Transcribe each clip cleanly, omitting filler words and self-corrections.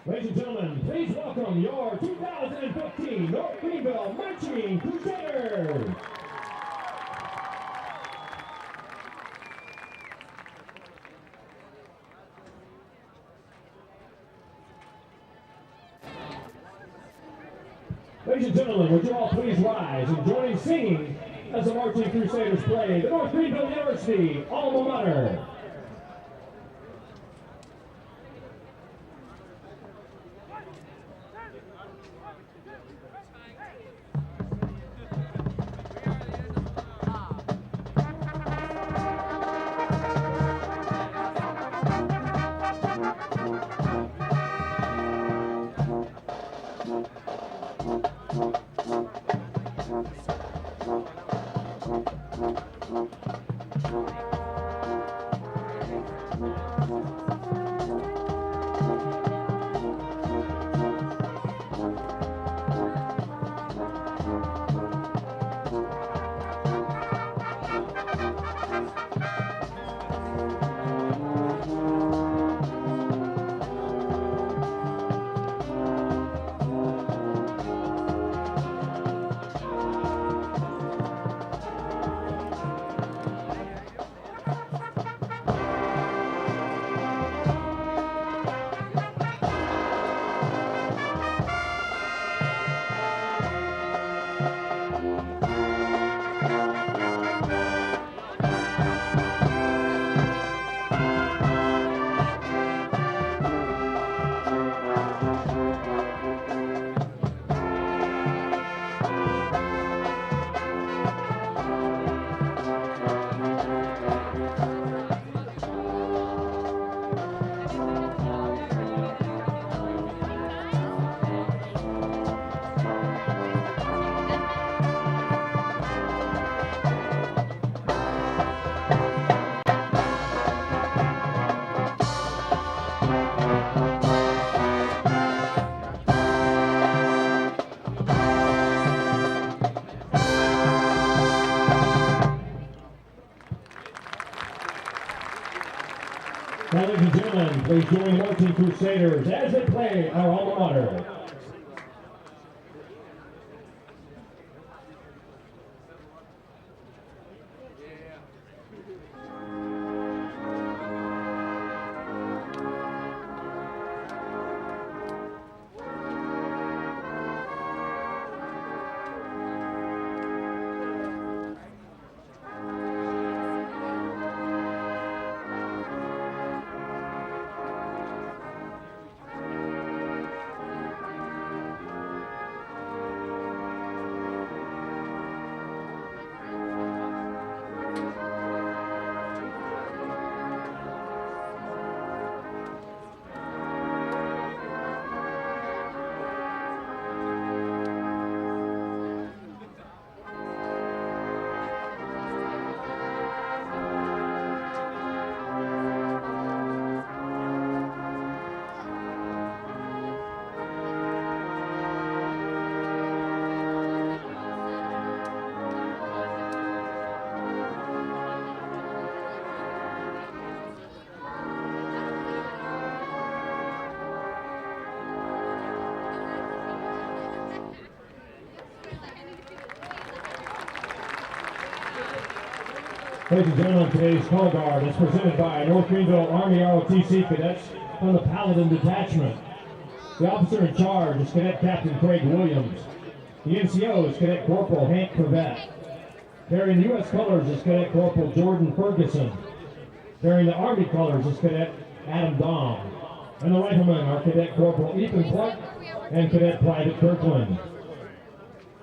Ladies and gentlemen, please welcome your 2015 North Greenville Marching Crusaders. Ladies and gentlemen, would you all please rise and join in singing as the Marching Crusaders play the North Greenville University alma mater. Now, ladies and gentlemen, please join the Marching Crusaders as they play our alma mater. Ladies and gentlemen, today's call guard is presented by North Greenville Army ROTC cadets from the Paladin Detachment. The officer in charge is Cadet Captain Craig Williams. The NCO is Cadet Corporal Hank Cravat. Carrying the U.S. colors is Cadet Corporal Jordan Ferguson. Carrying the Army colors is Cadet Adam Dom. And the riflemen are Cadet Corporal Ethan Clark and Cadet Private Kirkland.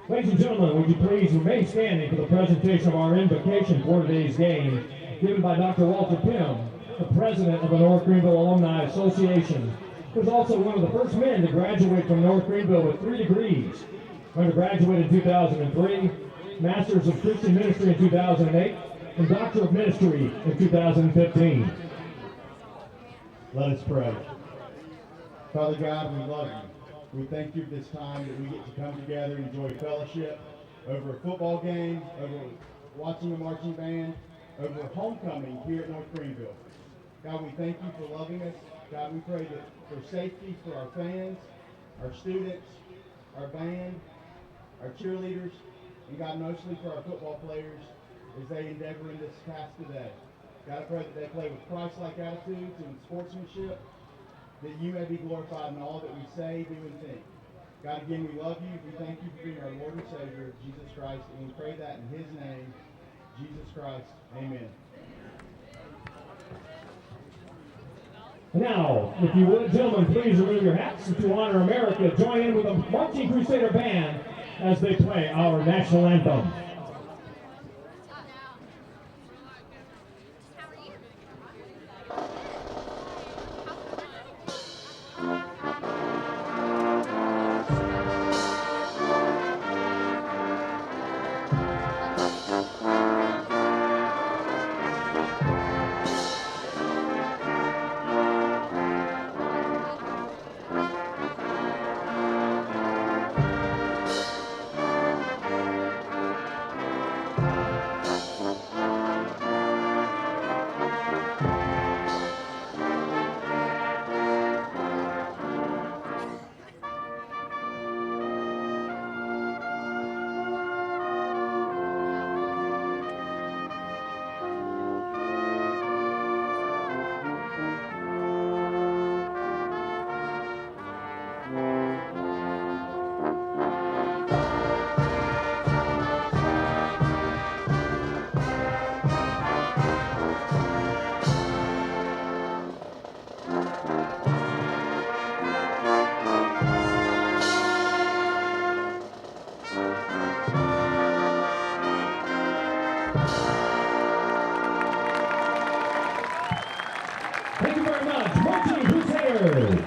Ladies and gentlemen, would you please remain standing for the presentation of our invocation for today's game, given by Dr. Walter Pym, the president of the North Greenville Alumni Association, who's also one of the first men to graduate from North Greenville with 3 degrees. Undergraduate in 2003, Masters of Christian Ministry in 2008, and Doctor of Ministry in 2015. Let us pray. Father God, we love you. We thank you for this time that we get to come together and enjoy fellowship over a football game, over watching a marching band, over homecoming here at North Greenville. God, we thank you for loving us. God, we pray that for safety for our fans, our students, our band, our cheerleaders, and God, mostly for our football players as they endeavor in this task today. God, I pray that they play with Christ-like attitudes and sportsmanship, that you may be glorified in all that we say, do, and think. God, again, we love you. We thank you for being our Lord and Savior, Jesus Christ, and we pray that in his name, Jesus Christ. Amen. Now, if you would, gentlemen, please remove your hats and to honor America, join in with the Marching Crusader Band as they play our national anthem. Thank you very much, Marching Crusaders.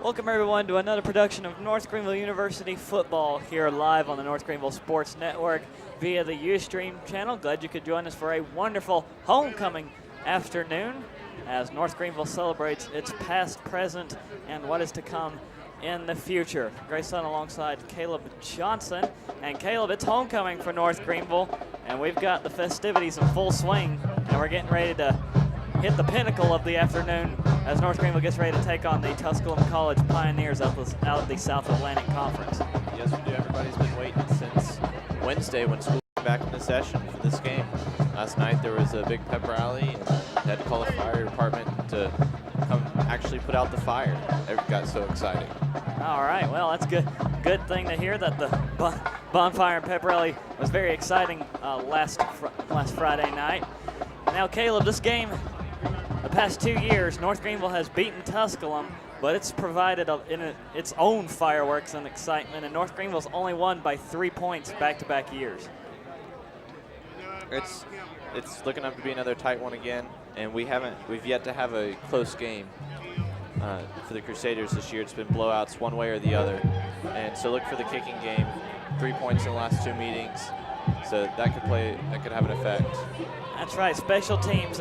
Welcome everyone to another production of North Greenville University football here live on the North Greenville Sports Network via the Ustream channel. Glad you could join us for a wonderful homecoming afternoon as North Greenville celebrates its past, present, and what is to come in the future. Grayson alongside Caleb Johnson. And Caleb, it's homecoming for North Greenville, and we've got the festivities in full swing, and we're getting ready to hit the pinnacle of the afternoon as North Greenville gets ready to take on the Tusculum College Pioneers out of the South Atlantic Conference. Yes, we do. Everybody's been waiting since Wednesday when school came back into session for this game. Last night there was a big pep rally, and they had to call the fire department to come actually put out the fire. It got so exciting. All right, well, that's good. Good thing to hear that the bonfire and pep rally was very exciting last Friday night. Now, Caleb, this game, the past 2 years, North Greenville has beaten Tusculum, but it's provided its own fireworks and excitement, and North Greenville's only won by 3 points back-to-back years. It's looking up to be another tight one again, and we've yet to have a close game for the Crusaders this year. It's been blowouts one way or the other, and so look for the kicking game. 3 points in the last 2 meetings, so that could have an effect. That's right, special teams,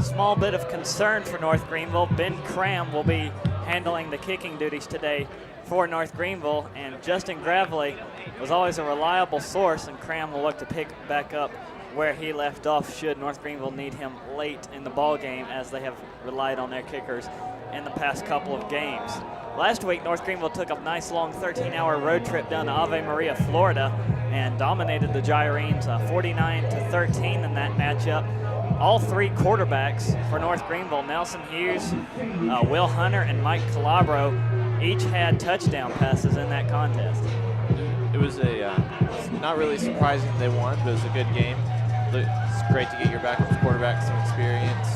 small bit of concern for North Greenville. Ben Cram will be handling the kicking duties today for North Greenville, and Justin Gravely was always a reliable source, and Cram will look to pick back up where he left off should North Greenville need him late in the ball game, as they have relied on their kickers in the past couple of games. Last week, North Greenville took a nice long 13-hour road trip down to Ave Maria, Florida, and dominated the Gyrenes 49-13 in that matchup. All 3 quarterbacks for North Greenville, Nelson Hughes, Will Hunter, and Mike Calabro, each had touchdown passes in that contest. It was not really surprising they won, but it was a good game. It's great to get your backup quarterback some experience,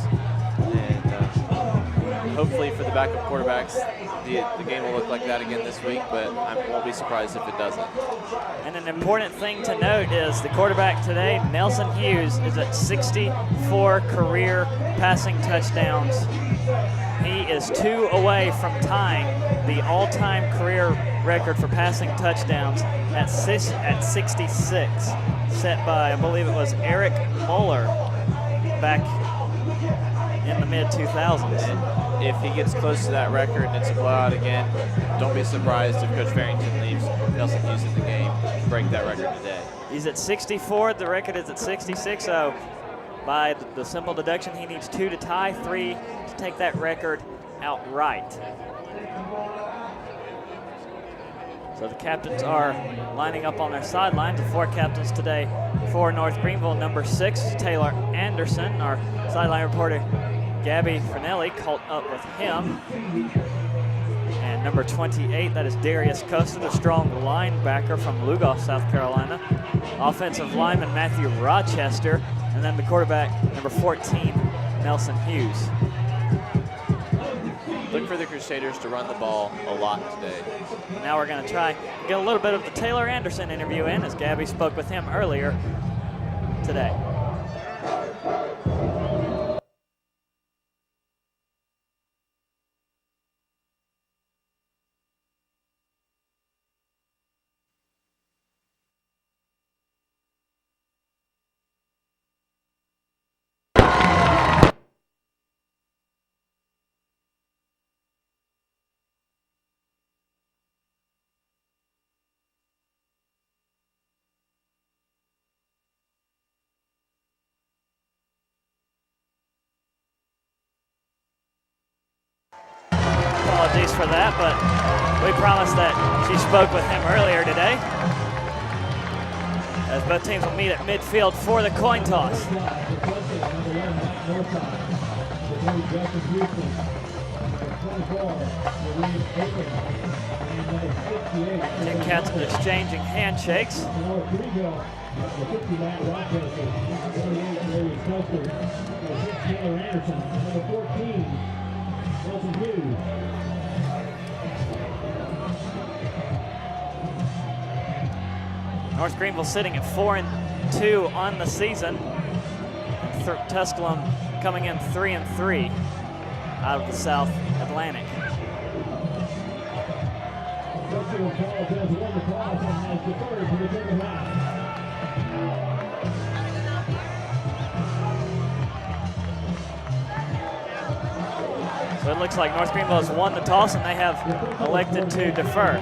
and hopefully for the backup quarterbacks, the game will look like that again this week, but I won't be surprised if it doesn't. And an important thing to note is the quarterback today, Nelson Hughes, is at 64 career passing touchdowns. He is 2 away from tying the all-time career record for passing touchdowns at 66, set by, I believe it was Eric Muller back in the mid-2000s. If he gets close to that record and it's a blowout again, don't be surprised if Coach Farrington leaves Nelson Hughes in the game to break that record today. He's at 64. The record is at 66. So by the simple deduction, he needs 2 to tie, 3 to take that record outright. So the captains are lining up on their sidelines. The 4 captains today for North Greenville. Number 6, Taylor Anderson. Our sideline reporter, Gabby Fernelli, caught up with him. And number 28, that is Darius Custer, the strong linebacker from Lugoff, South Carolina. Offensive lineman Matthew Rochester. And then the quarterback, number 14, Nelson Hughes. Look for the Crusaders to run the ball a lot today. Now we're going to try and get a little bit of the Taylor Anderson interview in, as Gabby spoke with him earlier today. Apologies for that, but we promised that she spoke with him earlier today. As both teams will meet at midfield for the coin toss. 10 captains exchanging handshakes. North Greenville sitting at 4-2 on the season. Tusculum coming in 3-3 out of the South Atlantic. So it looks like North Greenville has won the toss and they have elected to defer.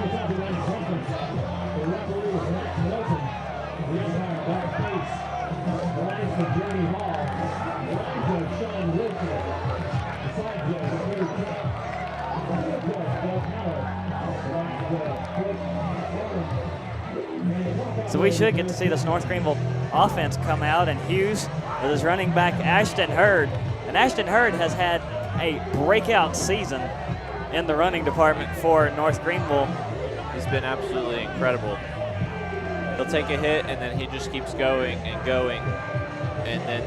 So we should get to see this North Greenville offense come out, and Hughes with his running back Ashton Hurd. And Ashton Hurd has had a breakout season in the running department for North Greenville. He's been absolutely incredible. He'll take a hit and then he just keeps going and going, and then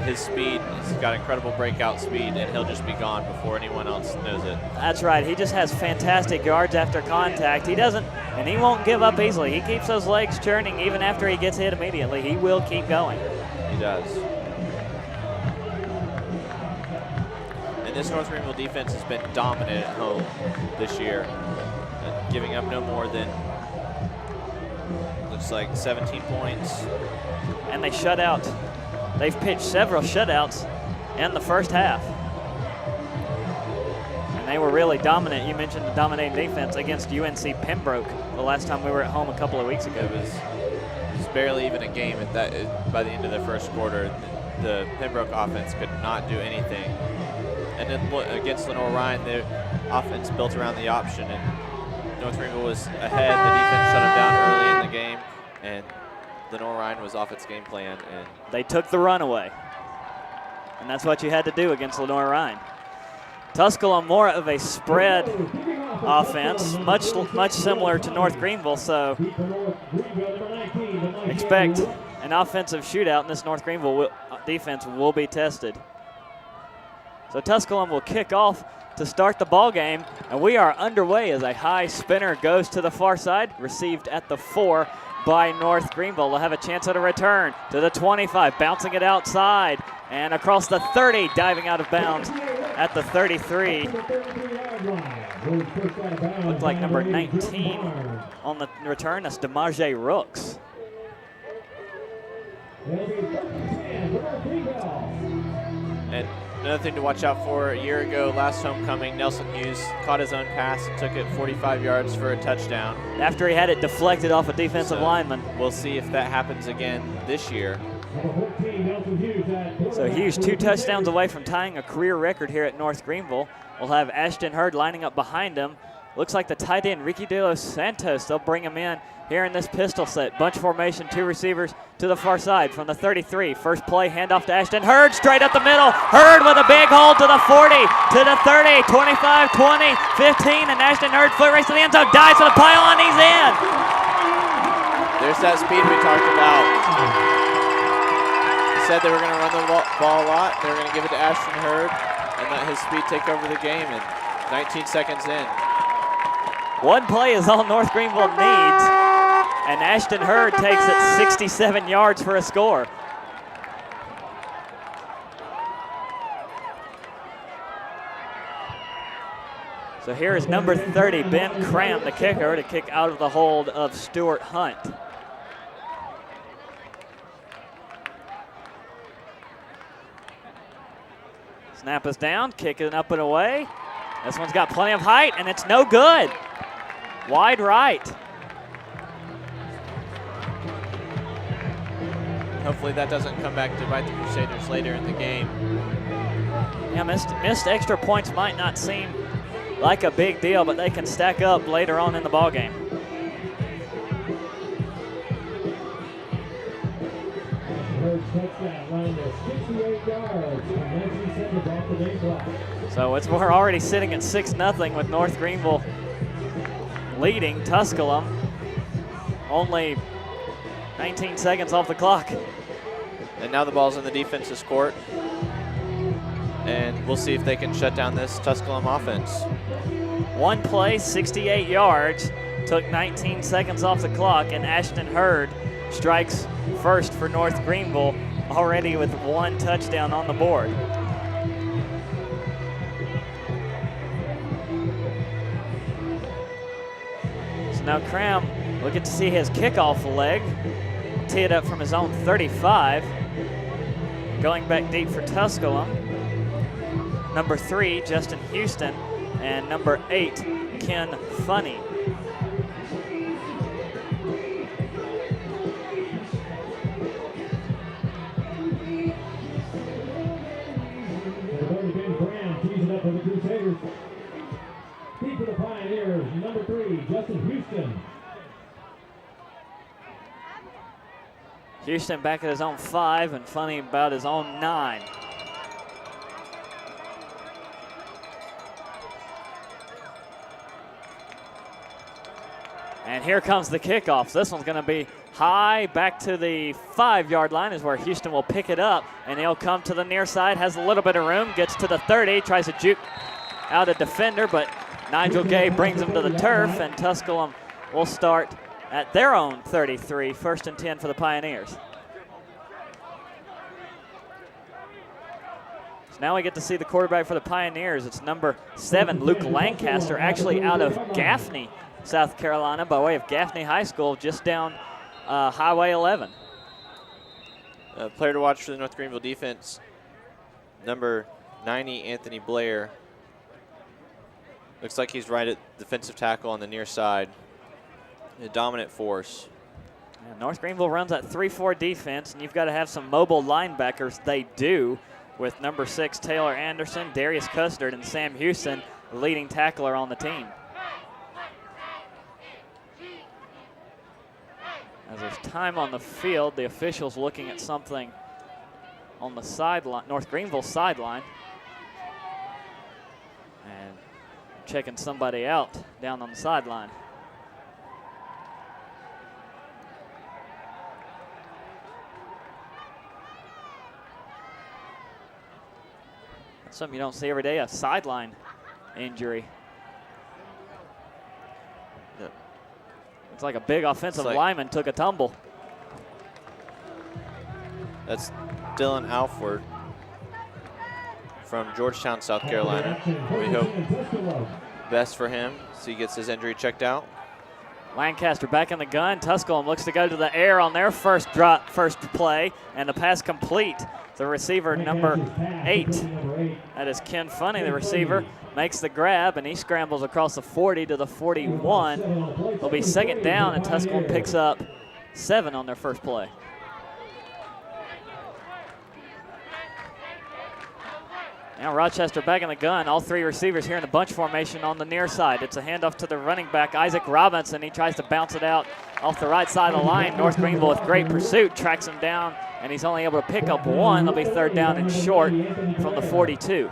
his speed, he's got incredible breakout speed, and he'll just be gone before anyone else knows it. That's right. He just has fantastic yards after contact. He doesn't, and he won't give up easily. He keeps those legs churning even after he gets hit immediately. He will keep going. He does. And this North Greenville defense has been dominant at home this year, giving up no more than, looks like 17 points. And they shut out. They've pitched several shutouts in the first half. And they were really dominant. You mentioned the dominating defense against UNC Pembroke the last time we were at home a couple of weeks ago. It was barely even a game at that. By the end of the first quarter, the Pembroke offense could not do anything. And then against Lenore-Ryan, their offense built around the option, and North Greenville was ahead. The defense shut them down early in the game, and Lenore-Ryan was off its game plan, and they took the run away. And that's what you had to do against Lenore-Ryan. Tusculum, more of a spread offense, much similar to North Greenville, so expect an offensive shootout, and this North Greenville defense will be tested. So Tusculum will kick off to start the ball game, and we are underway as a high spinner goes to the far side, received at the 4 by North Greenville. They'll have a chance at a return to the 25, bouncing it outside. And across the 30, diving out of bounds at the 33. Looked like number 19 on the return. That's DeMarge Rooks. And another thing to watch out for, a year ago, last homecoming, Nelson Hughes caught his own pass and took it 45 yards for a touchdown. After he had it deflected off a defensive lineman. We'll see if that happens again this year. So Hughes 2 touchdowns away from tying a career record here at North Greenville. We'll have Ashton Hurd lining up behind him. Looks like the tight end, Ricky De Los Santos, they'll bring him in here in this pistol set. Bunch formation, 2 receivers to the far side from the 33. First play, handoff to Ashton Hurd, straight up the middle. Hurd with a big hole to the 40, to the 30, 25, 20, 15, and Ashton Hurd foot race to the end zone, dives to the pylon, he's in. There's that speed we talked about. Said they were going to run the ball a lot. They were going to give it to Ashton Hurd and let his speed take over the game. And 19 seconds in. One play is all North Greenville needs, and Ashton Hurd takes it 67 yards for a score. So here is number 30, Ben Cram, the kicker, to kick out of the hold of Stuart Hunt. Snap is down, kick it up and away. This one's got plenty of height, and it's no good. Wide right. Hopefully that doesn't come back to bite the Crusaders later in the game. Yeah, missed extra points might not seem like a big deal, but they can stack up later on in the ballgame. So we're already sitting at 6-0 with North Greenville leading Tusculum. Only 19 seconds off the clock. And now the ball's in the defense's court. And we'll see if they can shut down this Tusculum offense. One play, 68 yards, took 19 seconds off the clock, and Ashton Hurd strikes first for North Greenville, already with 1 touchdown on the board. So now Cram will get to see his kickoff leg, tee it up from his own 35. Going back deep for Tusculum, number 3, Justin Houston, and number 8, Ken Funny. For the Crusaders. Deep for the Pioneers, number 3, Justin Houston. Houston back at his own 5 and Funny about his own 9. And here comes the kickoff. This one's going to be high back to the 5-yard line is where Houston will pick it up, and he'll come to the near side, has a little bit of room, gets to the 30, tries to juke out a defender, but Nigel Gay brings him to the turf, and Tusculum will start at their own 33, 1st and 10 for the Pioneers. So now we get to see the quarterback for the Pioneers. It's number 7, Luke Lancaster, actually out of Gaffney, South Carolina, by way of Gaffney High School, just down Highway 11. Player to watch for the North Greenville defense, number 90, Anthony Blair. Looks like he's right at defensive tackle on the near side. A dominant force. Yeah, North Greenville runs that 3-4 defense, and you've got to have some mobile linebackers. They do, with number 6, Taylor Anderson, Darius Custard, and Sam Houston, the leading tackler on the team. As there's time on the field, the officials looking at something on the sideline, North Greenville sideline, and checking somebody out down on the sideline. That's something you don't see every day, a sideline injury. It's like a big offensive lineman took a tumble. That's Dylan Alford. from Georgetown, South Carolina. We hope best for him so he gets his injury checked out. Lancaster back in the gun. Tusculum looks to go to the air on their first play, and the pass complete. The receiver, number 8. That is Ken Funny, the receiver, makes the grab, and he scrambles across the 40 to the 41. It'll be second down, and Tusculum picks up 7 on their first play. Now Rochester back in the gun. All 3 receivers here in the bunch formation on the near side. It's a handoff to the running back, Isaac Robinson. He tries to bounce it out off the right side of the line. North Greenville with great pursuit tracks him down, and he's only able to pick up 1. It'll be third down and short from the 42.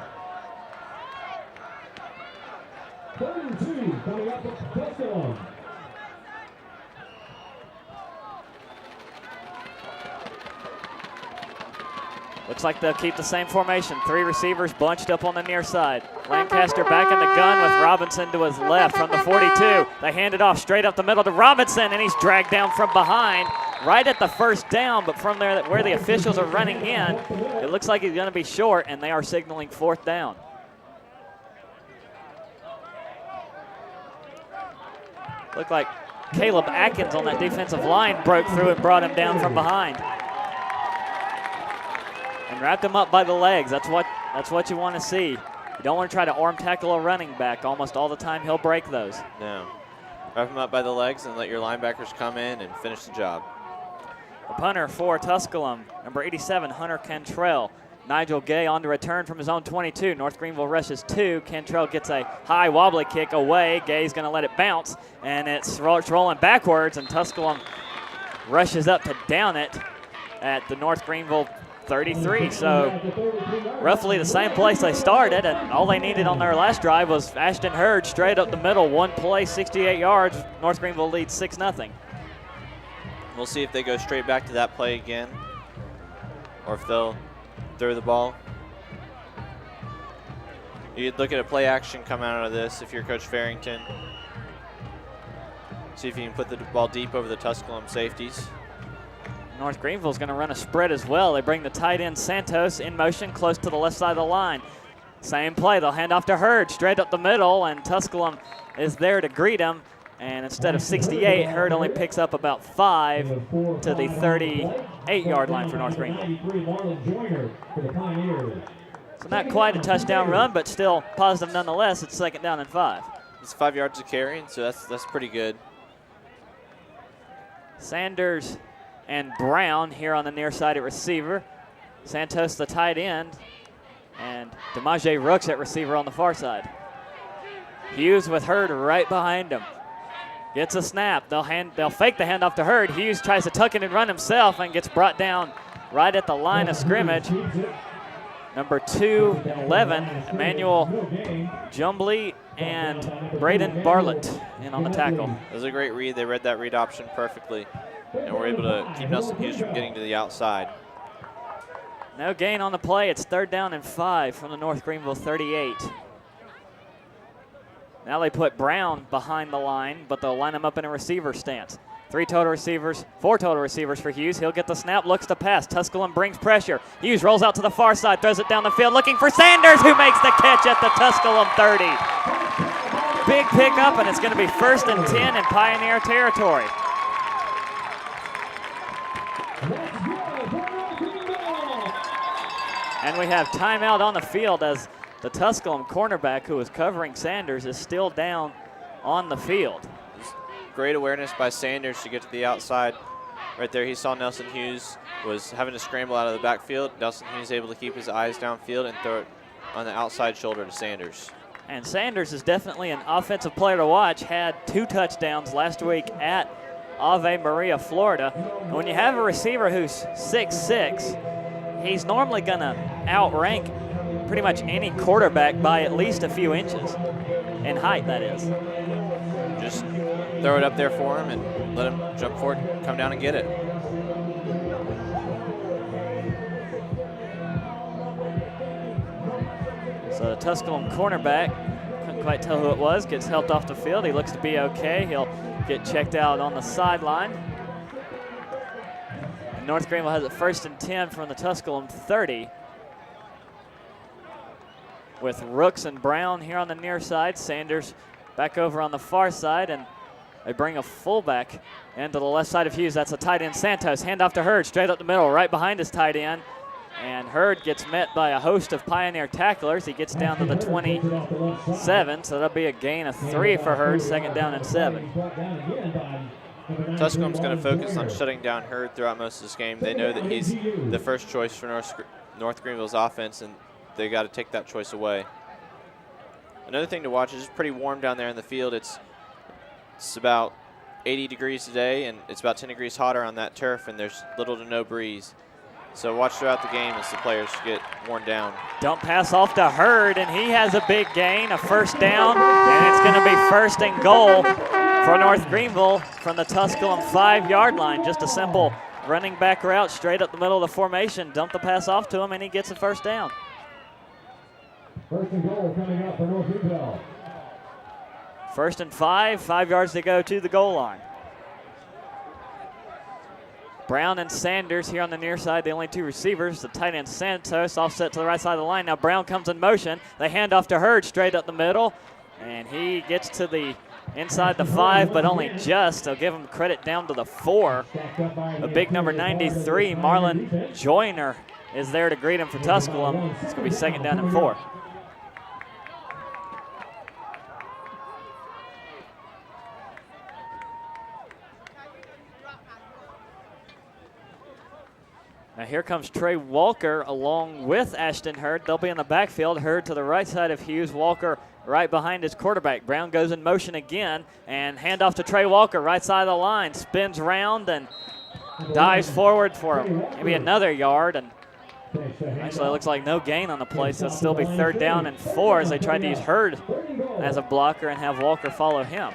32 coming up with Tusculum. Looks like they'll keep the same formation. 3 receivers bunched up on the near side. Lancaster back in the gun with Robinson to his left from the 42. They hand it off straight up the middle to Robinson, and he's dragged down from behind right at the first down, but from there where the officials are running in, it looks like he's going to be short, and they are signaling 4th down. Looked like Caleb Atkins on that defensive line broke through and brought him down from behind. And wrapped him up by the legs. That's what you want to see. You don't want to try to arm tackle a running back. Almost all the time he'll break those. No. Wrap him up by the legs and let your linebackers come in and finish the job. The punter for Tusculum, number 87, Hunter Cantrell. Nigel Gay on to return from his own 22. North Greenville rushes 2. Cantrell gets a high wobbly kick away. Gay's going to let it bounce, and it's rolling backwards, and Tusculum rushes up to down it at the North Greenville 33. So roughly the same place they started, and all they needed on their last drive was Ashton Hurd straight up the middle. 1 play, 68 yards. North Greenville leads 6-0. We'll see if they go straight back to that play again or if they'll throw the ball. You'd look at a play action come out of this if you're Coach Farrington. See if you can put the ball deep over the Tusculum safeties. North Greenville's going to run a spread as well. They bring the tight end Santos in motion close to the left side of the line. Same play, they'll hand off to Hurd straight up the middle, and Tusculum is there to greet him. And instead of 68, Hurd only picks up about 5 to the 38-yard line for North Greenville. So not quite a touchdown run, but still positive nonetheless. It's second down and 5. It's 5 yards of carry, so that's pretty good. Sanders and Brown here on the near side at receiver. Santos the tight end, and DeMaje Rooks at receiver on the far side. Hughes with Hurd right behind him. Gets a snap. They'll fake the handoff to Hurd. Hughes tries to tuck it and run himself and gets brought down right at the line of scrimmage. Number 2 and 11, Emmanuel Jumbly and Braden Bartlett in on the tackle. It was a great read. They read that read option perfectly and were able to keep Nelson Hughes from getting to the outside. No gain on the play. It's third down and 5 from the North Greenville 38. Now they put Brown behind the line, but they'll line him up in a receiver stance. 4 total receivers for Hughes. He'll get the snap, looks to pass. Tusculum brings pressure. Hughes rolls out to the far side, throws it down the field, looking for Sanders, who makes the catch at the Tusculum 30. Big pickup, and it's going to be 1st and 10 in Pioneer territory. And we have timeout on the field as the Tusculum cornerback who was covering Sanders is still down on the field. Great awareness by Sanders to get to the outside. Right there, he saw Nelson Hughes was having to scramble out of the backfield. Nelson Hughes able to keep his eyes downfield and throw it on the outside shoulder to Sanders. And Sanders is definitely an offensive player to watch. Had 2 touchdowns last week at Ave Maria, Florida. And when you have a receiver who's 6'6", he's normally going to outrank pretty much any quarterback by at least a few inches in height, that is. Just throw it up there for him and let him jump forward, come down and get it. So the Tusculum cornerback, couldn't quite tell who it was, gets helped off the field. He looks to be okay. He'll get checked out on the sideline. And North Greenville has it 1st and 10 from the Tusculum 30. with Rooks and Brown here on the near side. Sanders back over on the far side, and they bring a fullback into the left side of Hughes. That's a tight end, Santos. Handoff to Hurd, straight up the middle, right behind his tight end. And Hurd gets met by a host of Pioneer tacklers. He gets down to the 27, so that'll be a gain of 3 for Hurd, 2nd down and 7. Tusculum's going to focus on shutting down Hurd throughout most of this game. They know that he's the first choice for North Greenville's offense, and they got to take that choice away. Another thing to watch is it's pretty warm down there in the field. It's about 80 degrees today, and it's about 10 degrees hotter on that turf, and there's little to no breeze. So watch throughout the game as the players get worn down. Dump pass off to Hurd, and he has a big gain, a 1st down, and it's going to be 1st and goal for North Greenville from the Tusculum 5-yard line. Just a simple running back route straight up the middle of the formation. Dump the pass off to him, and he gets a 1st down. 1st and goal coming up for North Greenville. 1st and 5, 5 yards to go to the goal line. Brown and Sanders here on the near side, the only 2 receivers. The tight end Santos offset to the right side of the line. Now Brown comes in motion. They hand off to Hurd straight up the middle, and he gets to the inside the 5, but only just. They'll give him credit down to the 4. A big number 93, Marlon Joyner, is there to greet him for Tusculum. It's going to be 2nd down and 4. Now here comes Trey Walker along with Ashton Hurd. They'll be in the backfield. Hurd to the right side of Hughes. Walker right behind his quarterback. Brown goes in motion again, and handoff to Trey Walker, right side of the line. Spins round and dives forward for maybe another yard. And actually it looks like no gain on the play, so it'll still be 3rd down and 4 as they tried to use Hurd as a blocker and have Walker follow him.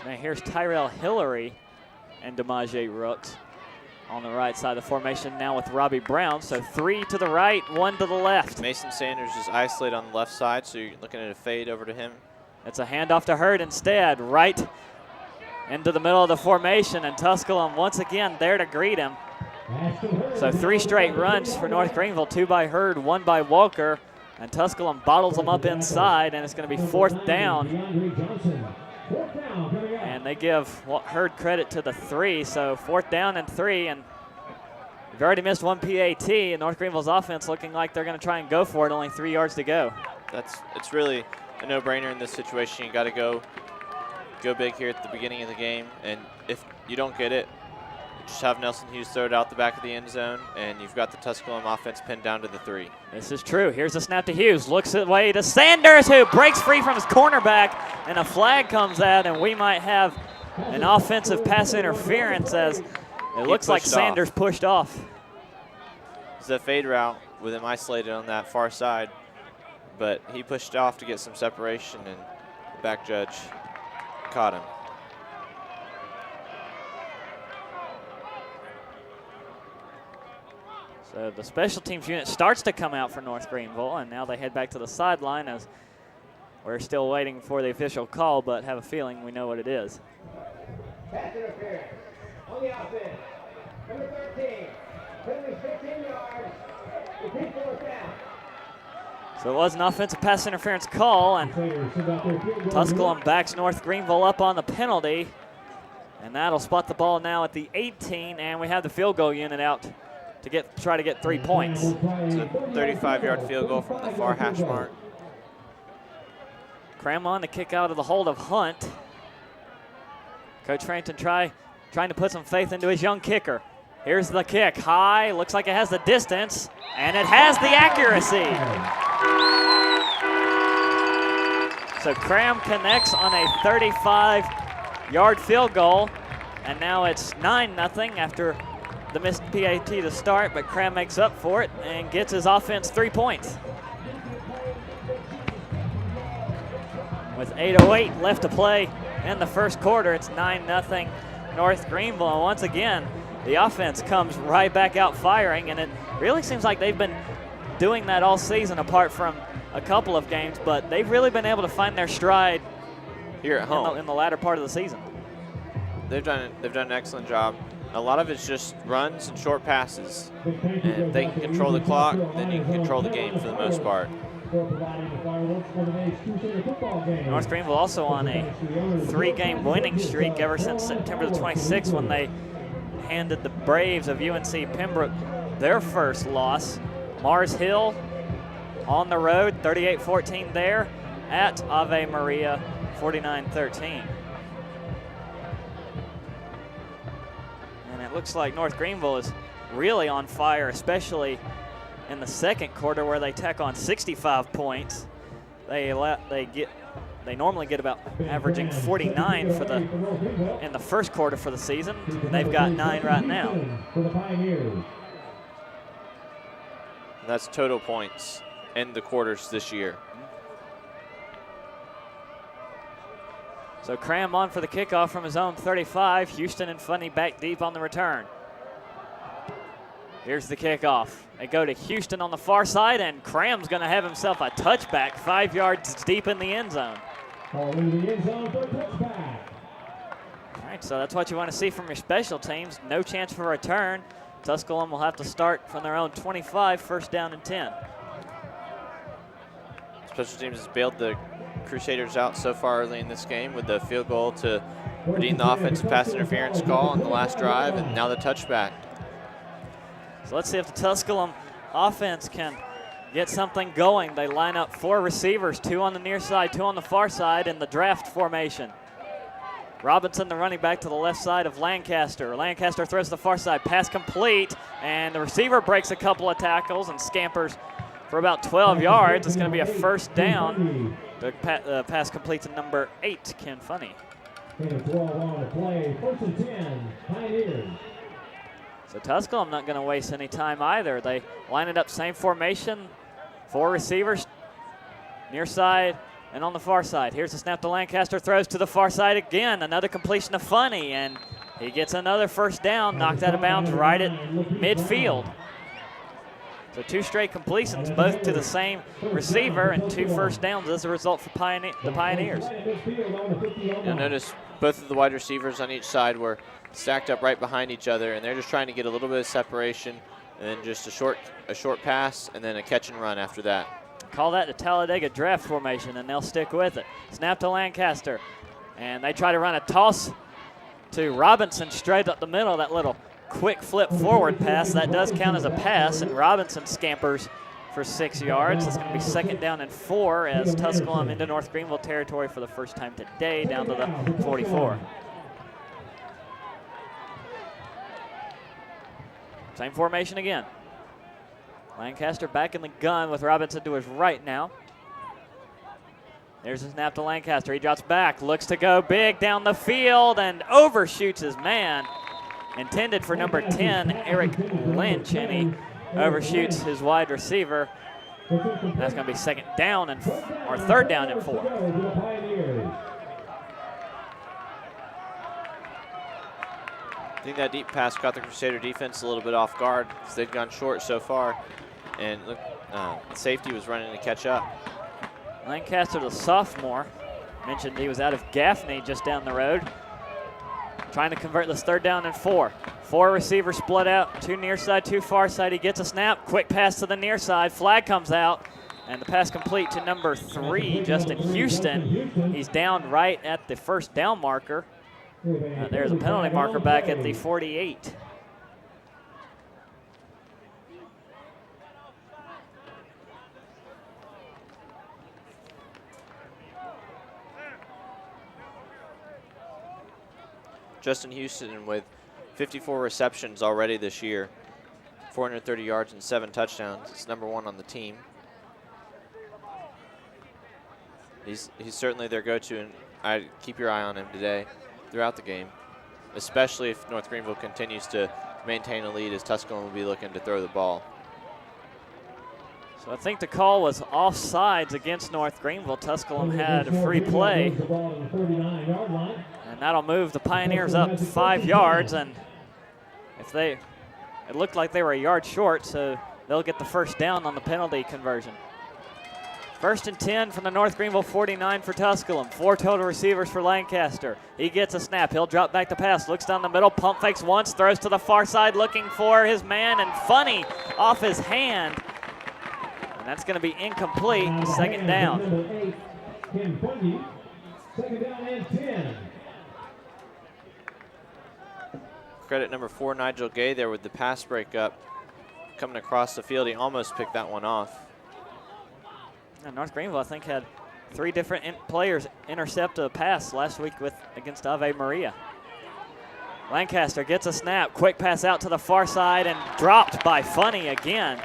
Now here's Tyrell Hillary and DeMaje Rooks on the right side of the formation now with Robbie Brown. So 3 to the right, 1 to the left. Mason Sanders is isolated on the left side, so you're looking at a fade over to him. It's a handoff to Hurd instead, right into the middle of the formation, and Tusculum once again there to greet him. So 3 straight runs for North Greenville, 2 by Hurd, 1 by Walker, and Tusculum bottles them up inside, and it's going to be 4th down. And they give Hurd credit to the 3, so 4th down and 3, and we've already missed 1 PAT, and North Greenville's offense looking like they're going to try and go for it, only 3 yards to go. It's really a no-brainer in this situation. You got to go big here at the beginning of the game, and if you don't get it, just have Nelson Hughes throw it out the back of the end zone, and you've got the Tusculum offense pinned down to the 3. This is true. Here's a snap to Hughes. Looks away to Sanders, who breaks free from his cornerback, and a flag comes out, and we might have an offensive pass interference as it looks like Sanders pushed off. It's a fade route with him isolated on that far side, but he pushed off to get some separation, and the back judge caught him. So the special teams unit starts to come out for North Greenville, and now they head back to the sideline as we're still waiting for the official call, but have a feeling we know what it is. Pass interference on the offense. Number 13, penalty 15 yards. Repeat 4th down. So it was an offensive pass interference call, and Tusculum backs North Greenville up on the penalty, and that'll spot the ball now at the 18, and we have the field goal unit out to try to get 3 points. It's a 35-yard field goal from the far hash mark. Cram on the kick out of the hold of Hunt. Coach Frankton trying to put some faith into his young kicker. Here's the kick, high, looks like it has the distance, and it has the accuracy. So Cram connects on a 35-yard field goal, and now it's 9-0 after the missed PAT to start, but Cram makes up for it and gets his offense 3 points. With 8:08 left to play in the first quarter, it's 9-0 North Greenville. And once again, the offense comes right back out firing, and it really seems like they've been doing that all season apart from a couple of games, but they've really been able to find their stride here at home in the latter part of the season. they've done an excellent job. A lot of it's just runs and short passes. And if they can control the clock, then you can control the game for the most part. North Greenville also on a 3-game winning streak ever since September the 26th when they handed the Braves of UNC Pembroke their first loss. Mars Hill on the road, 38-14 there at Ave Maria, 49-13. And it looks like North Greenville is really on fire, especially in the second quarter where they tack on 65 points. They normally get about averaging 49 in the first quarter for the season. They've got 9 right now. And that's total points in the quarters this year. So Cram on for the kickoff from his own 35. Houston and Funny back deep on the return. Here's the kickoff. They go to Houston on the far side, and Cram's going to have himself a touchback 5 yards deep in the end zone. All right, so that's what you want to see from your special teams. No chance for a return. Tusculum will have to start from their own 25, first down and 10. Special teams has bailed the Crusaders out so far early in this game with the field goal to redeem the offensive pass interference call on the last drive, and now the touchback. So let's see if the Tusculum offense can get something going. They line up 4 receivers, 2 on the near side, 2 on the far side in the draft formation. Robinson, the running back, to the left side of Lancaster. Lancaster throws to the far side, pass complete, and the receiver breaks a couple of tackles and scampers for about 12 yards. It's going to be a first down. The pass complete to number 8, Ken Funny. 12 on the play, first and 10, Pioneers. So Tusculum not going to waste any time either. They line it up, same formation, 4 receivers, near side and on the far side. Here's the snap to Lancaster, throws to the far side again. Another completion to Funny, and he gets another first down, knocked out of bounds right at midfield. So 2 straight completions, both to the same receiver, and 2 first downs as a result for the Pioneers. You'll notice both of the wide receivers on each side were stacked up right behind each other, and they're just trying to get a little bit of separation, and then just a short pass, and then a catch and run after that. Call that the Talladega draft formation, and they'll stick with it. Snap to Lancaster, and they try to run a toss to Robinson straight up the middle. That little quick flip forward pass, that does count as a pass, and Robinson scampers for 6 yards. It's going to be second down and 4 as Tusculum into North Greenville territory for the first time today, down to the 44. Same formation again. Lancaster back in the gun with Robinson to his right now. There's a snap to Lancaster. He drops back, looks to go big down the field, and overshoots his man. Intended for number 10, Eric Lynch, and he overshoots his wide receiver. That's going to be second down or third down and 4. I think that deep pass caught the Crusader defense a little bit off guard because they've gone short so far. And look, safety was running to catch up. Lancaster, the sophomore, mentioned he was out of Gaffney just down the road. Trying to convert this third down and 4. 4 receivers split out, 2 near side, 2 far side. He gets a snap, quick pass to the near side. Flag comes out, and the pass complete to number 3, Justin Houston. He's down right at the first down marker. There's a penalty marker back at the 48. Justin Houston with 54 receptions already this year, 430 yards and 7 touchdowns. It's number 1 on the team. He's certainly their go-to, and I'd keep your eye on him today throughout the game, especially if North Greenville continues to maintain a lead, as Tusculum will be looking to throw the ball. So I think the call was offsides against North Greenville. Tusculum had a free play. And that'll move the Pioneers up 5 yards, and it looked like they were a yard short, so they'll get the first down on the penalty conversion. First and 10 from the North Greenville 49 for Tusculum. 4 total receivers for Lancaster. He gets a snap. He'll drop back to pass. Looks down the middle. Pump fakes once. Throws to the far side looking for his man. And funny off his hand. And that's going to be incomplete. Second down. Number 8, Kim Bundy. Second down and 10. Credit number 4, Nigel Gay, there with the pass breakup. Coming across the field, he almost picked that one off. And North Greenville, I think, had 3 different players intercept a pass last week against Ave Maria. Lancaster gets a snap. Quick pass out to the far side and dropped by Funny again.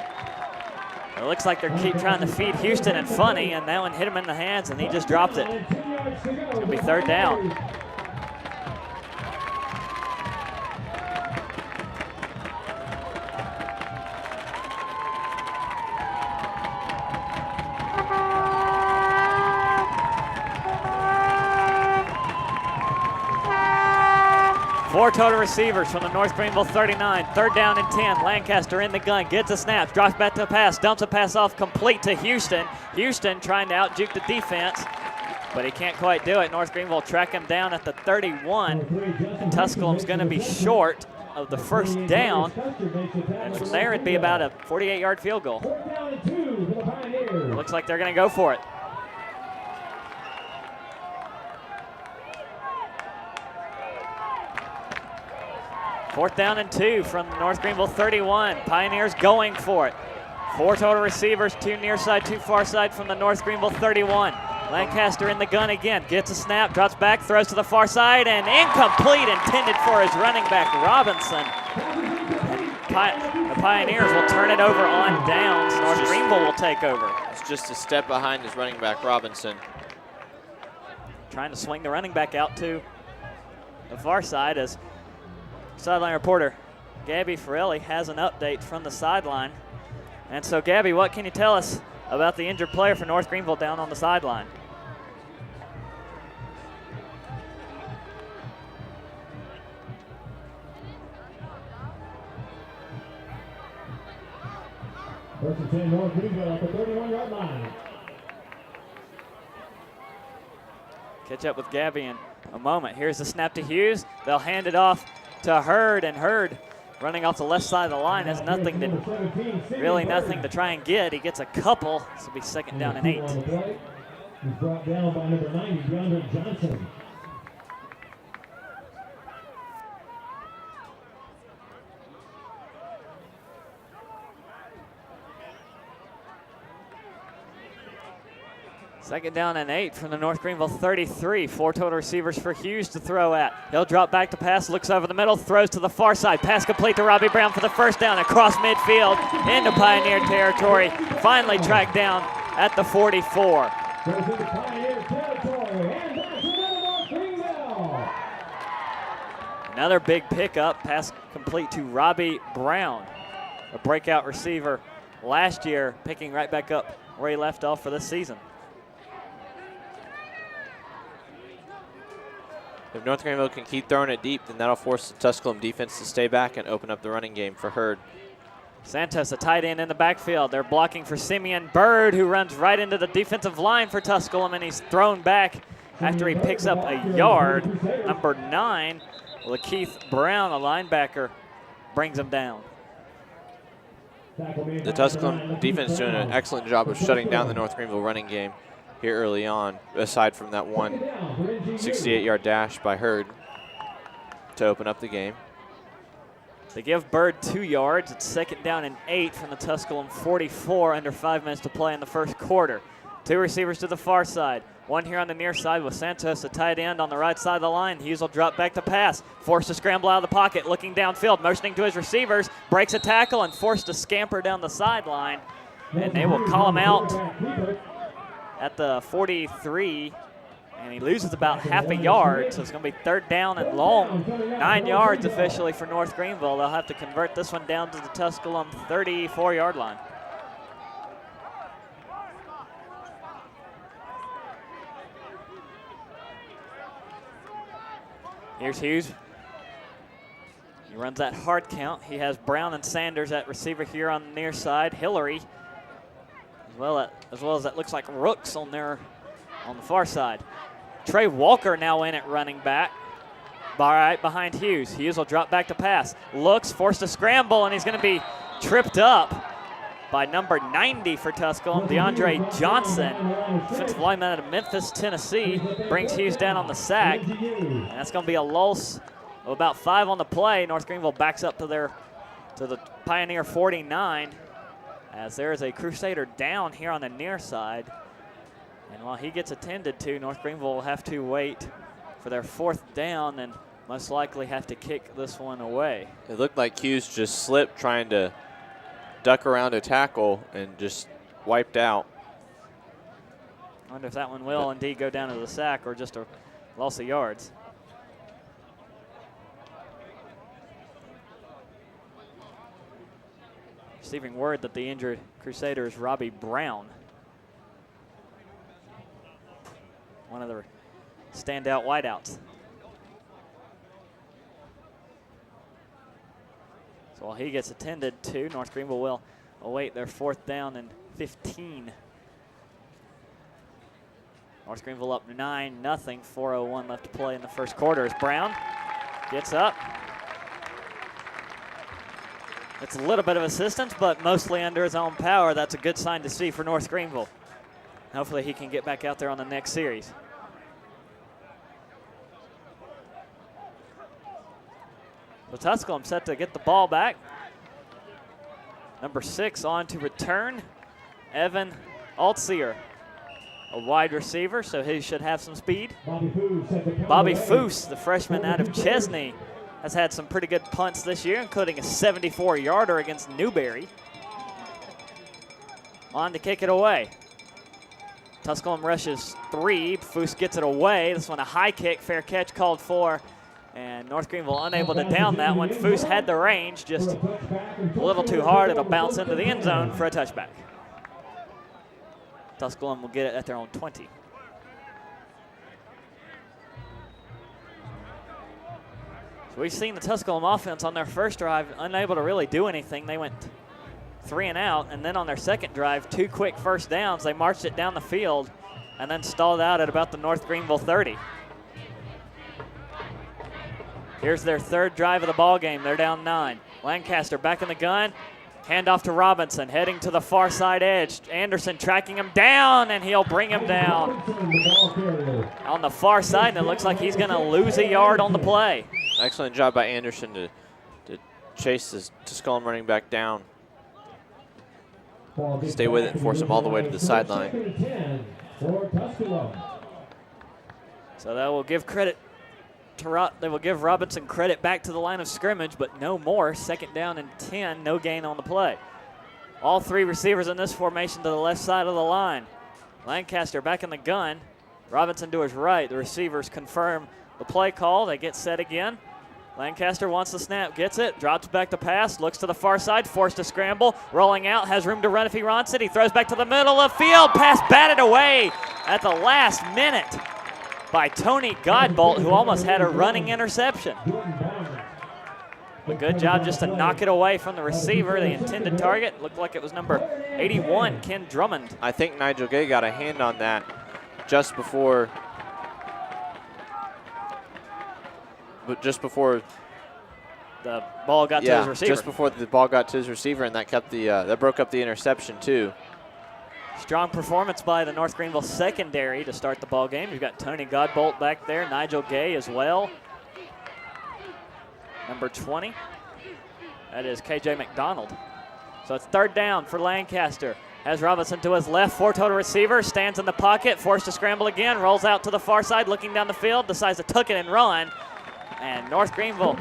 It looks like they keep trying to feed Houston and Funny, and that one hit him in the hands, and he just dropped it. It's going to be third down. Four total receivers from the North Greenville 39. Third down and 10. Lancaster in the gun, gets a snap, drops back to the pass, dumps a pass off complete to Houston. Houston trying to out-juke the defense, but he can't quite do it. North Greenville track him down at the 31. And Tusculum's going to be short of the first down. And from there, it'd be about a 48-yard field goal. Looks like they're going to go for it. Fourth down and 2 from North Greenville 31. Pioneers going for it. 4 total receivers, 2 near side, 2 far side from the North Greenville 31. Lancaster in the gun again, gets a snap, drops back, throws to the far side, and incomplete, intended for his running back, Robinson. The Pioneers will turn it over on downs. North Greenville will take over. It's just a step behind his running back, Robinson. Trying to swing the running back out to the far side as sideline reporter Gabby Forelli has an update from the sideline. And so, Gabby, what can you tell us about the injured player for North Greenville down on the sideline? First and 10, North Greenville at the 31-yard line. Catch up with Gabby in a moment. Here's the snap to Hughes. They'll hand it off to Hurd, and Hurd running off the left side of the line has nothing to try and get. He gets a couple. This will be second down and 8. He's brought down by number 90, DeAndre Johnson. Second down and 8 from the North Greenville 33. 4 total receivers for Hughes to throw at. He'll drop back to pass, looks over the middle, throws to the far side. Pass complete to Robbie Brown for the first down across midfield into Pioneer territory. Finally tracked down at the 44. Goes into Pioneer territory, and that's another North Greenville. Another big pickup, pass complete to Robbie Brown, a breakout receiver last year, picking right back up where he left off for this season. If North Greenville can keep throwing it deep, then that'll force the Tusculum defense to stay back and open up the running game for Hurd. Santos, a tight end in the backfield. They're blocking for Simeon Bird, who runs right into the defensive line for Tusculum, and he's thrown back after he picks up a yard. Number 9, Lakeith Brown, a linebacker, brings him down. The Tusculum defense is doing an excellent job of shutting down the North Greenville running game here early on, aside from that one 68-yard dash by Hurd to open up the game. They give Bird 2 yards. It's second down and 8 from the Tusculum 44, under 5 minutes to play in the first quarter. 2 receivers to the far side. One here on the near side with Santos, a tight end on the right side of the line. Hughes will drop back to pass. Forced to scramble out of the pocket, looking downfield, motioning to his receivers. Breaks a tackle and forced to scamper down the sideline. And they will call him out at the 43, and he loses about half a yard, so it's going to be third down and long. 9 yards officially for North Greenville. They'll have to convert this one down to the Tusculum 34-yard line. Here's Hughes. He runs that hard count. He has Brown and Sanders at receiver here on the near side. Hillary as well as that looks like Rooks on the far side. Trey Walker now in at running back, right behind Hughes. Hughes will drop back to pass. Looks, forced to scramble, and he's going to be tripped up by number 90 for Tusculum, DeAndre Johnson, defensive lineman out of Memphis, Tennessee, brings Hughes down on the sack. And that's going to be a loss of about 5 on the play. North Greenville backs up to the Pioneer 49, as there is a Crusader down here on the near side. And while he gets attended to, North Greenville will have to wait for their 4th down and most likely have to kick this one away. It looked like Hughes just slipped trying to duck around a tackle and just wiped out. I wonder if that one will indeed go down to the sack or just a loss of yards. Receiving word that the injured Crusader is Robbie Brown, one of the standout wideouts. So while he gets attended to, North Greenville will await their 4th down and 15. North Greenville up 9-0, 4:01 left to play in the first quarter as Brown gets up. It's a little bit of assistance, but mostly under his own power. That's a good sign to see for North Greenville. Hopefully he can get back out there on the next series. So Tusculum set to get the ball back. Number 6 on to return, Evan Altseer, a wide receiver, so he should have some speed. Bobby Foose, the freshman out of Chesney, has had some pretty good punts this year, including a 74-yarder against Newberry. On to kick it away. Tusculum rushes 3. Foose gets it away. This one a high kick, fair catch called for. And North Greenville unable to down that one. Foose had the range, just a little too hard. It'll bounce into the end zone for a touchback. Tusculum will get it at their own 20. So we've seen the Tusculum offense on their first drive unable to really do anything. They went 3 and out, and then on their second drive, 2 quick first downs. They marched it down the field and then stalled out at about the North Greenville 30. Here's their 3rd drive of the ball game. They're down 9. Lancaster back in the gun. Handoff to Robinson, heading to the far side edge. Anderson tracking him down, and he'll bring him down on the far side, and it looks like he's going to lose a yard on the play. Excellent job by Anderson to chase this Tusculum running back down. Stay with it and force him all the way to the sideline. So that will give credit they will give Robinson credit back to the line of scrimmage, but no more. 2nd down and 10, no gain on the play. All 3 receivers in this formation to the left side of the line. Lancaster back in the gun. Robinson to his right. The receivers confirm the play call. They get set again. Lancaster wants the snap, gets it, drops back to pass, looks to the far side, forced to scramble, rolling out, has room to run if he wants it. He throws back to the middle of the field. Pass batted away at the last minute by Tony Godbolt, who almost had a running interception. A good job just to knock it away from the receiver. The intended target looked like it was number 81, Ken Drummond. I think Nigel Gay got a hand on that just before the ball got to his receiver. Just before the ball got to his receiver, and that kept that broke up the interception too. Strong performance by the North Greenville secondary to start the ball game. You've got Tony Godbolt back there, Nigel Gay as well. Number 20, that is KJ McDonald. So it's 3rd down for Lancaster. Has Robinson to his left, 4 total receivers, stands in the pocket, forced to scramble again, rolls out to the far side, looking down the field, decides to tuck it and run. And North Greenville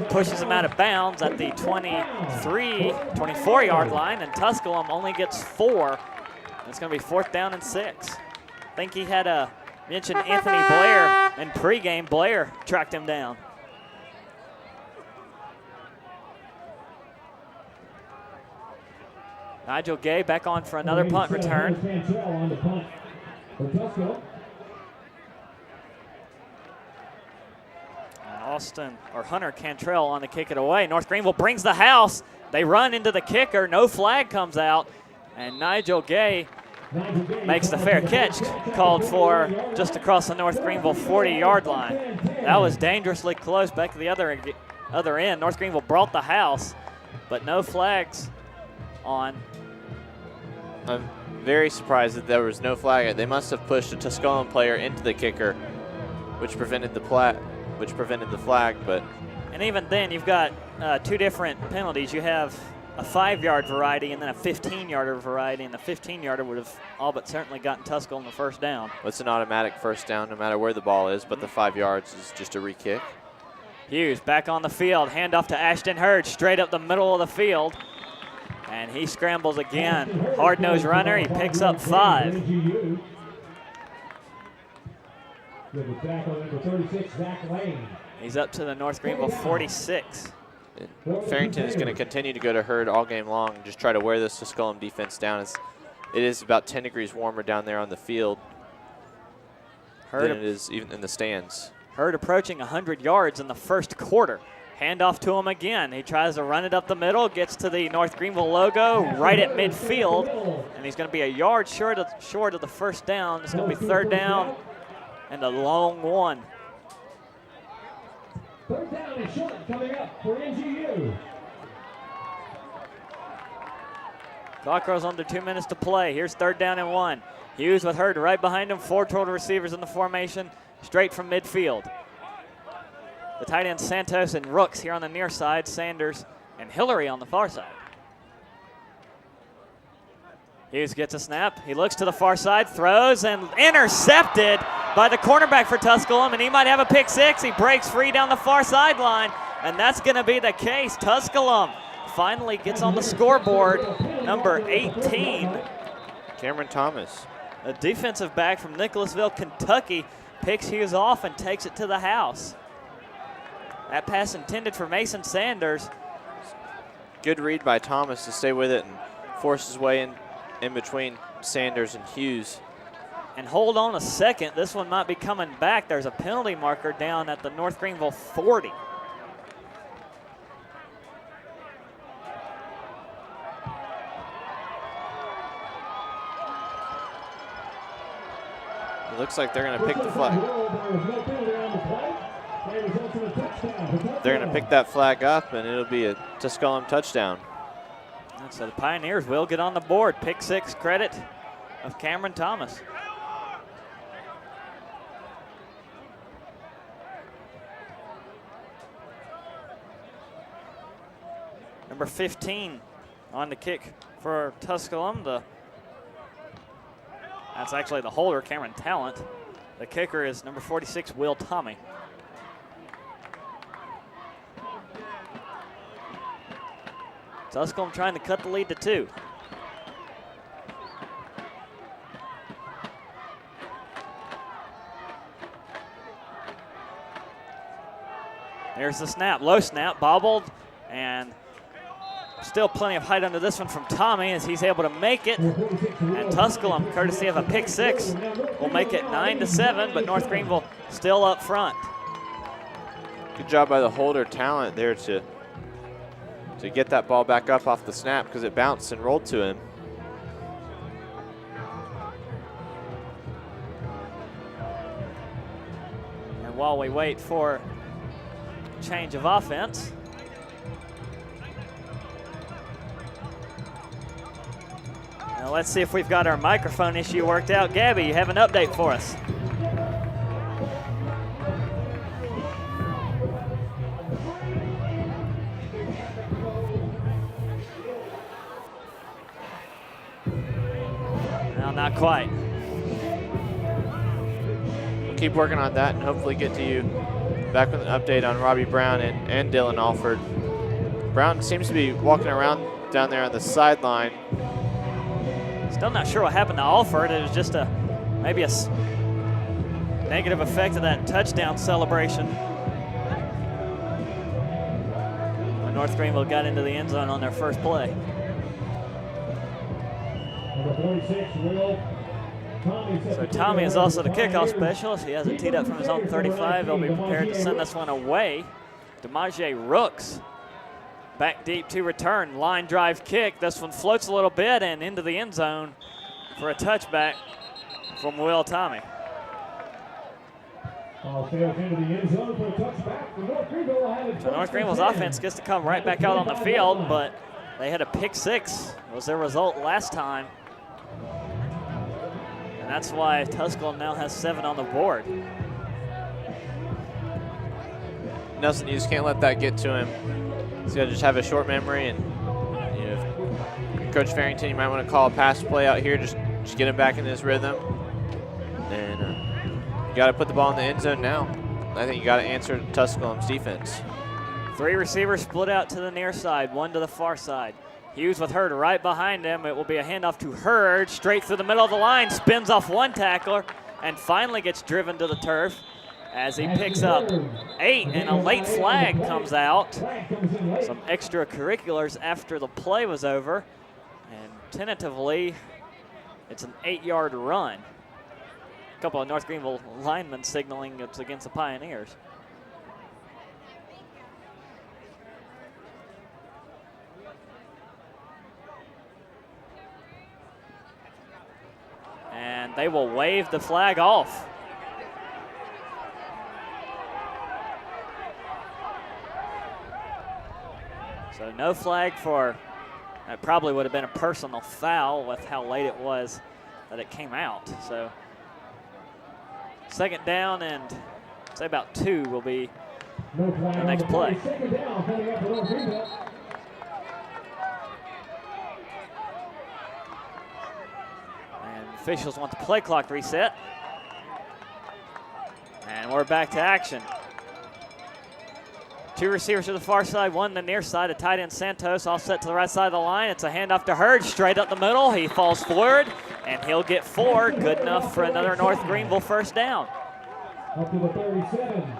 pushes him out of bounds at the 24-yard line, and Tusculum only gets 4. It's going to be 4th down and 6. I think he had mentioned Anthony Blair in pregame. Blair tracked him down. Nigel Gay back on for another punt return. Hunter Cantrell on to kick it away. North Greenville brings the house. They run into the kicker. No flag comes out. And Nigel Gay makes the fair catch called for just across the North Greenville 40-yard line. That was dangerously close back to the other end. North Greenville brought the house, but no flags on. I'm very surprised that there was no flag. They must have pushed a Tusculum player into the kicker, which prevented the flag. But and even then, you've got two different penalties. You have a 5-yard variety and then a 15-yarder variety, and the 15-yarder would have all but certainly gotten Tusculum the first down. It's an automatic first down no matter where the ball is, but the 5 yards is just a re-kick. Hughes back on the field, handoff to Ashton Hurd, straight up the middle of the field. And he scrambles again. Hard-nosed runner, he picks up 5. NGU. With the tackle number 36, Zach Lane. He's up to the North Greenville 46. Farrington is going to continue to go to Hurd all game long and just try to wear this Tusculum defense down. It is about 10 degrees warmer down there on the field than it is even in the stands. Hurd approaching 100 yards in the first quarter. Handoff to him again. He tries to run it up the middle, gets to the North Greenville logo right at midfield, and he's going to be a yard short of the first down. It's going to be 3rd down and a long one. 3rd down and short coming up for NGU. Clock goes under 2 minutes to play. Here's 3rd down and 1. Hughes with Hurd right behind him. 4 total receivers in the formation, straight from midfield. The tight ends Santos and Rooks here on the near side, Sanders and Hillary on the far side. Hughes gets a snap. He looks to the far side, throws, and intercepted by the cornerback for Tusculum, and he might have a pick 6. He breaks free down the far sideline, and that's going to be the case. Tusculum finally gets on the scoreboard, number 18. Cameron Thomas. A defensive back from Nicholasville, Kentucky, picks Hughes off and takes it to the house. That pass intended for Mason Sanders. Good read by Thomas to stay with it and force his way in between Sanders and Hughes. And hold on a second, this one might be coming back. There's a penalty marker down at the North Greenville 40. It looks like they're going to pick the flag. They're going to pick that flag up, and it'll be a Tusculum touchdown. And so the Pioneers will get on the board. Pick 6 credit of Cameron Thomas. Number 15 on the kick for Tusculum. That's actually the holder, Cameron Talent. The kicker is number 46, Will Tommy. Tusculum trying to cut the lead to 2. There's the snap, low snap, bobbled, and still plenty of height under this one from Tommy as he's able to make it. And Tusculum, courtesy of a pick 6, will make it 9-7, but North Greenville still up front. Good job by the holder Talent there to get that ball back up off the snap because it bounced and rolled to him. And while we wait for change of offense, now let's see if we've got our microphone issue worked out. Gabby, you have an update for us. No, not quite. We'll keep working on that and hopefully get to you back with an update on Robbie Brown and Dylan Alford. Brown seems to be walking around down there on the sideline. Still not sure what happened to Alford. It was just maybe a negative effect of that touchdown celebration when North Greenville got into the end zone on their first play. Number 46, Will Tommy. So Tommy is also the kickoff specialist. He has it teed up from his own 35. He'll be prepared to send this one away. DeMaje Rooks Back deep to return. Line drive kick. This one floats a little bit and into the end zone for a touchback from Will Tommy. Ball sails into the end zone for a touchback. So North Greenville's offense gets to come right back out on the field, but they had a pick six was their result last time. And that's why Tusculum now has 7 on the board. Nelson, you just can't let that get to him. He's got to just have a short memory, and you know, Coach Farrington, you might want to call a pass play out here, just get him back in his rhythm. And you got to put the ball in the end zone now. I think you got to answer Tusculum's defense. 3 receivers split out to the near side, 1 to the far side. Hughes with Hurd right behind him. It will be a handoff to Hurd, straight through the middle of the line, spins off 1 tackler, and finally gets driven to the turf as he picks up 8, and a late flag comes out. Some extracurriculars after the play was over, and tentatively, it's an 8-yard run. A couple of North Greenville linemen signaling it's against the Pioneers. And they will wave the flag off. So no flag for, it probably would have been a personal foul with how late it was that it came out. So second down and say about 2 will be the next play. And officials want the play clock reset. And we're back to action. 2 receivers to the far side, 1 to the near side. A tight end Santos all set to the right side of the line. It's a handoff to Hurd, straight up the middle. He falls forward, and he'll get 4. Good enough for another North Greenville first down. Up to the 37.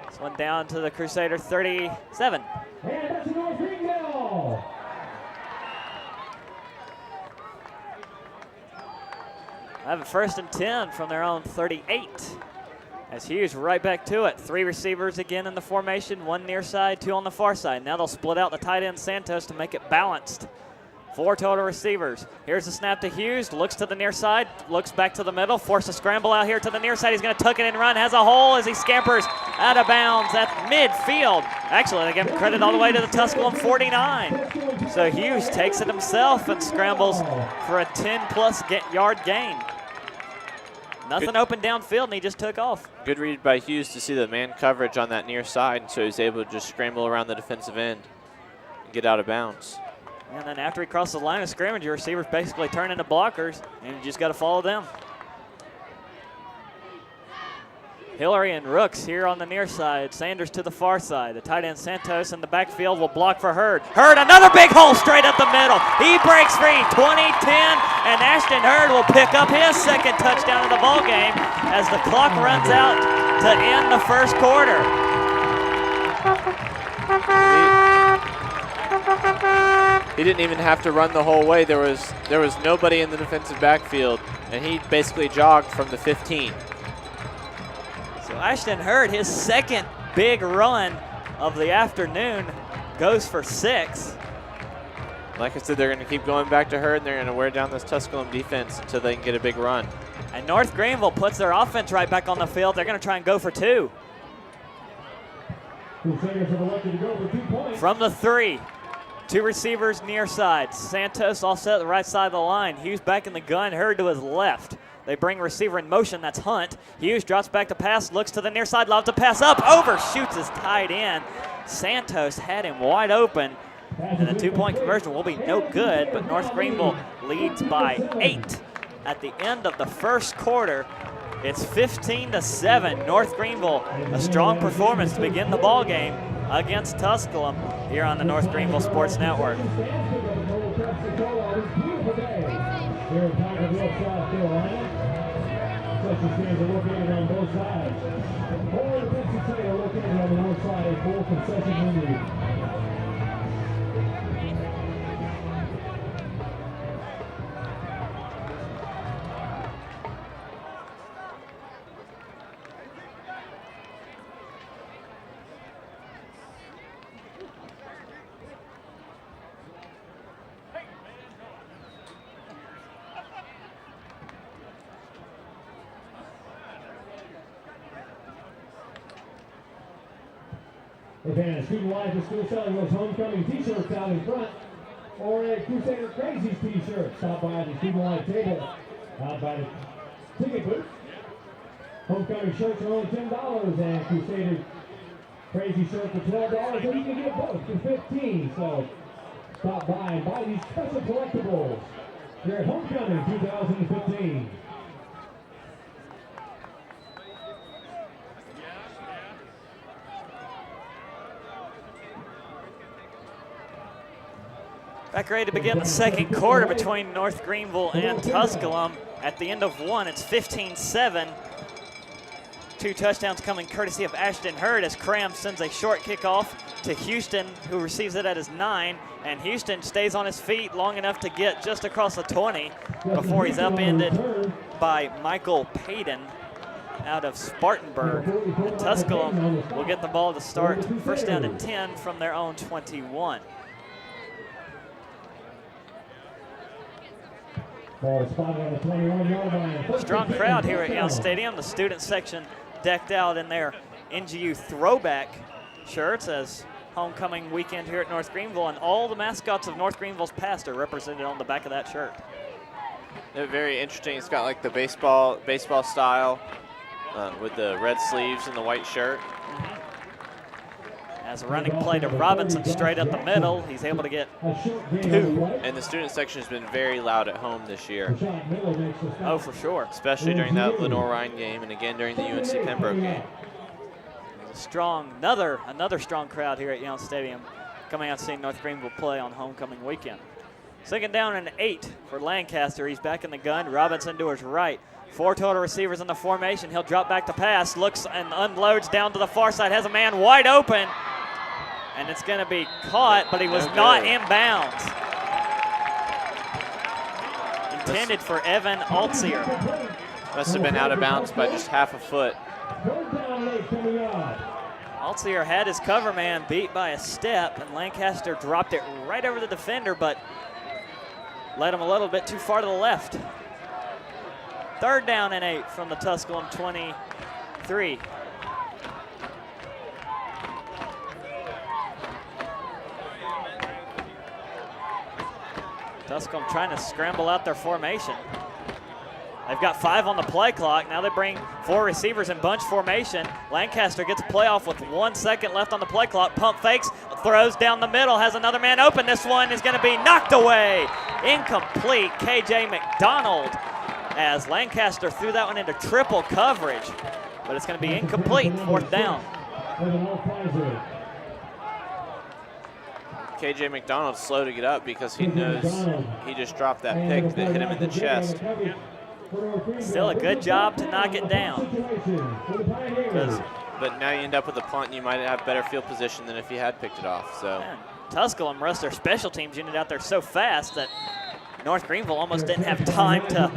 This one down to the Crusader 37. And that's North Greenville. I have a 1st and 10 from their own 38. As Hughes right back to it. 3 receivers again in the formation, 1 near side, 2 on the far side. Now they'll split out the tight end Santos to make it balanced. 4 total receivers. Here's the snap to Hughes, looks to the near side, looks back to the middle, force a scramble out here to the near side. He's gonna tuck it and run, has a hole as he scampers out of bounds at midfield. Actually, they give him credit all the way to the Tusculum 49. So Hughes takes it himself and scrambles for a 10-plus yard gain. Nothing open downfield, and he just took off. Good read by Hughes to see the man coverage on that near side, and so he's able to just scramble around the defensive end and get out of bounds. And then after he crosses the line of scrimmage, your receivers basically turn into blockers, and you just got to follow them. Hillary and Rooks here on the near side. Sanders to the far side. The tight end Santos in the backfield will block for Hurd. Hurd, another big hole straight up the middle. He breaks free, 20-10, and Ashton Hurd will pick up his 2nd touchdown of the ball game as the clock runs out to end the first quarter. He didn't even have to run the whole way. There was nobody in the defensive backfield, and he basically jogged from the 15. So Ashton Hurd, his 2nd big run of the afternoon, goes for 6. Like I said, they're going to keep going back to Hurd, and they're going to wear down this Tusculum defense until they can get a big run. And North Greenville puts their offense right back on the field. They're going to try and go for 2. Crusaders have elected to go for 2 points. From the 3. 2 receivers near side. Santos all set at the right side of the line. Hughes back in the gun. Hurd to his left. They bring receiver in motion. That's Hunt. Hughes drops back to pass. Looks to the near side. Loves to pass up. Overshoots his tight end. Santos had him wide open. And the 2-point conversion will be no good. But North Greenville leads by 8 at the end of the first quarter. It's 15-7. North Greenville, a strong performance to begin the ball game against Tusculum here on the North Greenville Sports Network. Here in Tigerville, South Carolina. Special stands are located on both sides. All the defensive stands are located on the north side, a full concession window. If a student life is still selling those homecoming t-shirts out in front, or a Crusader Crazies t-shirt, stop by the student life table out by the ticket booth. Homecoming shirts are only $10 and Crusader Crazy shirt for $12, or you can get both for $15. So stop by and buy these special collectibles here at Homecoming 2015. Back ready to begin the second quarter between North Greenville and Tusculum. At the end of one, it's 15-7. 2 touchdowns coming courtesy of Ashton Hurd as Cram sends a short kickoff to Houston, who receives it at his 9. And Houston stays on his feet long enough to get just across the 20 before he's upended by Michael Payton out of Spartanburg. And Tusculum will get the ball to start first down and 10 from their own 21. Ball spotted on the 21-yard line. Strong crowd here at Young Stadium. The student section decked out in their NGU throwback shirts as homecoming weekend here at North Greenville, and all the mascots of North Greenville's past are represented on the back of that shirt. They're very interesting. It's got like the baseball style with the red sleeves and the white shirt. As a running play to Robinson straight up the middle, he's able to get 2. And the student section has been very loud at home this year. Oh, for sure. Especially during that Lenore-Rhine game and again during the UNC Pembroke game. Another strong crowd here at Young Stadium coming out seeing North Greenville play on homecoming weekend. Second down and 8 for Lancaster. He's back in the gun. Robinson to his right. 4 total receivers in the formation. He'll drop back to pass, looks and unloads down to the far side, has a man wide open, and it's going to be caught, but he was not in bounds. Intended for Evan Altsier. Must have been out of bounds by just half a foot. Altsier had his cover man beat by a step, and Lancaster dropped it right over the defender, but led him a little bit too far to the left. Third down and 8 from the Tusculum 23. Tusculum trying to scramble out their formation. They've got 5 on the play clock. Now they bring 4 receivers in bunch formation. Lancaster gets a playoff with 1 second left on the play clock. Pump fakes, throws down the middle, has another man open. This one is going to be knocked away. Incomplete. KJ McDonald, as Lancaster threw that one into triple coverage, but it's going to be incomplete. 4th down. KJ McDonald's slow to get up because he knows he just dropped that pick that hit him in the chest. Still a good job to knock it down. But now you end up with a punt and you might have better field position than if you had picked it off. So Man, Tusculum rushed their special teams unit out there so fast that North Greenville almost didn't have time to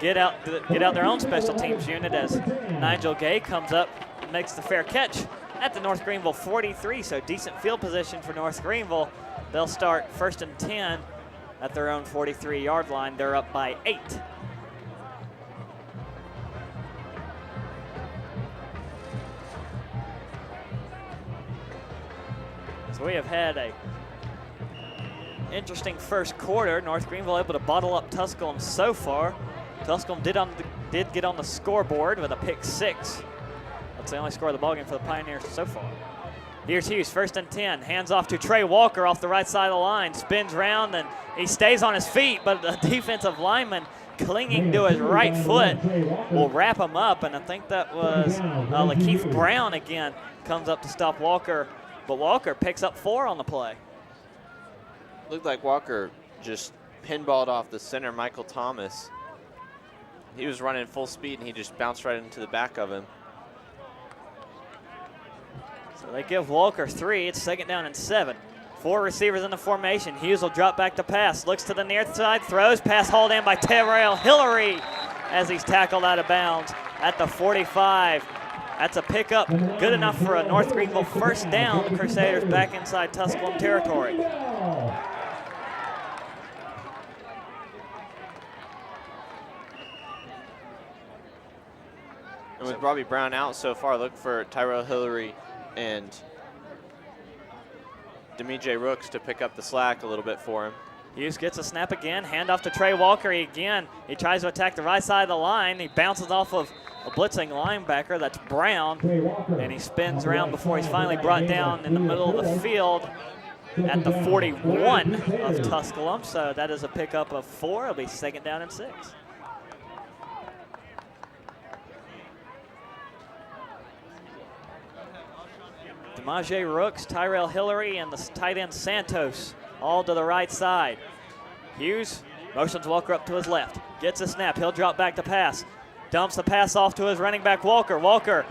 get out their own special teams unit as Nigel Gay comes up and makes the fair catch at the North Greenville 43, so decent field position for North Greenville. They'll start first and 10 at their own 43-yard line. They're up by 8. So we have had a interesting first quarter. North Greenville able to bottle up Tusculum so far. Tusculum did get on the scoreboard with a pick 6. That's the only score of the ballgame for the Pioneers so far. Here's Hughes, first and 10. Hands off to Trey Walker off the right side of the line. Spins around and he stays on his feet, but the defensive lineman clinging to his right foot will wrap him up. And I think that was Lakeith Brown again comes up to stop Walker, but Walker picks up 4 on the play. Looked like Walker just pinballed off the center, Michael Thomas. He was running full speed and he just bounced right into the back of him. So they give Walker 3. It's second down and 7. 4 receivers in the formation. Hughes will drop back to pass. Looks to the near side, throws. Pass hauled in by Terrell Hillary as he's tackled out of bounds at the 45. That's a pickup good enough for a North Greenville first down. The Crusaders back inside Tusculum territory. And with Robbie Brown out so far, look for Tyrell Hillary and Demijay Rooks to pick up the slack a little bit for him. Hughes gets a snap again, handoff to Trey Walker. He tries to attack the right side of the line. He bounces off of a blitzing linebacker, that's Brown, and he spins around before he's finally brought down in the middle of the field at the 41 of Tusculum. So that is a pickup of 4. It'll be 2nd down and 6. Demajay Rooks, Tyrell Hillary, and the tight end Santos all to the right side. Hughes motions Walker up to his left. Gets a snap. He'll drop back to pass. Dumps the pass off to his running back, Walker. Walker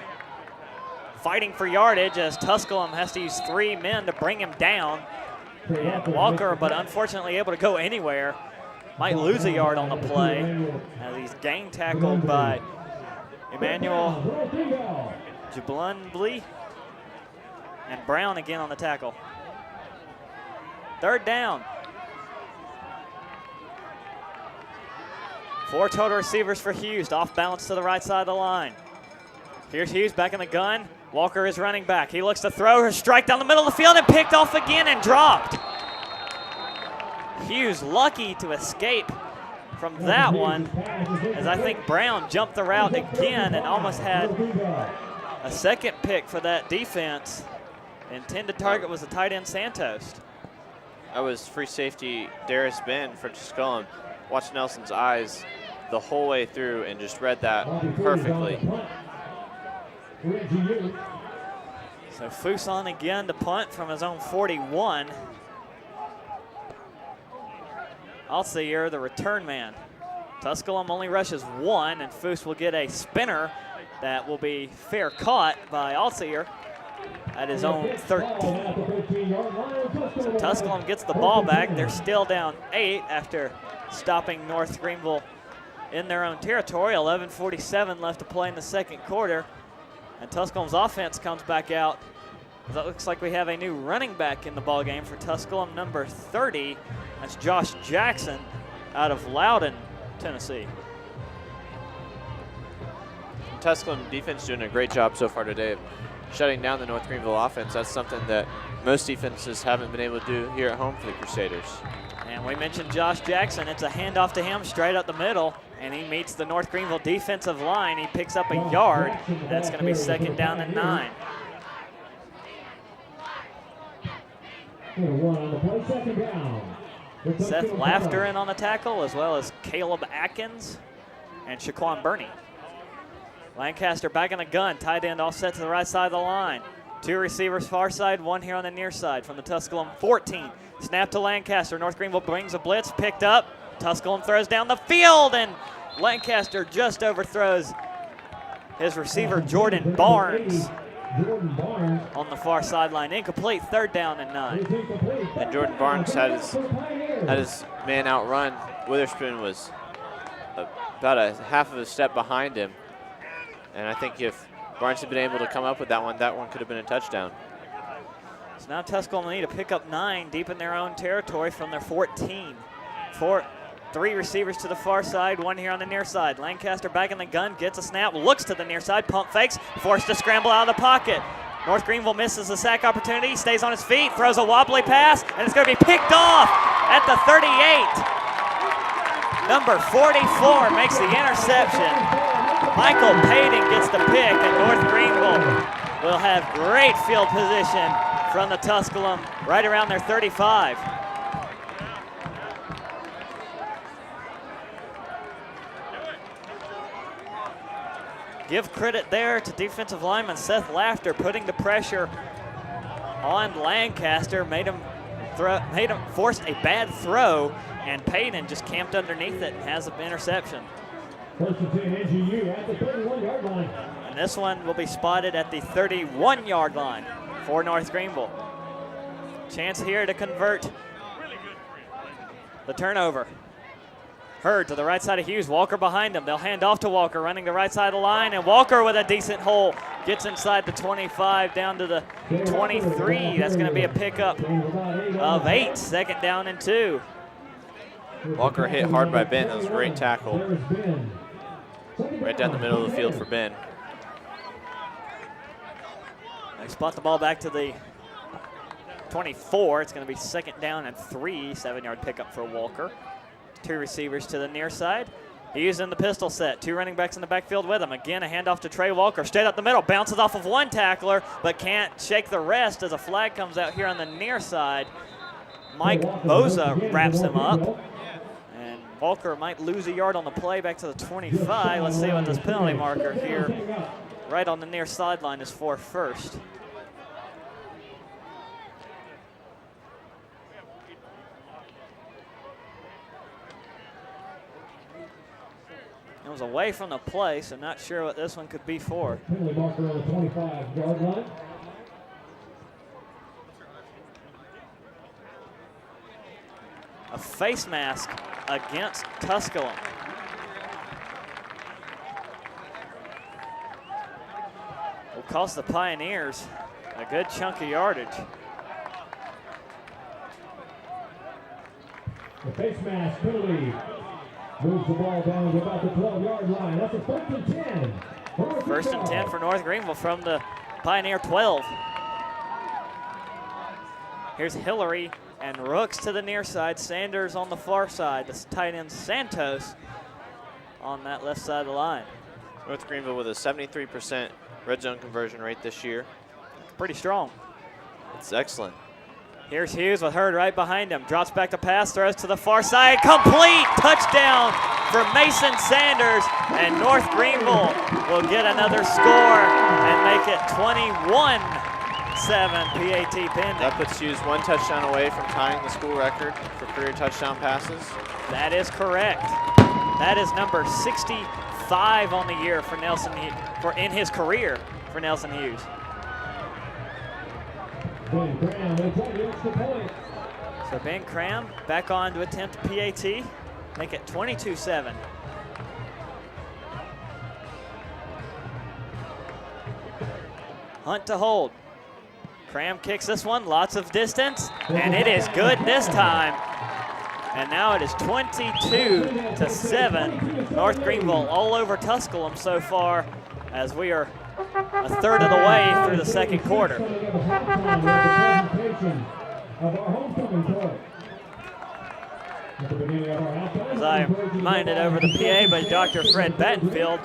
fighting for yardage as Tusculum has to use 3 men to bring him down. And Walker, but unfortunately able to go anywhere, might lose a yard on the play as he's gang tackled by Emmanuel Jablunbly. And Brown again on the tackle. 3rd down. 4 total receivers for Hughes, off balance to the right side of the line. Here's Hughes back in the gun. Walker is running back. He looks to throw, her strike down the middle of the field and picked off again and dropped. Hughes lucky to escape from that one, as I think Brown jumped the route again and almost had a 2nd pick for that defense. Intended target was the tight end Santos. That was free safety Darius Ben for Tusculum. Watched Nelson's eyes the whole way through and just read that perfectly. So Foose again to punt from his own 41. Alcier, the return man. Tusculum only rushes 1, and Foose will get a spinner that will be fair caught by Alcier at his own 13. So Tusculum gets the ball back. They're still down 8 after stopping North Greenville in their own territory. 11:47 left to play in the 2nd quarter. And Tusculum's offense comes back out. It looks like we have a new running back in the ball game for Tusculum, number 30. That's Josh Jackson out of Loudon, Tennessee. Tusculum defense doing a great job so far today of shutting down the North Greenville offense. That's something that most defenses haven't been able to do here at home for the Crusaders. And we mentioned Josh Jackson. It's a handoff to him straight up the middle, and he meets the North Greenville defensive line. He picks up a yard. That's going to be 2nd down and 9. Seth Laughter in on the tackle, as well as Caleb Atkins and Shaquan Burney. Lancaster back in the gun, tight end offset to the right side of the line. 2 receivers far side, 1 here on the near side from the Tusculum 14. Snap to Lancaster. North Greenville brings a blitz, picked up. Tusculum throws down the field, and Lancaster just overthrows his receiver, Jordan Barnes, on the far sideline. Incomplete, 3rd down and 9. And Jordan Barnes had his man outrun. Witherspoon was about a half of a step behind him. And I think if Barnes had been able to come up with that one could have been a touchdown. So now Tusculum need to pick up 9 deep in their own territory from their 14. 3 receivers to the far side, 1 here on the near side. Lancaster back in the gun, gets a snap, looks to the near side, pump fakes, forced to scramble out of the pocket. North Greenville misses the sack opportunity, stays on his feet, throws a wobbly pass, and it's going to be picked off at the 38. Number 44 makes the interception. Michael Payton gets the pick, and North Greenville will have great field position from the Tusculum right around their 35. Give credit there to defensive lineman Seth Laughter, putting the pressure on Lancaster, made him forced a bad throw, and Payton just camped underneath it and has an interception. First and 10 NGU at the 31-yard line. And this one will be spotted at the 31-yard line for North Greenville. Chance here to convert the turnover. Hurd to the right side of Hughes. Walker behind him. They'll hand off to Walker, running the right side of the line. And Walker with a decent hole gets inside the 25 down to the 23. That's going to be a pickup of 8. 2nd down and 2. Walker hit hard by Ben. That was a great tackle. Right down the middle of the field for Ben. They spot the ball back to the 24. It's going to be 2nd down and 3, 7-yard pickup for Walker. 2 receivers to the near side. He's in the pistol set. 2 running backs in the backfield with him. Again, a handoff to Trey Walker. Straight up the middle. Bounces off of 1 tackler, but can't shake the rest as a flag comes out here on the near side. Mike Boza wraps him up. And Walker might lose a yard on the play back to the 25. Let's see what this penalty marker here right on the near sideline is for first. It was away from the play, so not sure what this one could be for. Penalty marker on the 25-yard line. A face mask against Tusculum. Will cost the Pioneers a good chunk of yardage. The face mask penalty moves the ball down to about the 12-yard line. That's a 1st and 10. 1st and 10 for North Greenville from the Pioneer 12. Here's Hillary and Rooks to the near side. Sanders on the far side. The tight end Santos on that left side of the line. North Greenville with a 73% red zone conversion rate this year. Pretty strong. It's excellent. Here's Hughes with Hurd right behind him. Drops back to pass, throws to the far side. Complete touchdown for Mason Sanders. And North Greenville will get another score and make it 21-7 PAT pending. That puts Hughes 1 touchdown away from tying the school record for career touchdown passes. That is correct. That is number 65 on the year for Nelson in his career for Nelson Hughes. Ben Cram, they take the extra point. So Ben Cram back on to attempt PAT, make it 22-7. Hunt to hold. Cram kicks this one, lots of distance, and it is good this time. And now it is 22-7. North Greenville all over Tusculum so far as we are a third of the way through the 2nd quarter. As I reminded over the PA by Dr. Fred Battenfield,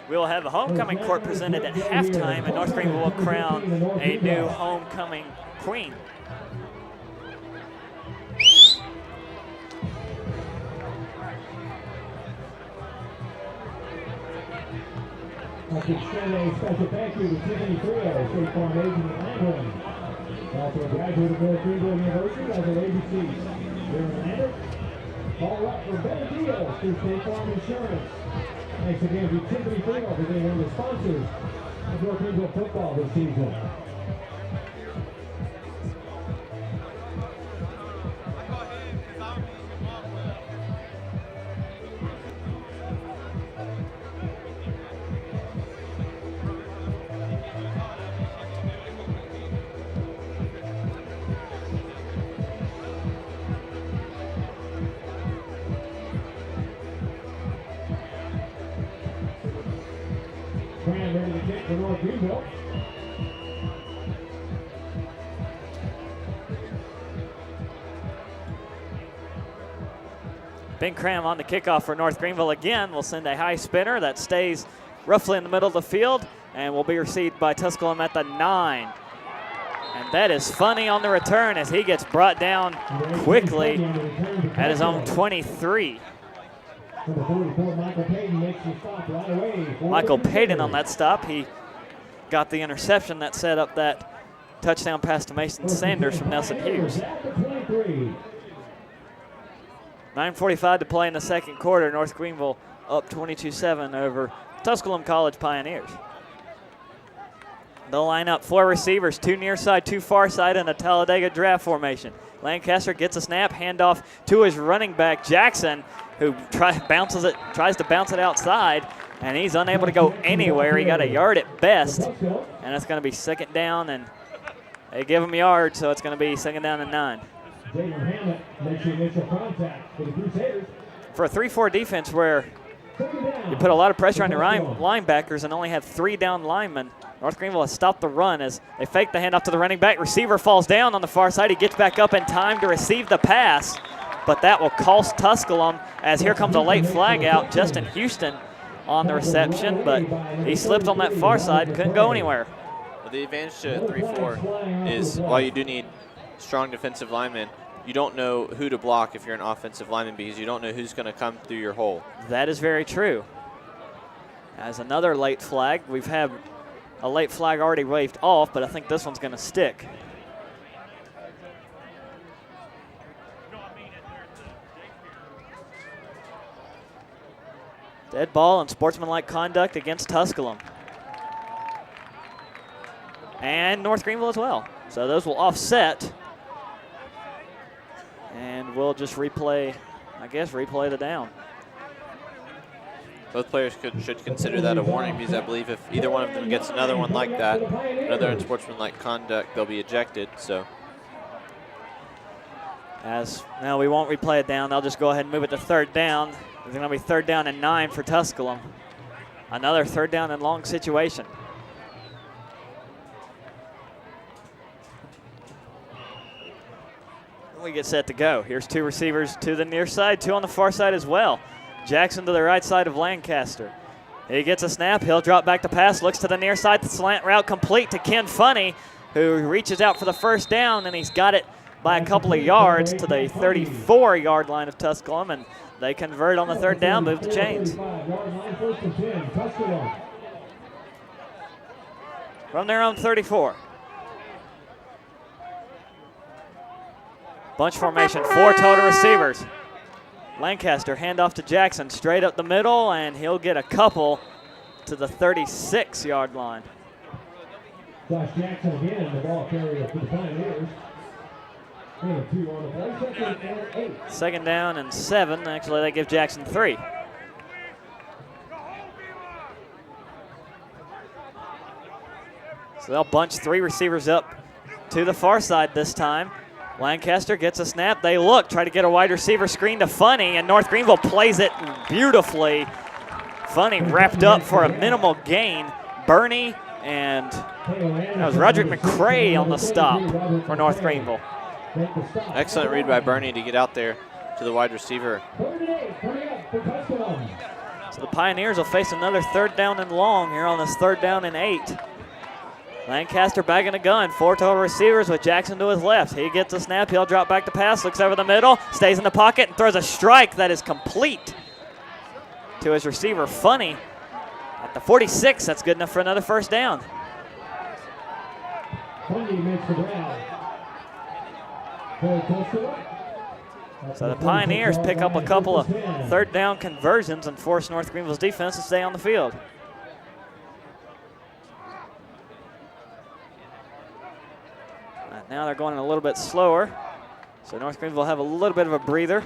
we will have a homecoming court presented at halftime, and North Greenville will crown a new homecoming queen. I should extend a special thank you to Tiffany Trio, State Farm agent at Langhorne. Also a graduate of North Greenville University as an ABC. Here in Atlanta, follow up for better deals through State Farm Insurance. Thanks again to Tiffany Trio for being one of the sponsors of North Greenville football this season. Cram ready to kick for North Greenville. Ben Cram on the kickoff for North Greenville again. Will send a high spinner that stays roughly in the middle of the field and will be received by Tusculum at the 9. And that is Funny on the return as he gets brought down quickly at his own 23. Number 44, Michael Payton makes the stop right away. Michael Payton on that stop. He got the interception that set up that touchdown pass to Mason Sanders from Nelson Hughes. 9:45 to play in the 2nd quarter. North Greenville up 22-7 over Tusculum College Pioneers. They'll line up 4 receivers, 2 near side, 2 far side in a Talladega draft formation. Lancaster gets a snap, handoff to his running back Jackson, who tries to bounce it outside, and he's unable to go anywhere. He got a yard at best, and it's going to be 2nd down, and they give him a yard, so it's going to be 2nd down and 9. Makes the initial contact for the Crusaders. For a 3-4 defense where you put a lot of pressure on your linebackers and only have 3 down linemen, North Greenville has stopped the run as they fake the handoff to the running back. Receiver falls down on the far side. He gets back up in time to receive the pass, but that will cost Tusculum as here comes a late flag out. Justin Houston on the reception, but he slipped on that far side and couldn't go anywhere. Well, the advantage to 3-4 is while you do need strong defensive linemen, you don't know who to block if you're an offensive lineman because you don't know who's going to come through your hole. That is very true. As another late flag, we've had a late flag already waved off, but I think this one's going to stick. Dead ball and sportsmanlike conduct against Tusculum. And North Greenville as well. So those will offset. And we'll just replay, I guess, replay the down. Both players should consider that a warning because I believe if either one of them gets another one like that, another unsportsmanlike conduct, they'll be ejected. So, as now we won't replay it down. They'll just go ahead and move it to third down. It's going to be 3rd down and 9 for Tusculum. Another 3rd down and long situation. We get set to go. Here's 2 receivers to the near side, 2 on the far side as well. Jackson to the right side of Lancaster. He gets a snap. He'll drop back to pass, looks to the near side. The slant route complete to Ken Funny, who reaches out for the 1st down, and he's got it by a couple of yards to the 34-yard line of Tusculum, and they convert on the 3rd down, move the chains. From their own 34. Bunch formation, 4 total receivers. Lancaster, handoff to Jackson, straight up the middle, and he'll get a couple to the 36-yard line. Josh Jackson again, the ball carrier for the Pioneers. And 2 on the play, 2nd and 8. 2nd down and 7. Actually, they give Jackson 3. So they'll bunch 3 receivers up to the far side this time. Lancaster gets a snap. They look, try to get a wide receiver screen to Funny, and North Greenville plays it beautifully. Funny wrapped up for a minimal gain. Bernie and that was Roderick McCray on the stop for North Greenville. excellent read by Bernie to get out there to the wide receiver. So the Pioneers will face another 3rd down and long here on this 3rd down and 8. Lancaster bagging a gun, 4 total receivers with Jackson to his left. He gets a snap, he'll drop back to pass, looks over the middle, stays in the pocket, and throws a strike that is complete to his receiver, Funny. At the 46, that's good enough for another 1st down. So the Pioneers pick up a couple of 3rd down conversions and force North Greenville's defense to stay on the field. Now they're going a little bit slower. So North Greenville will have a little bit of a breather.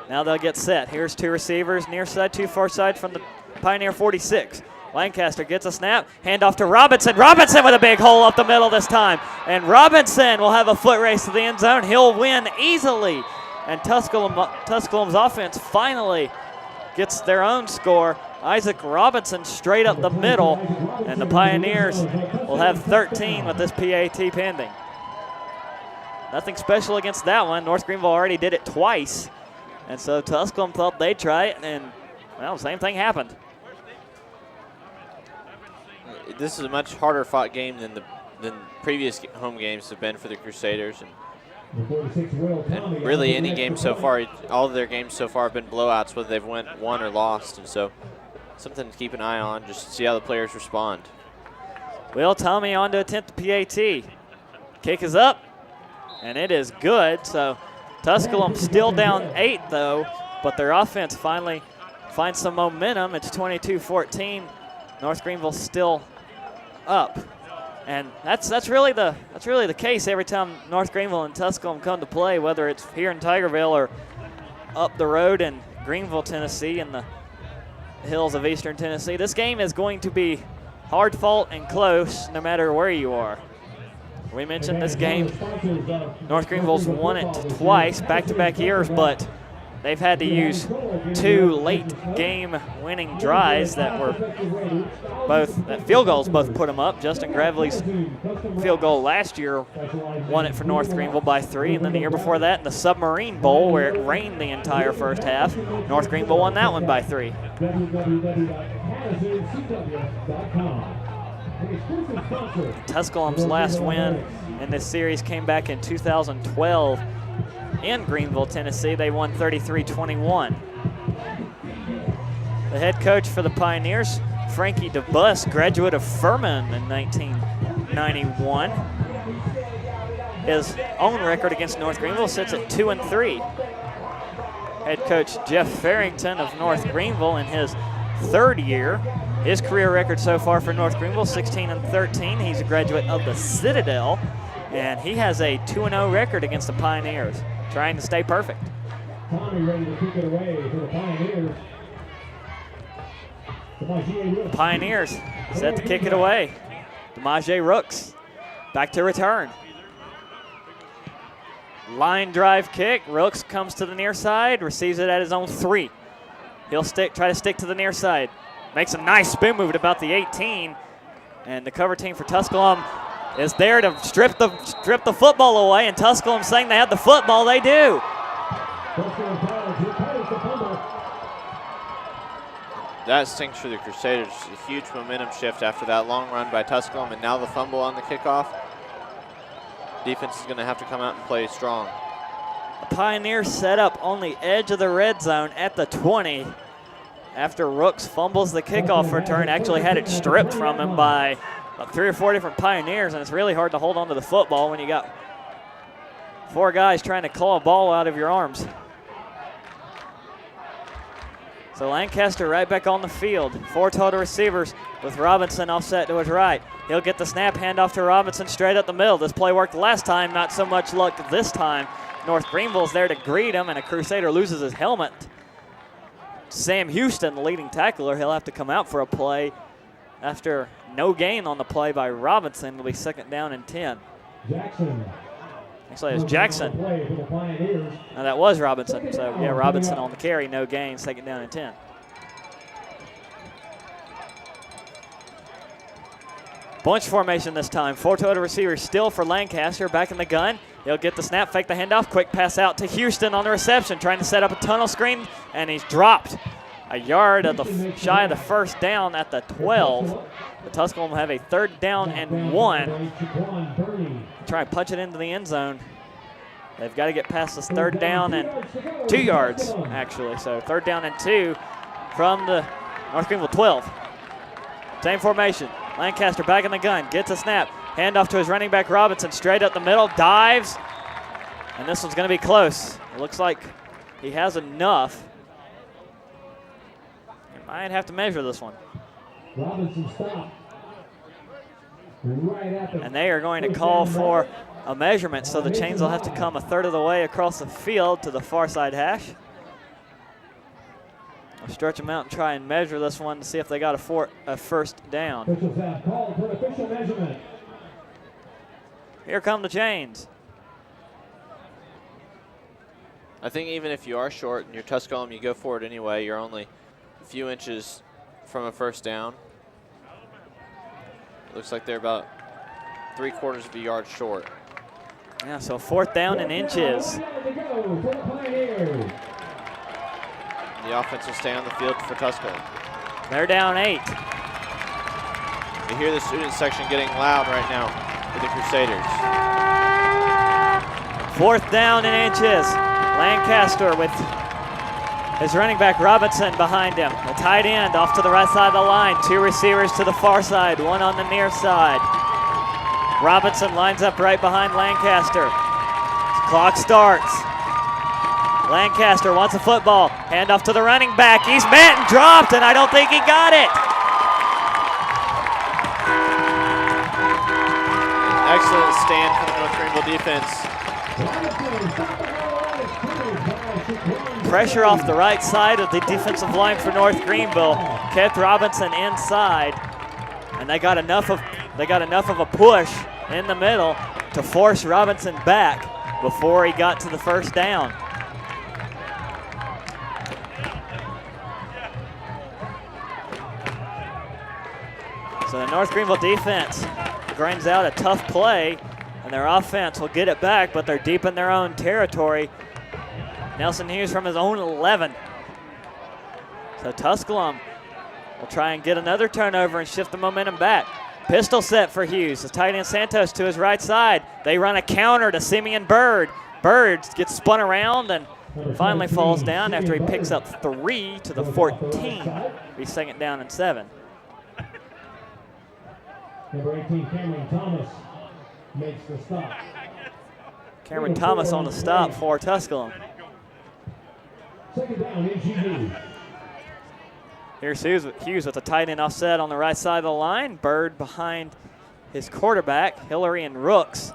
Now they'll get set. Here's 2 receivers, near side, 2 far side from the Pioneer 46. Lancaster gets a snap, handoff to Robinson. Robinson with a big hole up the middle this time. And Robinson will have a foot race to the end zone. He'll win easily. And Tusculum's offense finally gets their own score. Isaac Robinson straight up the middle. And the Pioneers will have 13 with this PAT pending. Nothing special against that one. North Greenville already did it twice. And so Tusculum thought they'd try it, and, well, same thing happened. This is a much harder fought game than previous home games have been for the Crusaders. And really any game so far, all of their games so far have been blowouts, whether they've won or lost. And so something to keep an eye on, just to see how the players respond. Will Tommy on to attempt the PAT. Kick is up. And it is good. So Tusculum still down 8, though, but their offense finally finds some momentum. It's 22-14. North Greenville still up, and that's really the case every time North Greenville and Tusculum come to play, whether it's here in Tigerville or up the road in Greenville, Tennessee, in the hills of eastern Tennessee. This game is going to be hard fought and close, no matter where you are. We mentioned this game, North Greenville's won it twice, back-to-back years, but they've had to use 2 late game winning drives that were field goals both put them up. Justin Gravely's field goal last year won it for North Greenville by 3, and then the year before that in the Submarine Bowl, where it rained the entire first half, North Greenville won that one by 3. Tusculum's last win in this series came back in 2012 in Greenville, Tennessee. They won 33-21. The head coach for the Pioneers, Frankie DeBus, graduate of Furman in 1991. His own record against North Greenville sits at 2-3. Head coach Jeff Farrington of North Greenville in his 3rd year. His career record so far for North Greenville, 16-13. He's a graduate of the Citadel, and he has a 2-0 record against the Pioneers, trying to stay perfect. Tommy ready to kick it away for the Pioneers. The Pioneers set to kick it away. DeMaje Rooks back to return. Line drive kick. Rooks comes to the near side, receives it at his own 3. He'll try to stick to the near side. Makes a nice spin move at about the 18. And the cover team for Tusculum is there to strip the football away, and Tusculum saying they have the football. They do. That stinks for the Crusaders. A huge momentum shift after that long run by Tusculum, and now the fumble on the kickoff. Defense is going to have to come out and play strong. The Pioneers set up on the edge of the red zone at the 20 after Rooks fumbles the kickoff return. Actually had it stripped from him by about 3 or 4 different Pioneers, and it's really hard to hold on to the football when you got 4 guys trying to claw a ball out of your arms. So Lancaster right back on the field. 4 total receivers with Robinson offset to his right. He'll get the snap, hand off to Robinson straight up the middle. This play worked last time, not so much luck this time. North Greenville's there to greet him, and a Crusader loses his helmet. Sam Houston, the leading tackler, he'll have to come out for a play after no gain on the play by Robinson. It'll be 2nd down and 10. Jackson. Actually, it's Jackson. No, that was Robinson. So, yeah, Robinson on the carry, no gain, 2nd down and 10. Bunch formation this time. 4 total receivers still for Lancaster. Back in the gun. He'll get the snap, fake the handoff, quick pass out to Houston on the reception, trying to set up a tunnel screen, and he's dropped a yard at the shy of the 1st down at the 12. The Tusculum will have a 3rd down and 1. Try and punch it into the end zone. They've got to get past this 3rd down and 2 yards, actually. So 3rd down and 2 from the North Greenville 12. Same formation. Lancaster back in the gun, gets a snap. Hand off to his running back Robinson, straight up the middle, dives. And this one's going to be close. It looks like he has enough. He might have to measure this one. Robinson stopped. Right at the and they are going to call for a measurement, so the chains will have to come a 1/3 of the way across the field to the far side hash. I'll stretch them out and try and measure this one to see if they got a 1st down. Officials have called for an official measurement. Here come the chains. I think even if you are short and you're Tusculum, you go for it anyway. You're only a few inches from a 1st down. It looks like they're about 3/4 of a yard short. Yeah, so 4th down and inches. The offense will stay on the field for Tusculum. They're down 8. You hear the student section getting loud right now for the Crusaders. 4th down and inches. Lancaster with his running back Robinson behind him. The tight end off to the right side of the line. 2 receivers to the far side, 1 on the near side. Robinson lines up right behind Lancaster. Clock starts. Lancaster wants a football. Hand off to the running back. He's met and dropped, and I don't think he got it. An excellent stand for the North Greenville defense. Pressure off the right side of the defensive line for North Greenville kept Robinson inside, and they got enough of a push in the middle to force Robinson back before he got to the 1st down. So the North Greenville defense grinds out a tough play, and their offense will get it back, but they're deep in their own territory. Nelson Hughes from his own 11. So Tusculum will try and get another turnover and shift the momentum back. Pistol set for Hughes. The tight end Santos to his right side. They run a counter to Simeon Bird. Bird gets spun around and finally falls down after he picks up 3 to the 14. Be second down and 7. Number 18, Cameron Thomas makes the stop. Cameron Thomas on the stop for Tusculum. Second down, NGU. Here's Hughes with the tight end offset on the right side of the line. Bird behind his quarterback, Hillary and Rooks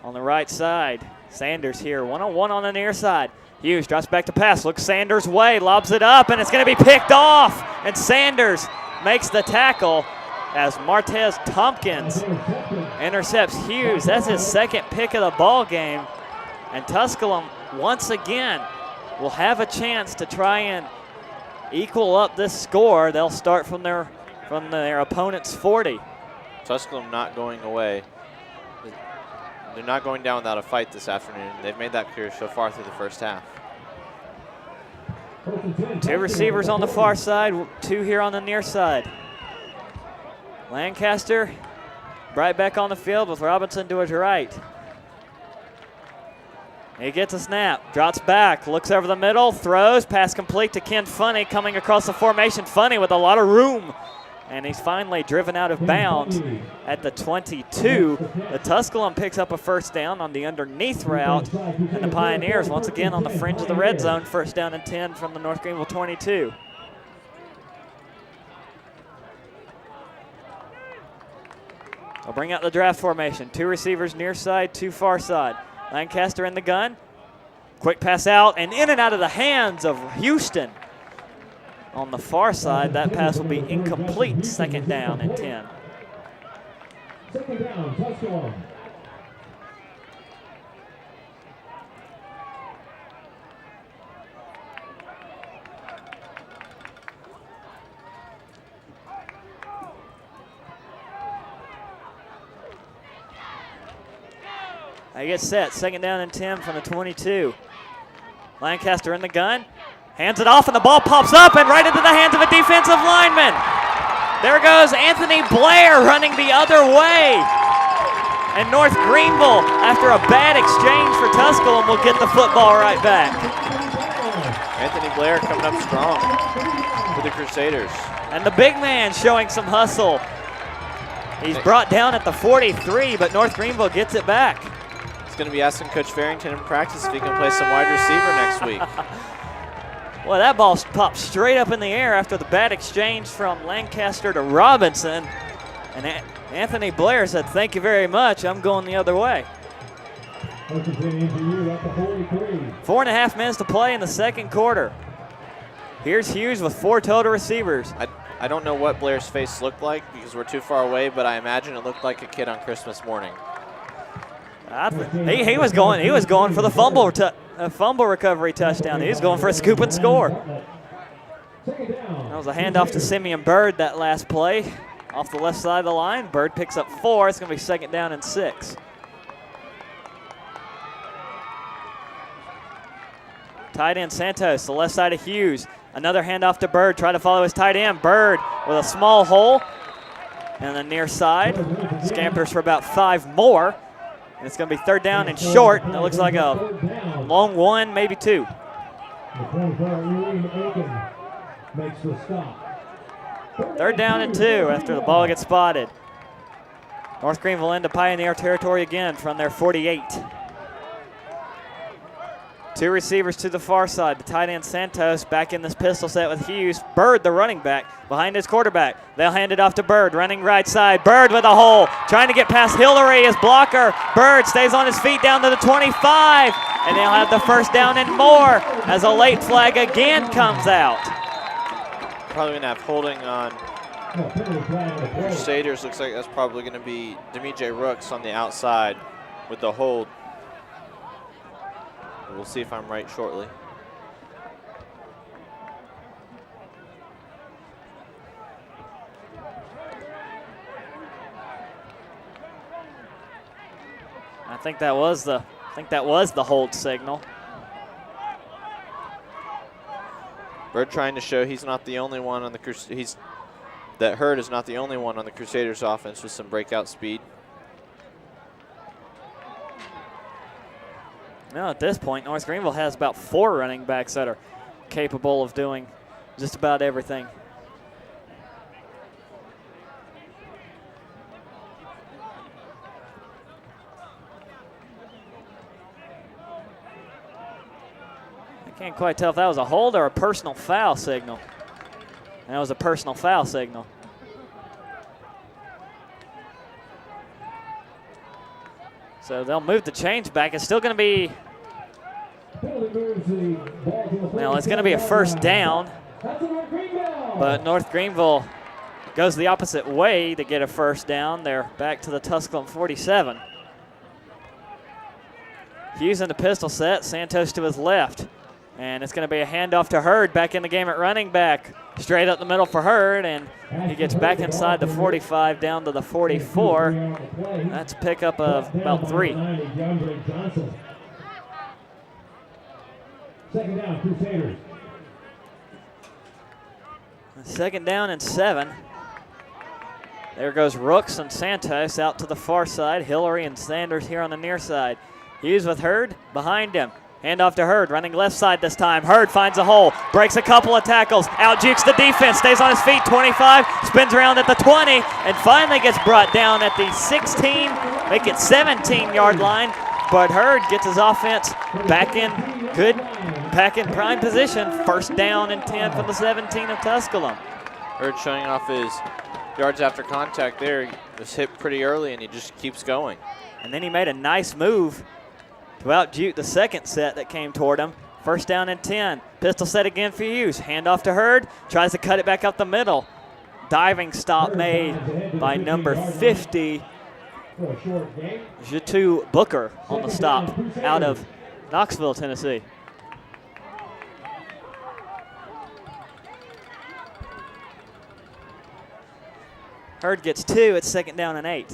on the right side. Sanders here, one-on-one on the near side. Hughes drops back to pass, looks Sanders' way, lobs it up, and it's going to be picked off. And Sanders makes the tackle as Martez Tompkins intercepts Hughes. That's his second pick of the ball game. And Tusculum, once again, will have a chance to try and equal up this score. They'll start from their opponent's 40. Tusculum not going away. They're not going down without a fight this afternoon. They've made that clear so far through the first half. 2 receivers on the far side, 2 here on the near side. Lancaster right back on the field with Robinson to his right. He gets a snap, drops back, looks over the middle, throws, pass complete to Ken Funny coming across the formation. Funny with a lot of room, and he's finally driven out of bounds at the 22. The Tusculum picks up a first down on the underneath route, and the Pioneers once again on the fringe of the red zone, first down and 10 from the North Greenville 22. I'll bring out the draft formation. 2 receivers near side, 2 far side. Lancaster in the gun. Quick pass out and in and out of the hands of Houston. On the far side, that pass will be incomplete. Second down and 10. Second down, Tusculum. They get set, second down and 10 from the 22. Lancaster in the gun, hands it off, and the ball pops up and right into the hands of a defensive lineman. There goes Anthony Blair running the other way. And North Greenville, after a bad exchange for Tusculum, will get the football right back. Anthony Blair coming up strong for the Crusaders. And the big man showing some hustle. He's brought down at the 43, but North Greenville gets it back. Going to be asking Coach Farrington in practice if he can play some wide receiver next week. Well, that ball popped straight up in the air after the bad exchange from Lancaster to Robinson. And Anthony Blair said, "Thank you very much. I'm going the other way." 4.5 minutes to play in the second quarter. Here's Hughes with 4 total receivers. I don't know what Blair's face looked like because we're too far away, but I imagine it looked like a kid on Christmas morning. He was going for the fumble recovery touchdown. He was going for a scoop and score. That was a handoff to Simeon Bird that last play off the left side of the line. Bird picks up 4. It's going to be second down and 6. Tight end Santos, the left side of Hughes. Another handoff to Bird, trying to follow his tight end. Bird with a small hole and the near side. Scampers for about 5 more. And it's going to be third down and short. It looks like a long 1, maybe 2. Third down and 2 after the ball gets spotted. North Greenville into Pioneer territory again from their 48. 2 receivers to the far side. The tight end Santos back in this pistol set with Hughes. Bird, the running back, behind his quarterback. They'll hand it off to Bird, running right side. Bird with a hole, trying to get past Hillary, his blocker. Bird stays on his feet down to the 25, and they'll have the first down and more as a late flag again comes out. Probably going to have holding on Crusaders. Looks like that's probably going to be Demije Rooks on the outside with the hold. We'll see if I'm right shortly. think that was the hold signal. Bird trying to show he's not the only one on the that Hurd is not the only one on the Crusaders offense with some breakout speed. Now at this point, North Greenville has about 4 running backs that are capable of doing just about everything. I can't quite tell if that was a hold or a personal foul signal. And that was a personal foul signal. So they'll move the change back. It's still going to be, well, it's going to be a first down. But North Greenville goes the opposite way to get a first down. They're back to the Tusculum 47. Hughes in the pistol set, Santos to his left. And it's going to be a handoff to Hurd, back in the game at running back. Straight up the middle for Hurd, and he gets back inside the 45 down to the 44. That's a pickup of about 3. Second down, Crusaders. Second down and 7. There goes Rooks and Santos out to the far side. Hillary and Sanders here on the near side. Hughes with Hurd behind him. Hand off to Hurd, running left side this time. Hurd finds a hole, breaks a couple of tackles, out-jukes the defense, stays on his feet, 25, spins around at the 20, and finally gets brought down at the 16, make it 17-yard line. But Hurd gets his offense back in prime position. First down and 10 from the 17 of Tusculum. Hurd showing off his yards after contact there. He was hit pretty early, and he just keeps going. And then he made a nice move to out-juke the second set that came toward him. First down and 10. Pistol set again for Hughes. Hand off to Hurd. Tries to cut it back up the middle. Diving stop made by number 50, Jitu Booker, on the stop out of Knoxville, Tennessee. Hurd gets 2. It's second down and 8.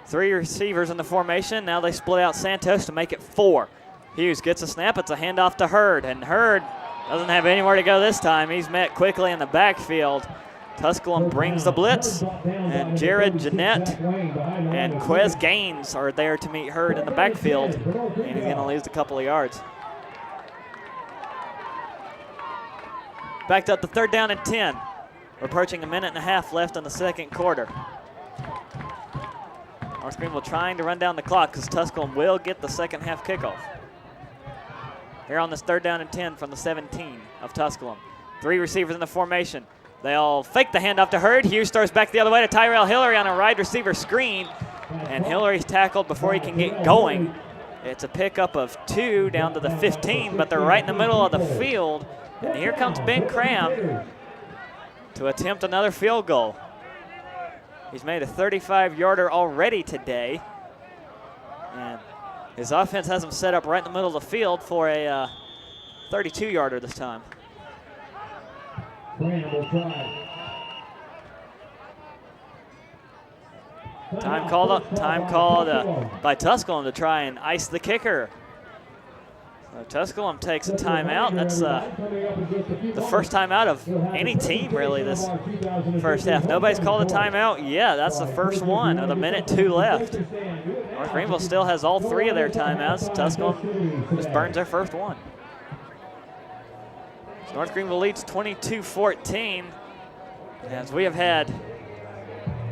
Three receivers in the formation. Now they split out Santos to make it 4. Hughes gets a snap. It's a handoff to Hurd, and Hurd doesn't have anywhere to go this time. He's met quickly in the backfield. Tusculum brings the blitz, and Jared Jeanette and Quez Gaines are there to meet Hurd in the backfield, and he's going to lose a couple of yards. Backed up to third down and 10. We're approaching a minute and a half left in the second quarter. North Greenville trying to run down the clock because Tusculum will get the second half kickoff. Here on this third down and 10 from the 17 of Tusculum. 3 receivers in the formation. They all fake the handoff to Hurd. Hughes throws back the other way to Tyrell Hillary on a wide receiver screen. And Hillary's tackled before he can get going. It's a pickup of 2 down to the 15, but they're right in the middle of the field. And here comes Ben Cram to attempt another field goal. He's made a 35-yarder already today. And his offense has him set up right in the middle of the field for a 32-yarder this time. Time called by Tusculum to try and ice the kicker. So Tusculum takes a timeout. That's the first timeout of any team, really, this first half. Nobody's called a timeout yet. That's the first one with 1:02 left. North Greenville still has all 3 of their timeouts. Tusculum just burns their first one. So North Greenville leads 22-14. As we have had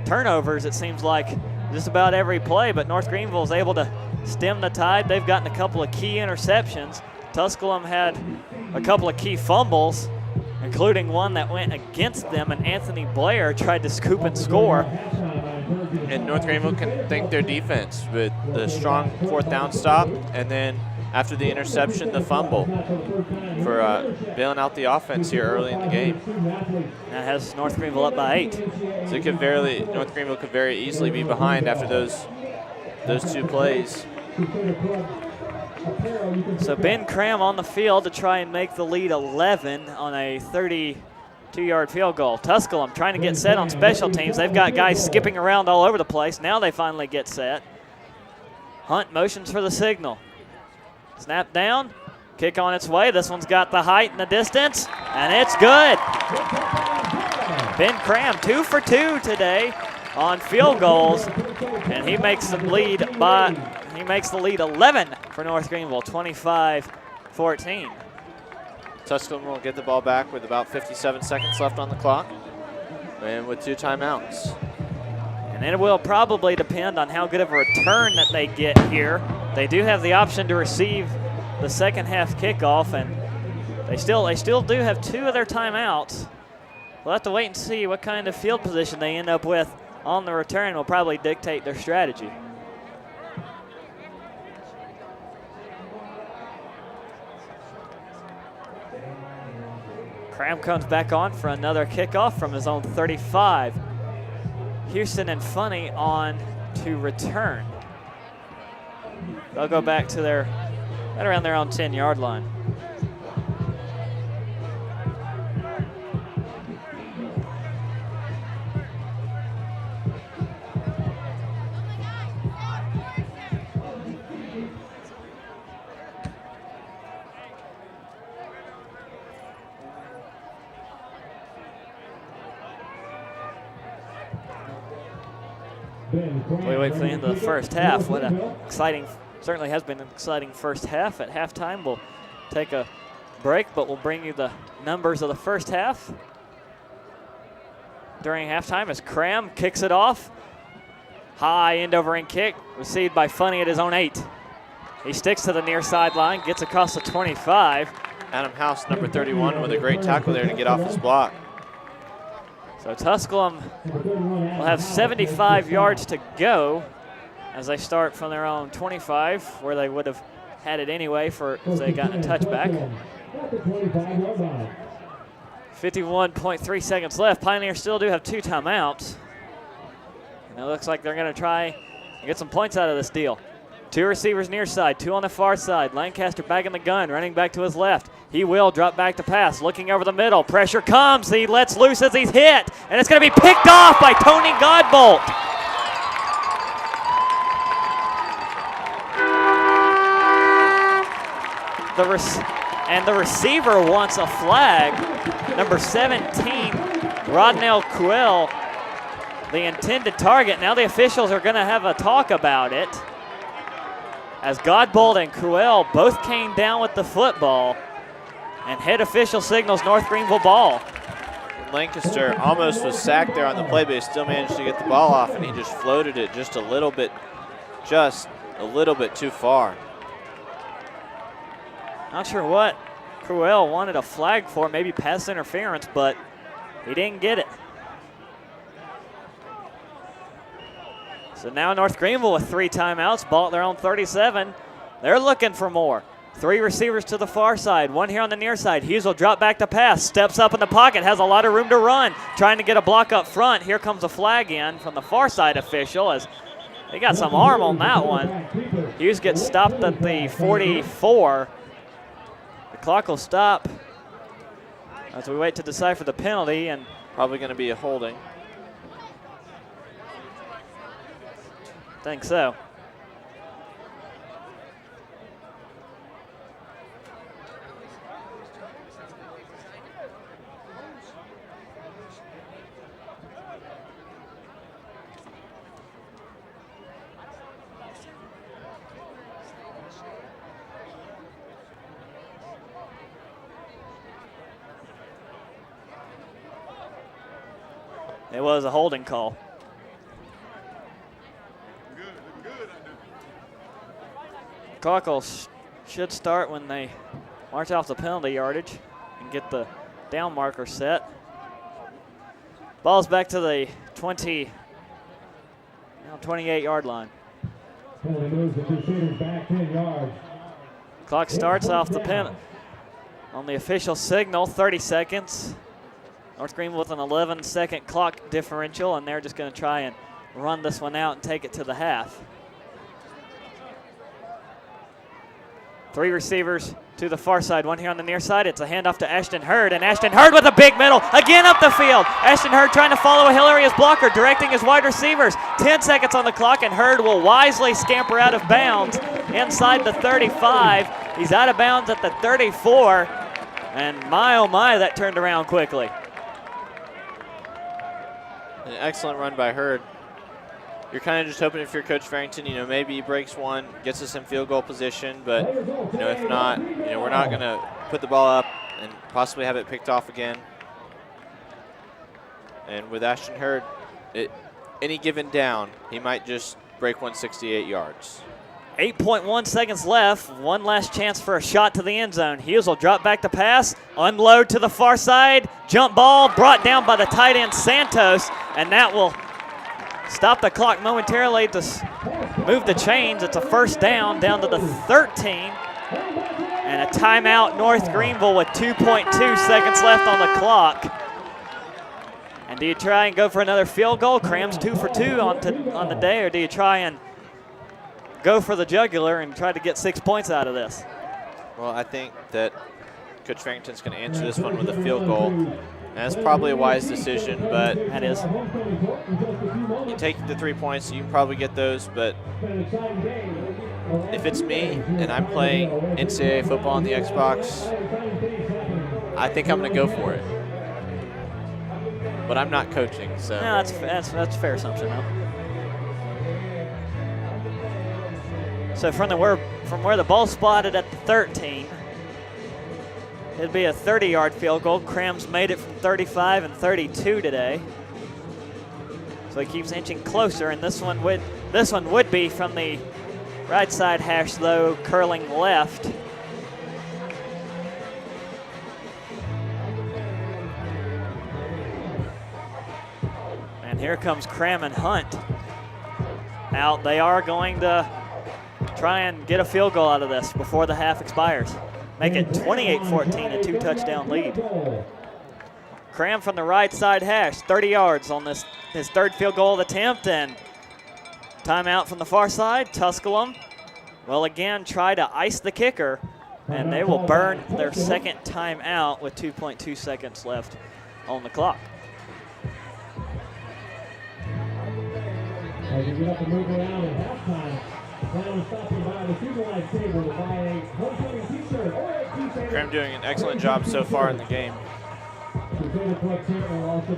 turnovers, it seems like, just about every play, but North Greenville is able to stem the tide. They've gotten a couple of key interceptions. Tusculum had a couple of key fumbles, including one that went against them, and Anthony Blair tried to scoop and score. And North Greenville can thank their defense with the strong 4th down stop, and then after the interception, the fumble for bailing out the offense here early in the game. That has North Greenville up by 8. So North Greenville could very easily be behind after those 2 plays. So Ben Cram on the field to try and make the lead 11 on a 2-yard field goal. Tusculum trying to get set on special teams. They've got guys skipping around all over the place. Now they finally get set. Hunt motions for the signal. Snap down, kick on its way. This one's got the height and the distance, and it's good. Ben Cram 2 for 2 today on field goals, and he makes the lead 11 for North Greenville, 25-14. Tusculum will get the ball back with about 57 seconds left on the clock and with 2 timeouts. And it will probably depend on how good of a return that they get here. They do have the option to receive the second half kickoff, and they still do have 2 of their timeouts. We'll have to wait and see what kind of field position they end up with on the return. Will probably dictate their strategy. Cram comes back on for another kickoff from his own 35. Houston and Funny on to return. They'll go back to right around their own 10-yard line. We wait for the end of the first half. What a exciting, certainly has been an exciting first half. At halftime, we'll take a break, but we'll bring you the numbers of the first half. During halftime, as Cram kicks it off. High end over end kick, received by Funny at his own 8. He sticks to the near sideline, gets across the 25. Adam House, number 31, with a great tackle there to get off his block. So Tusculum will have 75 yards to go as they start from their own 25, where they would have had it anyway if they got a touchback. 51.3 seconds left. Pioneers still do have 2 timeouts. And it looks like they're going to try and get some points out of this deal. 2 receivers near side, 2 on the far side. Lancaster back in the gun, running back to his left. He will drop back to pass, looking over the middle. Pressure comes, he lets loose as he's hit, and it's going to be picked off by Tony Godbolt. The receiver wants a flag. Number 17, Rodnell Kuel, the intended target. Now the officials are going to have a talk about it, as Godbolt and Kuel both came down with the football, and head official signals North Greenville ball. Lancaster almost was sacked there on the play, but he still managed to get the ball off, and he just floated it just a little bit too far. Not sure what Kuel wanted a flag for, maybe pass interference, but he didn't get it. So now North Greenville with 3 timeouts, ball at their own 37. They're looking for more. 3 receivers to the far side, 1 here on the near side. Hughes will drop back to pass, steps up in the pocket, has a lot of room to run, trying to get a block up front. Here comes a flag in from the far side official, as they got some arm on that one. Hughes gets stopped at the 44. The clock will stop as we wait to decipher the penalty, and probably going to be a holding. Think so. It was a holding call. Clock should start when they march off the penalty yardage and get the down marker set. Ball's back to the 28-yard line. Penalty moves the Crusaders back 10 yards. Clock starts off the pen on the official signal, 30 seconds. North Greenville with an 11-second clock differential, and they're just going to try and run this one out and take it to the half. Three receivers to the far side, one here on the near side. It's a handoff to Ashton Hurd, and Ashton Hurd with a big middle, again up the field. Ashton Hurd trying to follow a hilarious blocker, directing his wide receivers. 10 seconds on the clock, and Hurd will wisely scamper out of bounds inside the 35. He's out of bounds at the 34, and my, oh my, that turned around quickly. An excellent run by Hurd. You're kind of just hoping if you're Coach Farrington, maybe he breaks one, gets us in field goal position, but, if not, we're not going to put the ball up and possibly have it picked off again. And with Ashton Hurd, any given down, he might just break 168 yards. 8.1 seconds left. One last chance for a shot to the end zone. Hughes will drop back to pass, unload to the far side, jump ball brought down by the tight end Santos, and that will stop the clock momentarily to move the chains. It's a first down to the 13. And a timeout, North Greenville, with 2.2 seconds left on the clock. And do you try and go for another field goal? Cram's 2 for 2 on the day, or do you try and go for the jugular and try to get 6 points out of this? Well, I think that Coach Farrington's going to answer this one with a field goal. And that's probably a wise decision, but that is. You take the 3 points, you can probably get those, but if it's me and I'm playing NCAA football on the Xbox, I think I'm going to go for it. But I'm not coaching, so. No, that's a fair assumption, though. So from where the ball spotted at the 13, it'd be a 30-yard field goal. Cram's made it from 35 and 32 today. So he keeps inching closer, and this one would be from the right side hash, though, curling left. And here comes Cram and Hunt out. They are going to try and get a field goal out of this before the half expires. Make it 28-14, a 2-touchdown lead. Cram from the right side hash, 30 yards on his third field goal attempt, and timeout from the far side. Tusculum will again try to ice the kicker, and they will burn their second timeout with 2.2 seconds left on the clock. As you get up and move around at halftime, Cram stopping by the Super Light table to buy a homecoming t-shirt or a t-shirt. Cram doing an excellent job so far in the game.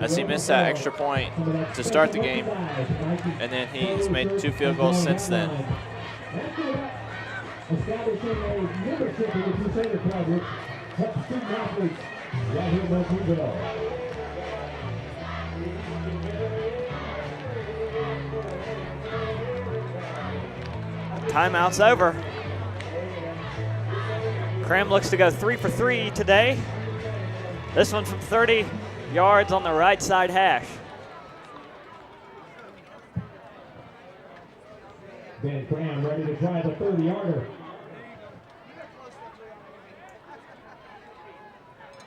As he missed that extra point to start the game, and then he's made 2 field goals since then. Establishing a membership in the Crusader Club, which helps student athletes right here in North Greenville. Timeout's over. Cram looks to go 3 for 3 today. This one from 30 yards on the right side hash. Ben Cram ready to try the 30-yarder.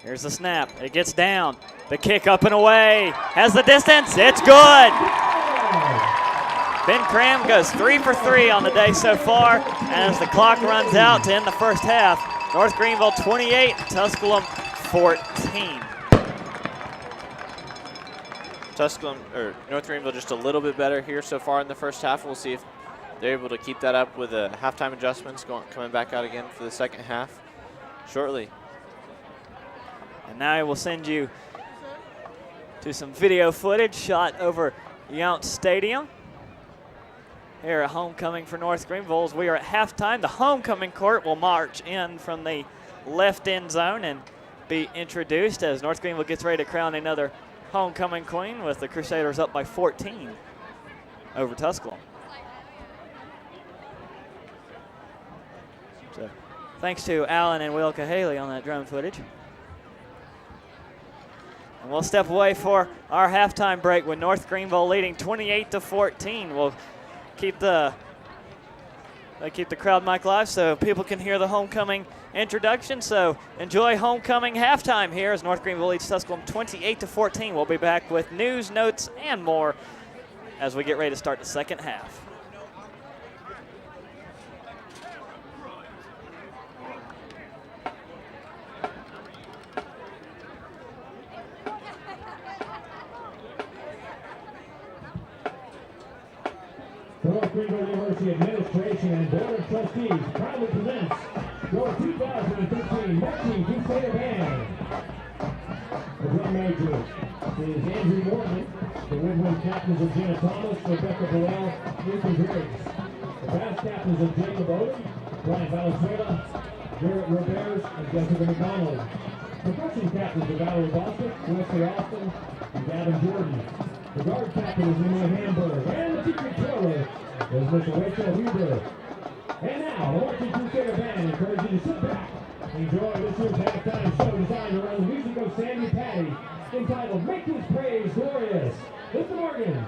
Here's the snap. It gets down. The kick up and away. Has the distance. It's good. Ben Cram goes 3 for 3 on the day so far. And as the clock runs out to end the first half, North Greenville 28, Tusculum 14. North Greenville just a little bit better here so far in the first half. We'll see if they're able to keep that up with the halftime adjustments coming back out again for the second half shortly. And now I will send you to some video footage shot over Yount Stadium. Here at homecoming for North Greenville. As we are at halftime. The homecoming court will march in from the left end zone and be introduced as North Greenville gets ready to crown another homecoming queen with the Crusaders up by 14 over Tusculum. So thanks to Alan and Will Cahaley on that drone footage. And we'll step away for our halftime break with North Greenville leading 28-14. We'll keep the crowd mic live so people can hear the homecoming introduction. So enjoy homecoming halftime here as North Greenville leads Tusculum 28-14. We'll be back with news, notes, and more as we get ready to start the second half. Greenville University Administration and Board of Trustees proudly presents your 2015 Marching Crusader Band. The drum major is Andrew Morton. The woodwind captains are Jenna Thomas, Rebecca Burrell, Ethan Griggs. The brass captains are Jacob Odom, Brian Valenzuela, Garrett Roberts, and Jessica McDonald. Percussion captains are Valerie Boston, Wesley Austin, and Gavin Jordan. The guard captain is Emily Hamburg, and the teacher twirler is Miss Rachel Huber. And now, the Marching Crusader Band encourages you to sit back and enjoy this year's halftime show designed around the music of Sandy Patty, entitled Make His Praise Glorious. Mr. Morgan.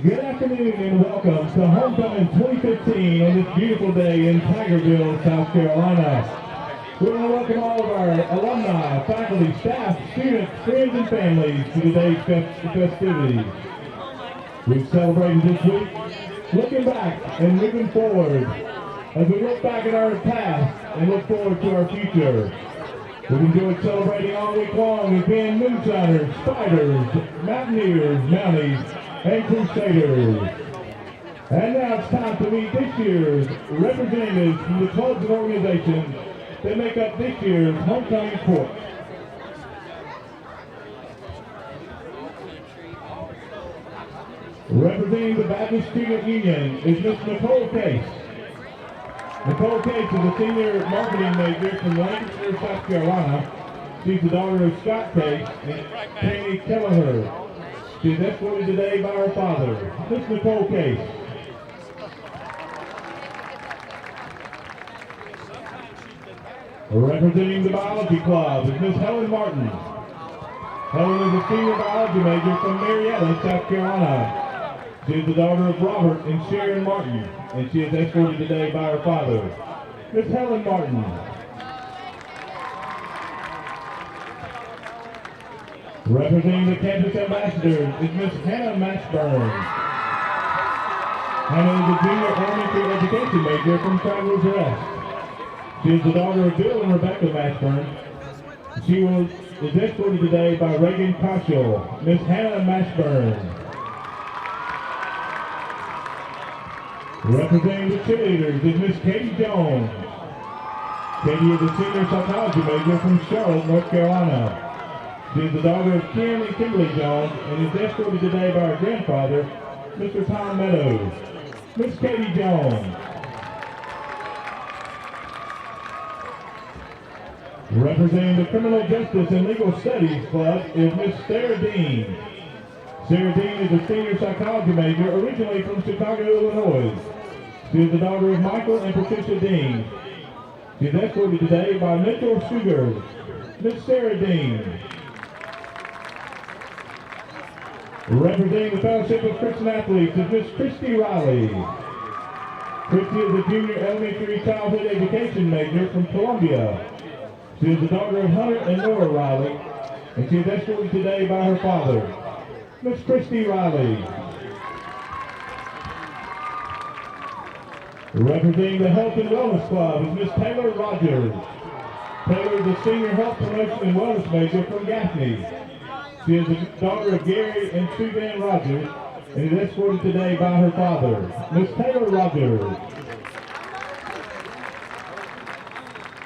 Good afternoon and welcome to Homecoming 2015 on this beautiful day in Tigerville, South Carolina. We want to welcome all of our alumni, faculty, staff, students, friends, and families to today's festivities. We've celebrated this week, looking back and moving forward as we look back at our past and look forward to our future. We've enjoyed celebrating all week long with being moonshiners, spiders, mountaineers, mounties, and Crusaders. And now it's time to meet this year's representatives from the clubs and organizations that make up this year's homecoming court. Representing the Baptist Student Union is Miss Nicole Case. Nicole Case is a senior marketing major from Lancaster, South Carolina. She's the daughter of Scott Case and Penny Kelleher. She's escorted today by her father, Miss Nicole Case. Representing the biology club is Miss Helen Martin. Helen is a senior biology major from Marietta, South Carolina. She is the daughter of Robert and Sharon Martin, and she is escorted today by her father, Miss Helen Martin. Representing the campus ambassadors is Miss Hannah Mashburn. Hannah is a junior elementary education major from Travelers Rest. She is the daughter of Bill and Rebecca Mashburn. She is escorted today by Reagan Cauchel, Miss Hannah Mashburn. Representing the cheerleaders is Miss Katie Jones. Katie is a senior psychology major from Charlotte, North Carolina. She is the daughter of Kim and Kimberly Jones and is escorted today by her grandfather, Mr. Tom Meadows. Miss Katie Jones. Representing the Criminal Justice and Legal Studies Club is Miss Sarah Dean. Sarah Dean is a senior psychology major originally from Chicago, Illinois. She is the daughter of Michael and Patricia Dean. She is escorted today by Mitchell Sugar. Miss Sarah Dean. Representing the Fellowship of Christian Athletes is Miss Christy Riley. Christy is a junior elementary childhood education major from Columbia. She is the daughter of Hunter and Nora Riley, and she is escorted today by her father, Miss Christy Riley. Representing the Health and Wellness Club is Miss Taylor Rogers. Taylor is a senior health promotion and wellness major from Gaffney. She is the daughter of Gary and Suzanne Rogers, and is escorted today by her father, Miss Taylor Rogers.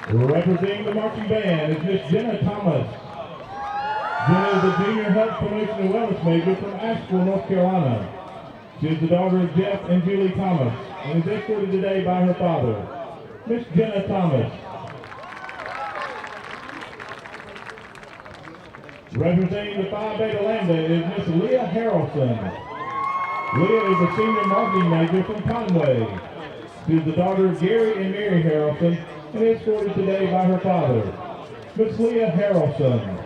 Representing the marching band is Miss Jenna Thomas. Jenna is a junior health promotion and wellness major from Asheville, North Carolina. She is the daughter of Jeff and Julie Thomas, and is escorted today by her father, Miss Jenna Thomas. Representing the Phi Beta Lambda is Miss Leah Harrelson. Leah is a senior marketing major from Conway. She is the daughter of Gary and Mary Harrelson, and is escorted today by her father, Miss Leah Harrelson.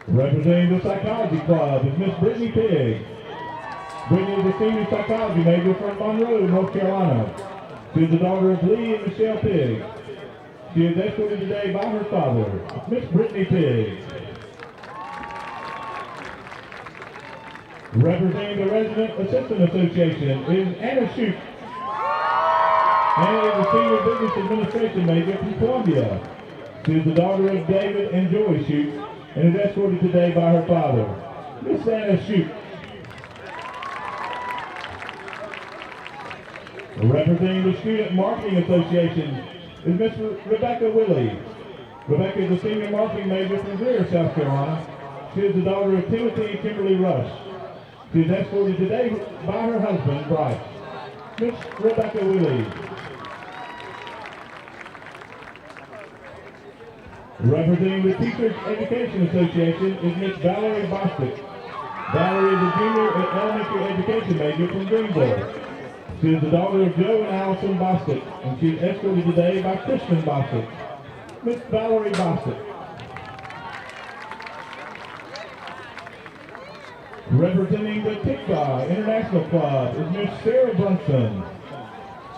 Representing the Psychology Club is Miss Brittany Pigg. Brittany is a senior psychology major from Monroe, North Carolina. She is the daughter of Lee and Michelle Pigg. She is escorted today by her father, Miss Brittany Pigg. Representing the Resident Assistant Association is Anna Shoup. Anna is a senior business administration major from Columbia. She is the daughter of David and Joy Shoup, and is escorted today by her father, Miss Anna Shoup. Representing the Student Marketing Association is Miss Rebecca Willie. Rebecca is a senior marketing major from Greer, South Carolina. She is the daughter of Timothy and Kimberly Rush. She is escorted today by her husband, Bryce. Miss Rebecca Willie. Representing the Teachers Education Association is Miss Valerie Bostic. Valerie is a junior elementary education major from Greenville. She is the daughter of Joe and Allison Bostic, and she is escorted today by Kristen Bostic. Miss Valerie Bostic. Representing the Kickoff International Club is Miss Sarah Brunson.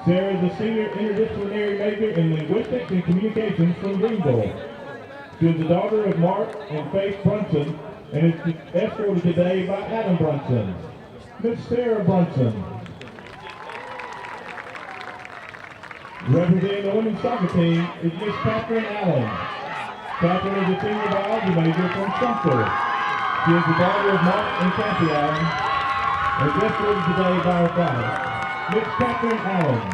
Sarah is a senior interdisciplinary major in linguistics and communications from Greenville. She is the daughter of Mark and Faith Brunson, and is escorted today by Adam Brunson. Miss Sarah Brunson. Representing the women's soccer team is Miss Catherine Allen. Catherine is a senior biology major from Sumter. She is the daughter of Mark and Kathy Allen, and is escorted today by her father, Miss Catherine Allen.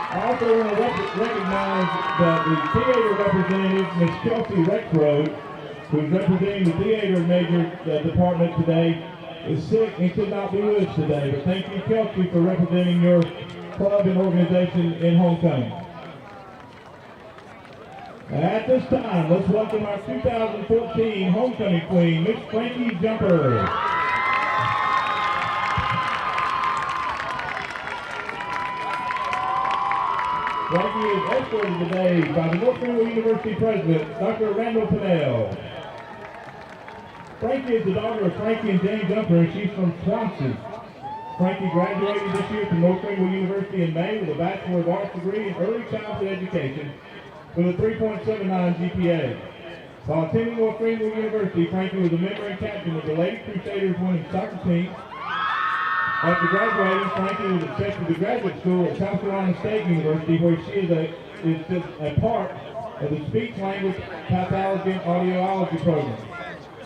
I also want to recognize that the theater representative, Miss Kelsey Rexroad, who is representing the theater major department today, is sick and could not be with us today. But thank you, Kelsey, for representing your club and organization in homecoming. At this time, let's welcome our 2014 homecoming queen, Miss Frankie Jumper. Frankie is escorted today by the North Greenville University President, Dr. Randall Pinnell. Frankie is the daughter of Frankie and Jane Jumper, and she's from Swansea. Frankie graduated this year from North Greenville University in May with a Bachelor of Arts degree in Early Childhood Education with a 3.79 GPA. While attending North Greenville University, Frankie was a member and captain of the Lady Crusaders women's soccer team. After graduating, Frankie was accepted to graduate school at South Carolina State University, where she is a part of the speech language pathology and audiology program.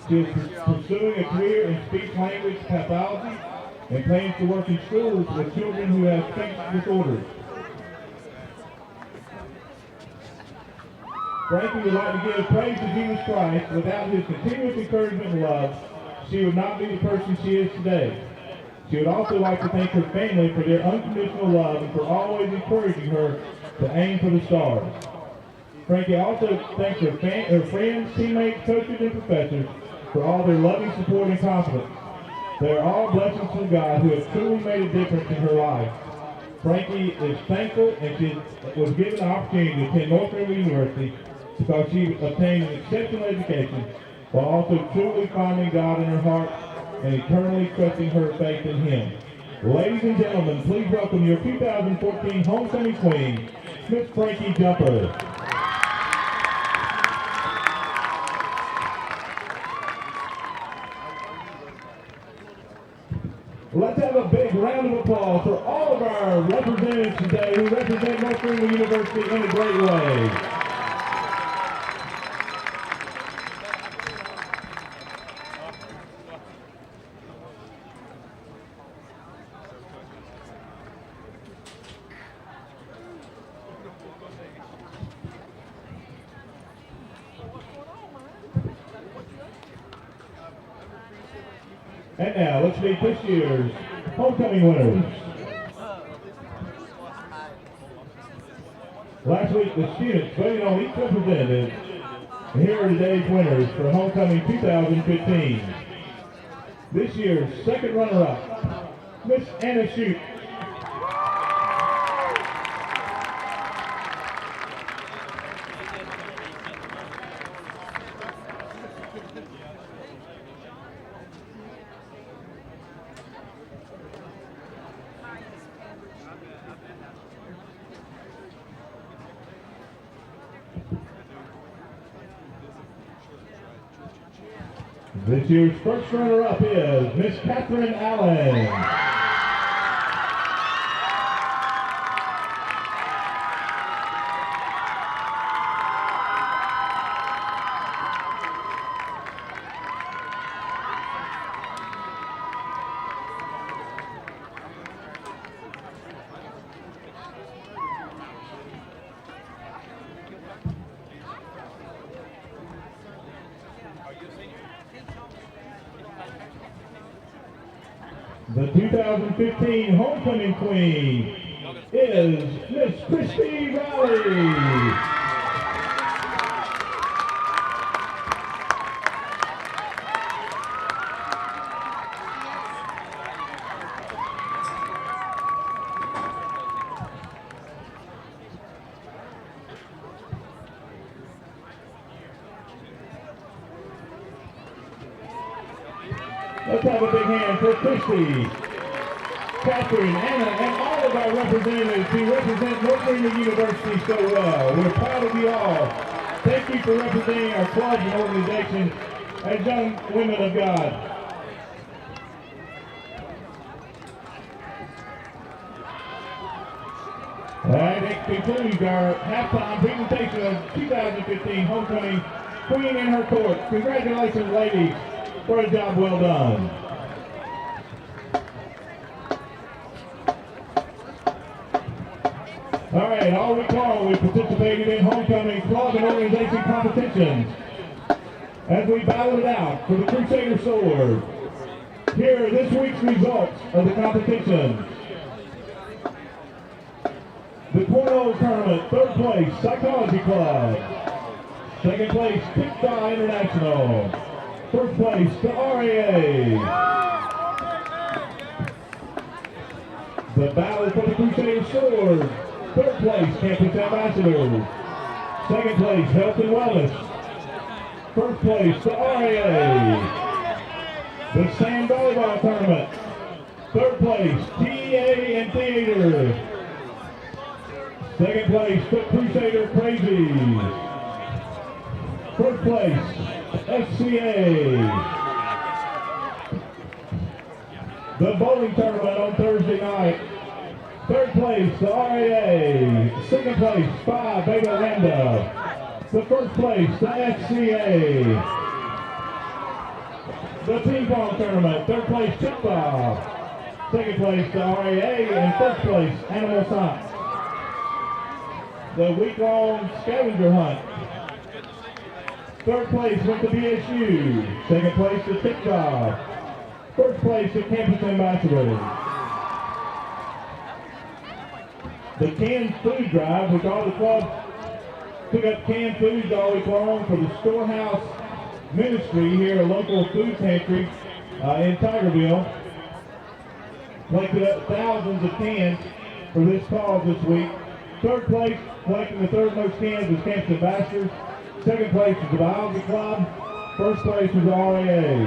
She is pursuing a career in speech-language pathology and plans to work in schools with children who have speech disorders. Frankie would like to give praise to Jesus Christ. Without his continuous encouragement and love, she would not be the person she is today. She would also like to thank her family for their unconditional love and for always encouraging her to aim for the stars. Frankie also thanks her friends, teammates, coaches, and professors for all their loving support and confidence. They are all blessings from God who have truly made a difference in her life. Frankie is thankful and she was given the opportunity to attend North Greenville University because she obtained an exceptional education while also truly finding God in her heart and eternally trusting her faith in Him. Ladies and gentlemen, please welcome your 2014 Homecoming Queen, Miss Frankie Jumper. Let's have a big round of applause for all of our representatives today who represent North Greenville University in a great way. And now, let's meet this year's homecoming winners. Last week, the students voted on each representative, and here are today's winners for homecoming 2015. This year's second runner-up, Miss Anna Shute. This year's first runner-up is Miss Catherine Allen. The 2015 Homecoming Queen is Miss Christy Riley. Let's have a big hand for Christy, Catherine, Anna, and all of our representatives who represent North Greenville University so well. We're proud of you all. Thank you for representing our clubs and organizations as young women of God. That concludes our halftime presentation of 2015 Homecoming Queen and her court. Congratulations, ladies, for a job well done. All right, all week long we participated in homecoming club and organization competitions as we battled it out for the Crusader sword. Here are this week's results of the competition. The Cornell Tournament, third place, Psychology Club. Second place, Kickball International. First place, the RAA. The battle for the Crusader sword. Third place, Campus Ambassadors. Second place, Health and Wellness. First place, the RAA. The Sand Volleyball Tournament. Third place, TA and Theater. Second place, the Crusader Crazies. First place, FCA. The bowling tournament on Thursday night. Third place, the RAA. Second place, Phi Beta Lambda. The first place, the FCA. the ping pong tournament. Third place, kickoff. Second place, the RAA, and first place, animal science. The week-long scavenger hunt. Third place went to BSU. Second place to kickoff. First place to Campus Ambassadors. The canned food drive, which all the clubs took up canned foods all week long for the Storehouse Ministry here, a local food pantry in Tigerville. Collected up thousands of cans for this cause this week. Third place, collecting the third most cans, was Campus Ambassadors. Second place was the Biology Club. First place was the RAA.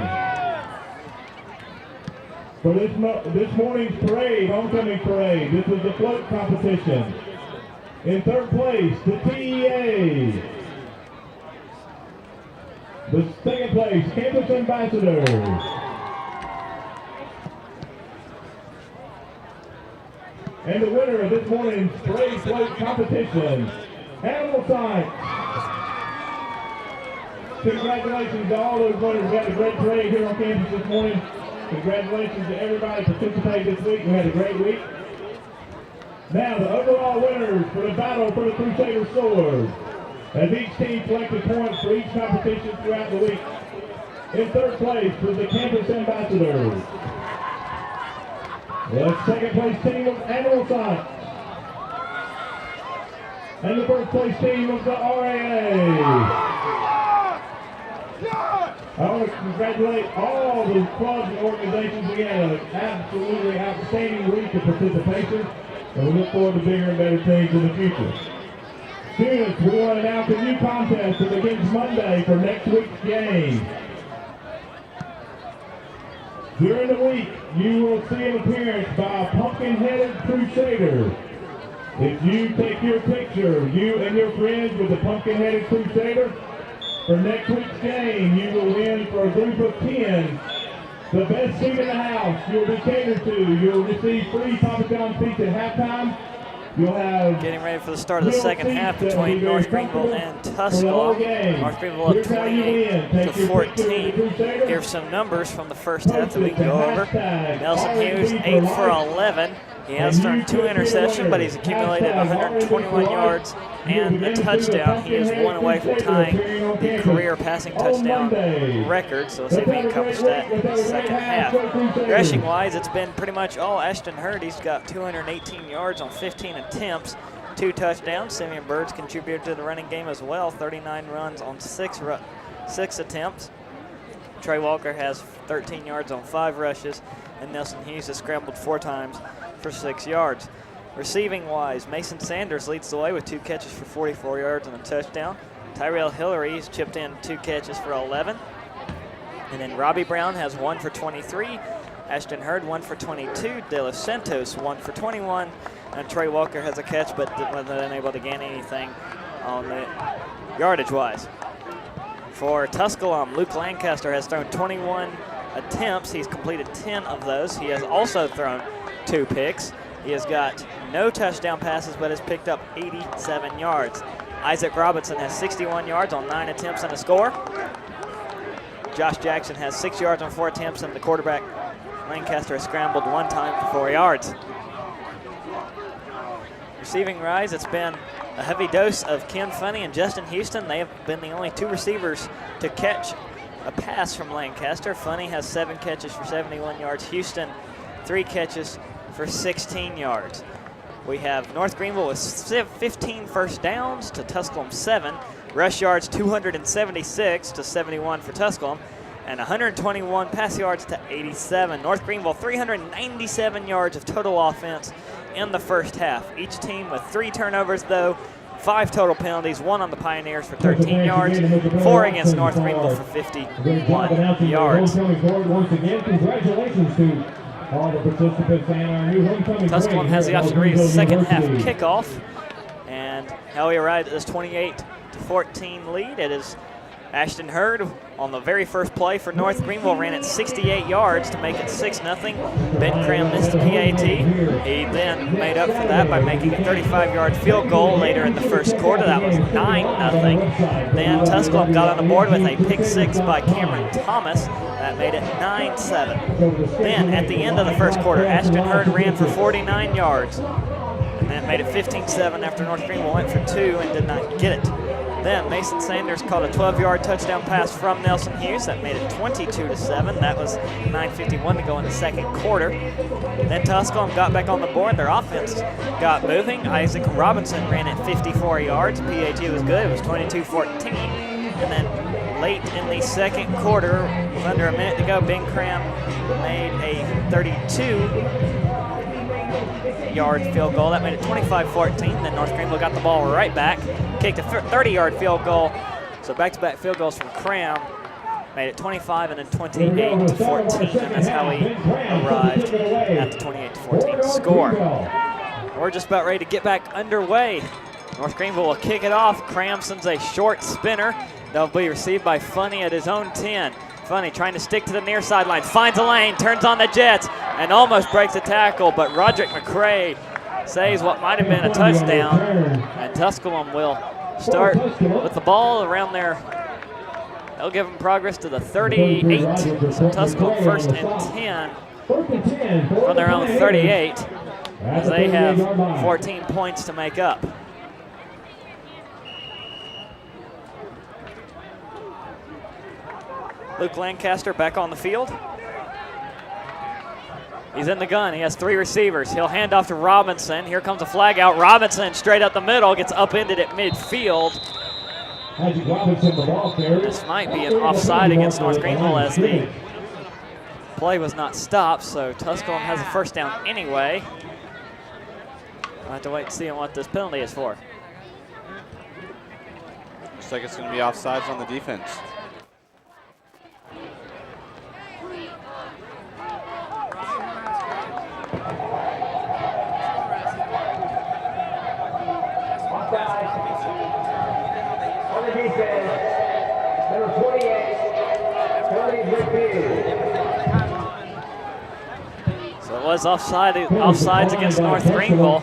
For this morning's parade, homecoming parade, this was the float competition. In third place, the TEA. The second place, Campus Ambassadors. And the winner of this morning's parade float competition, Animal Science. Congratulations to all those winners. We had a great parade here on campus this morning. Congratulations to everybody participating this week. We had a great week. Now the overall winners for the battle for the Crusader sword, as each team collected points for each competition throughout the week. In third place was the Campus Ambassadors. The second place team was Animal Science. And the first place team was the RAA. I want to congratulate all the clubs and organizations. We had an absolutely outstanding week of participation, and we look forward to bigger and better things in the future. Students, we want to announce a new contest that begins Monday for next week's game. During the week, you will see an appearance by a pumpkin-headed Crusader. If you take your picture, you and your friends with the pumpkin-headed Crusader, for next week's game, you will win for a group of 10 the best seat in the house. You'll be catered to. You'll receive free Papa John seats at halftime. You'll have getting ready for the start of the second half between North Greenville and Tusculum. North Greenville up 28-14. Here's some numbers from the first half that we can go over. Nelson Hughes, 8 for 11. He has thrown 2 interceptions, but he's accumulated 121 yards and a touchdown. He is one away from tying the career passing touchdown record, so we'll see if he can accomplish that in the second half. Rushing-wise, it's been pretty much all Ashton Hurd. He's got 218 yards on 15 attempts, 2 touchdowns. Simeon Birds contributed to the running game as well, 39 runs on 6 attempts. Trey Walker has 13 yards on 5 rushes, and Nelson Hughes has scrambled 4 times for 6 yards. Receiving-wise, Mason Sanders leads the way with 2 catches for 44 yards and a touchdown. Tyrell Hillary has chipped in 2 catches for 11. And then Robbie Brown has 1 for 23. Ashton Hurd 1 for 22. De Los Santos 1 for 21. And Trey Walker has a catch, but wasn't unable to gain anything on the yardage-wise. For Tusculum, Luke Lancaster has thrown 21 attempts. He's completed 10 of those. He has also thrown 2 picks. He has got no touchdown passes, but has picked up 87 yards. Isaac Robinson has 61 yards on 9 attempts and a score. Josh Jackson has 6 yards on 4 attempts, and the quarterback, Lancaster, has scrambled 1 time for 4 yards. Receiving rise, it's been a heavy dose of Ken Funny and Justin Houston. They have been the only 2 receivers to catch a pass from Lancaster. Funny has 7 catches for 71 yards. Houston, 3 catches for 16 yards. We have North Greenville with 15 first downs to Tusculum 7. Rush yards 276 to 71 for Tusculum, and 121 pass yards to 87. North Greenville 397 yards of total offense in the first half. Each team with 3 turnovers though, 5 total penalties, 1 on the Pioneers for 13 yards, 4 against North Greenville for 51 yards. Once again, congratulations to all the participants and our new homecoming. Tusculum has the option to read a second half kickoff, and how we arrived at this 28-14 lead. It is Ashton Hurd on the very first play for North Greenville, ran it 68 yards to make it 6-0. Ben Cram missed the PAT. He then made up for that by making a 35-yard field goal later in the first quarter. That was 9-0. Then Tusculum got on the board with a pick 6 by Cameron Thomas. That That made it 9-7. Then at the end of the first quarter, Ashton Hurd ran for 49 yards. And that made it 15-7 after North Greenville went for 2 and did not get it. Then Mason Sanders caught a 12-yard touchdown pass from Nelson Hughes. That made it 22-7. That was 9:51 to go in the second quarter. Then Tusculum got back on the board. Their offense got moving. Isaac Robinson ran at 54 yards. PAT was good. It was 22-14. And then late in the second quarter, with under a minute to go, Ben Cram made a 32-yard field goal. That made it 25-14. Then North Greenville got the ball right back, kicked a 30-yard field goal. So back-to-back field goals from Cram made it 25 and then 28-14. And that's how we arrived at the 28-14 score. We're just about ready to get back underway. North Greenville will kick it off. Cram sends a short spinner. That'll be received by Funny at his own 10. Funny trying to stick to the near sideline, finds a lane, turns on the jets, and almost breaks a tackle, but Roderick McCray saves what might have been a touchdown, and Tusculum will start with the ball around there. They'll give them progress to the 38. So Tusculum first and 10 from their own 38, as they have 14 points to make up. Luke Lancaster back on the field. He's in the gun. He has 3 receivers. He'll hand off to Robinson. Here comes a flag out. Robinson straight up the middle, gets upended at midfield. This might be an offside against North Greenville as the play was not stopped, so Tusculum has a first down anyway. I'll have to wait and see what this penalty is for. Looks like it's going to be offsides on the defense. On the defense, number 28, Tony McPhee. So it was offsides against North Greenville.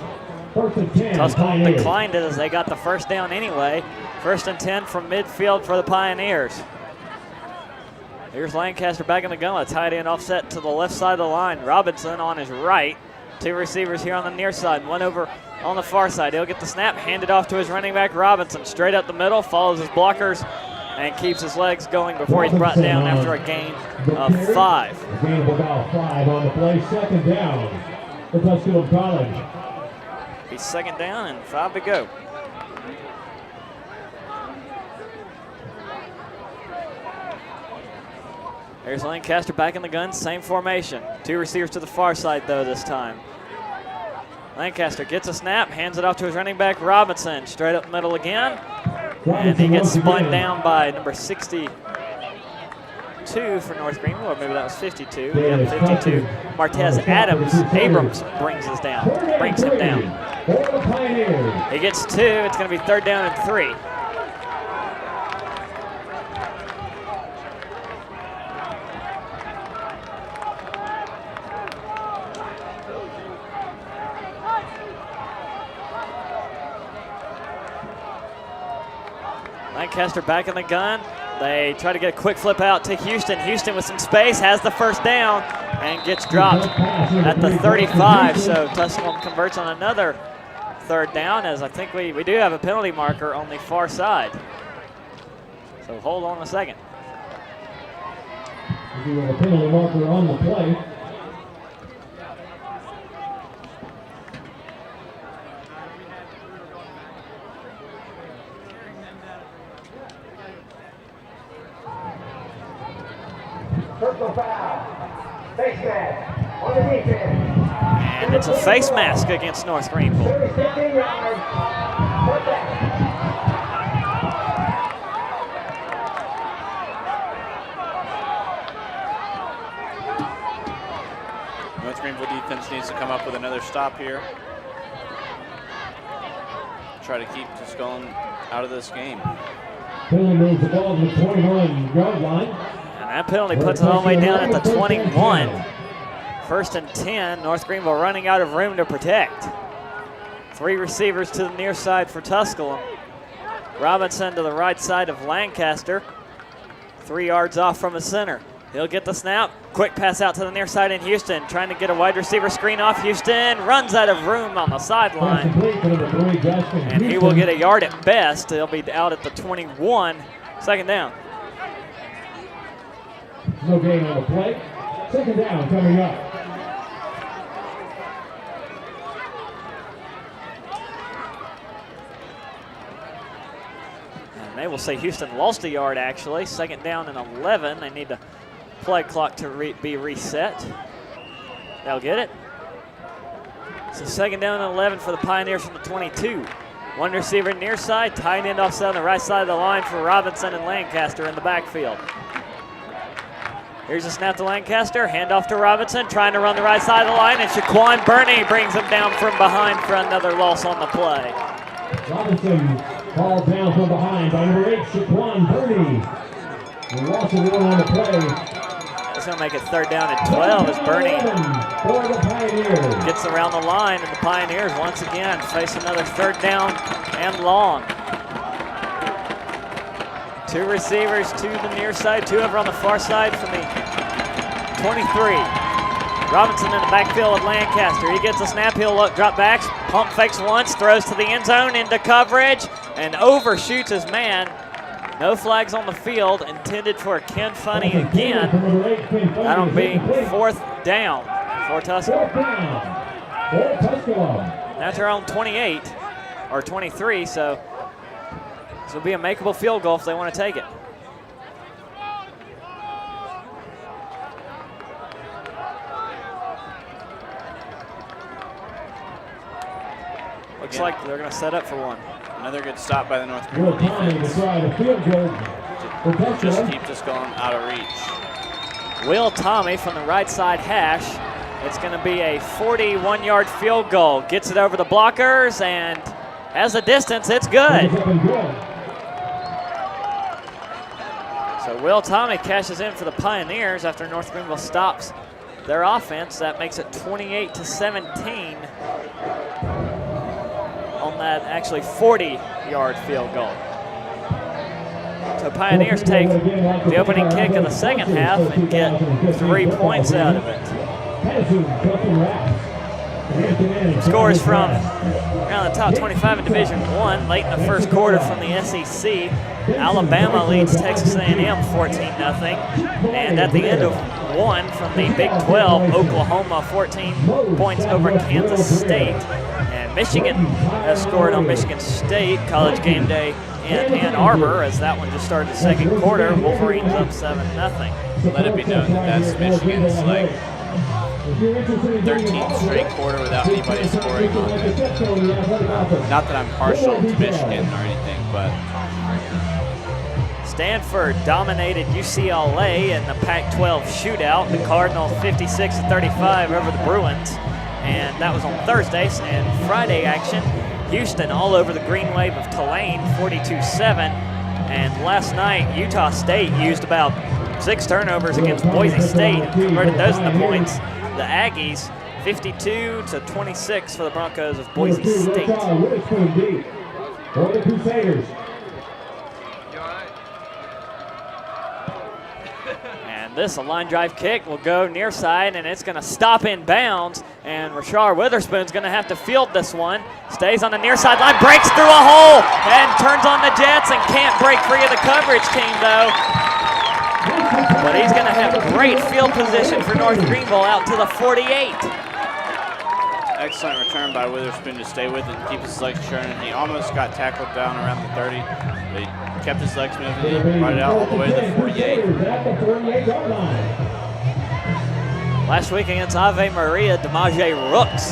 Tusculum declined it as they got the first down anyway. First and 10 from midfield for the Pioneers. Here's Lancaster back in the gun with a tight end offset to the left side of the line. Robinson on his right. 2 receivers here on the near side, 1 over on the far side. He'll get the snap, hand it off to his running back, Robinson. Straight up the middle, follows his blockers, and keeps his legs going before he's brought down after a gain of 5. A gain of about 5 on the play. Second down for Tusculum College. He's second down and 5 to go. There's Lancaster back in the gun, same formation. 2 receivers to the far side though this time. Lancaster gets a snap, hands it off to his running back, Robinson. Straight up the middle again. And he gets spun down by number 62 for North Greenville, or maybe that was 52. Yeah, 52. Martez Abrams brings him down. He gets 2, it's gonna be 3rd down and 3. Lancaster back in the gun. They try to get a quick flip out to Houston. Houston with some space has the first down and gets dropped at the 35. So Tusculum converts on another 3rd down, as I think we do have a penalty marker on the far side. So hold on a second. We do have a penalty marker on the play. Personal foul. Face mask on the defense. And it's a face mask against North Greenville. 15 yards. Put that. North Greenville defense needs to come up with another stop here. Try to keep Tusculum out of this game. Penalty moves the ball to the 21-yard line. And that penalty puts it all the way down at the 21. 1st and 10, North Greenville running out of room to protect. 3 receivers to the near side for Tusculum. Robinson to the right side of Lancaster. 3 yards off from the center. He'll get the snap. Quick pass out to the near side in Houston. Trying to get a wide receiver screen off. Houston runs out of room on the sideline. And he will get a yard at best. He'll be out at the 21. Second down. No gain on the play. Second down coming up. And they will say Houston lost a yard, actually. Second down and 11. They need the play clock to be reset. They'll get it. So second down and 11 for the Pioneers from the 22. One receiver near side, tight end offset on the right side of the line for Robinson and Lancaster in the backfield. Here's a snap to Lancaster, handoff to Robinson, trying to run the right side of the line, and Shaquan Burney brings him down from behind for another loss on the play. Robinson called down from behind by number 8, Shaquan Burney. The loss of one on the play. It's going to make it third down and 12 as Burney gets around the line, and the Pioneers once again face another third down and long. Two receivers to the near side, two over on the far side from the 23. Robinson in the backfield with Lancaster. He gets a snap, he'll look, drop backs, pump fakes once, throws to the end zone into coverage, and overshoots his man. No flags on the field, intended for Ken Funny again. That'll be fourth down for Tusculum. That's their own 28 or 23, so this will be a makeable field goal if they want to take it. Looks like they're going to set up for one. Another good stop by the North Greenville defense. Just keep Tusculum out of reach. Will Tommy from the right side hash. It's going to be a 41-yard field goal. Gets it over the blockers and has a distance. It's good. So Will Tommy cashes in for the Pioneers after North Greenville stops their offense. That makes it 28-17 on that actually 40-yard field goal. So Pioneers take the opening kick of the second half and get 3 points out of it. Scores from around the top 25 in Division I late in the first quarter from the SEC. Alabama leads Texas A&M 14-0. And at the end of one from the Big 12, Oklahoma 14 points over Kansas State. And Michigan has scored on Michigan State College game day in Ann Arbor, as that one just started the second quarter. Wolverines up 7-0. Let it be known that that's Michigan's like 13th straight quarter without anybody scoring on it. Not that I'm partial to Michigan or anything, but Stanford dominated UCLA in the Pac-12 shootout. The Cardinals 56-35 over the Bruins, and that was on Thursday. And Friday action, Houston all over the green wave of Tulane 42-7. And last night, Utah State used about 6 turnovers against Boise State and converted those into points. The Aggies 52-26 for the Broncos of Boise State. For the Crusaders. And this, a line drive kick, will go near side, and it's going to stop in bounds. And Rashard Witherspoon's going to have to field this one. Stays on the near sideline, breaks through a hole, and turns on the Jets and can't break free of the coverage team, though. But he's going to have great field position for North Greenville out to the 48. excellent return by Witherspoon to stay with it and keep his legs churning. He almost got tackled down around the 30, but he kept his legs moving and brought it out all the way to the 48. Last week against Ave Maria, DeMaje Rooks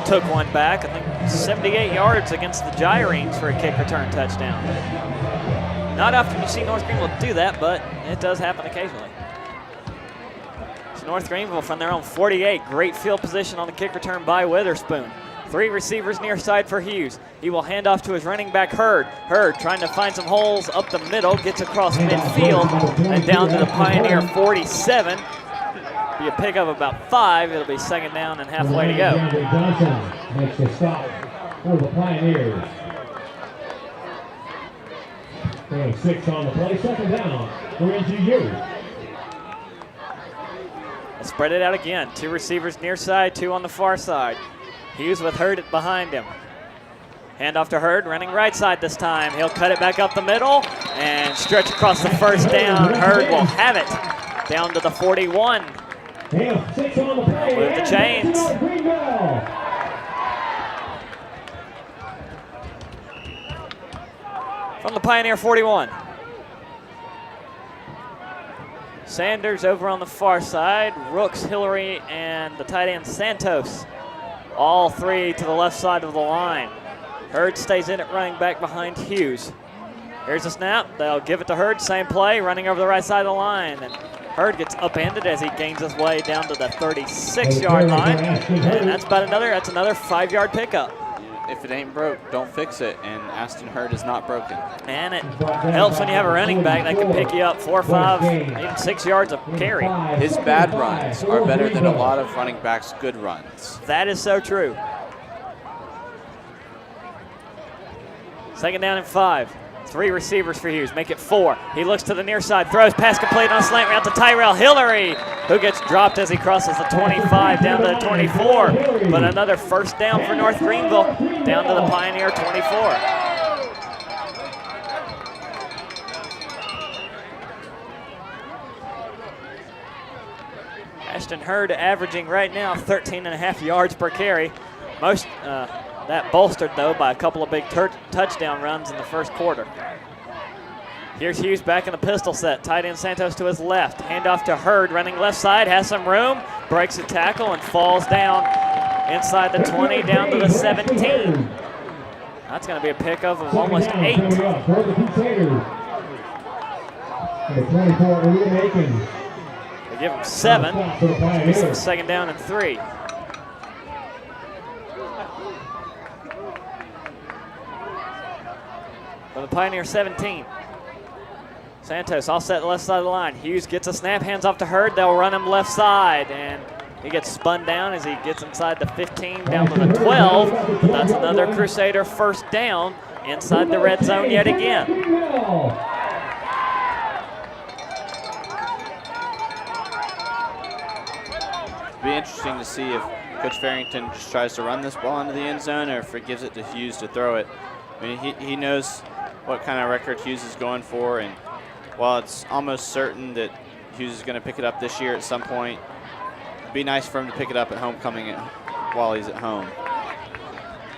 took one back. I think 78 yards against the Gyrenes for a kick return touchdown. Not often you see North Greenville do that, but it does happen occasionally. So North Greenville from their own 48, great field position on the kick return by Witherspoon. 3 receivers near side for Hughes. He will hand off to his running back, Hurd. Hurd trying to find some holes up the middle, gets across midfield and down to the Pioneer 47. Be a pickup of about 5. It'll be second down and halfway to go. Johnson makes the stop for the Pioneers. 6 on the play, second down for NGU. They'll spread it out again. 2 receivers near side, 2 on the far side. Hughes with Hurd behind him. Handoff to Hurd, running right side this time. He'll cut it back up the middle and stretch across the first down. Hurd will have it down to the 41. Move the chains. From the Pioneer 41. Sanders over on the far side. Rooks, Hillary, and the tight end Santos. All 3 to the left side of the line. Hurd stays in at running back behind Hughes. Here's a snap. They'll give it to Hurd. Same play, running over the right side of the line. And Hurd gets upended as he gains his way down to the 36-yard line. And that's another 5-yard pickup. If it ain't broke, don't fix it. And Aston Hurd is not broken. And it helps when you have a running back that can pick you up 4, 5, even 6 yards of carry. His bad runs are better than a lot of running backs' good runs. That is so true. 2nd down and 5. 3 receivers for Hughes, make it 4. He looks to the near side, throws, pass complete on a slant route to Tyrell Hillary, who gets dropped as he crosses the 25 down to the 24. But another first down for North Greenville, down to the Pioneer 24. Ashton Hurd averaging right now 13.5 yards per carry. Most that bolstered, though, by a couple of big touchdown runs in the first quarter. Here's Hughes back in the pistol set. Tight end Santos to his left. Handoff to Hurd, running left side, has some room, breaks a tackle, and falls down inside the 20, down to the 17. That's going to be a pickup of almost 8. The 24, They give him 7. It's 2nd down and 3. For the Pioneer 17. Santos all set left side of the line. Hughes gets a snap, hands off to Hurd. They'll run him left side, and he gets spun down as he gets inside the 15, down to the 12. But that's another Crusader first down inside the red zone yet again. It'll be interesting to see if Coach Farrington just tries to run this ball into the end zone or if it gives it to Hughes to throw it. I mean, he knows what kind of record Hughes is going for, and while it's almost certain that Hughes is going to pick it up this year at some point, it'd be nice for him to pick it up at homecoming while he's at home.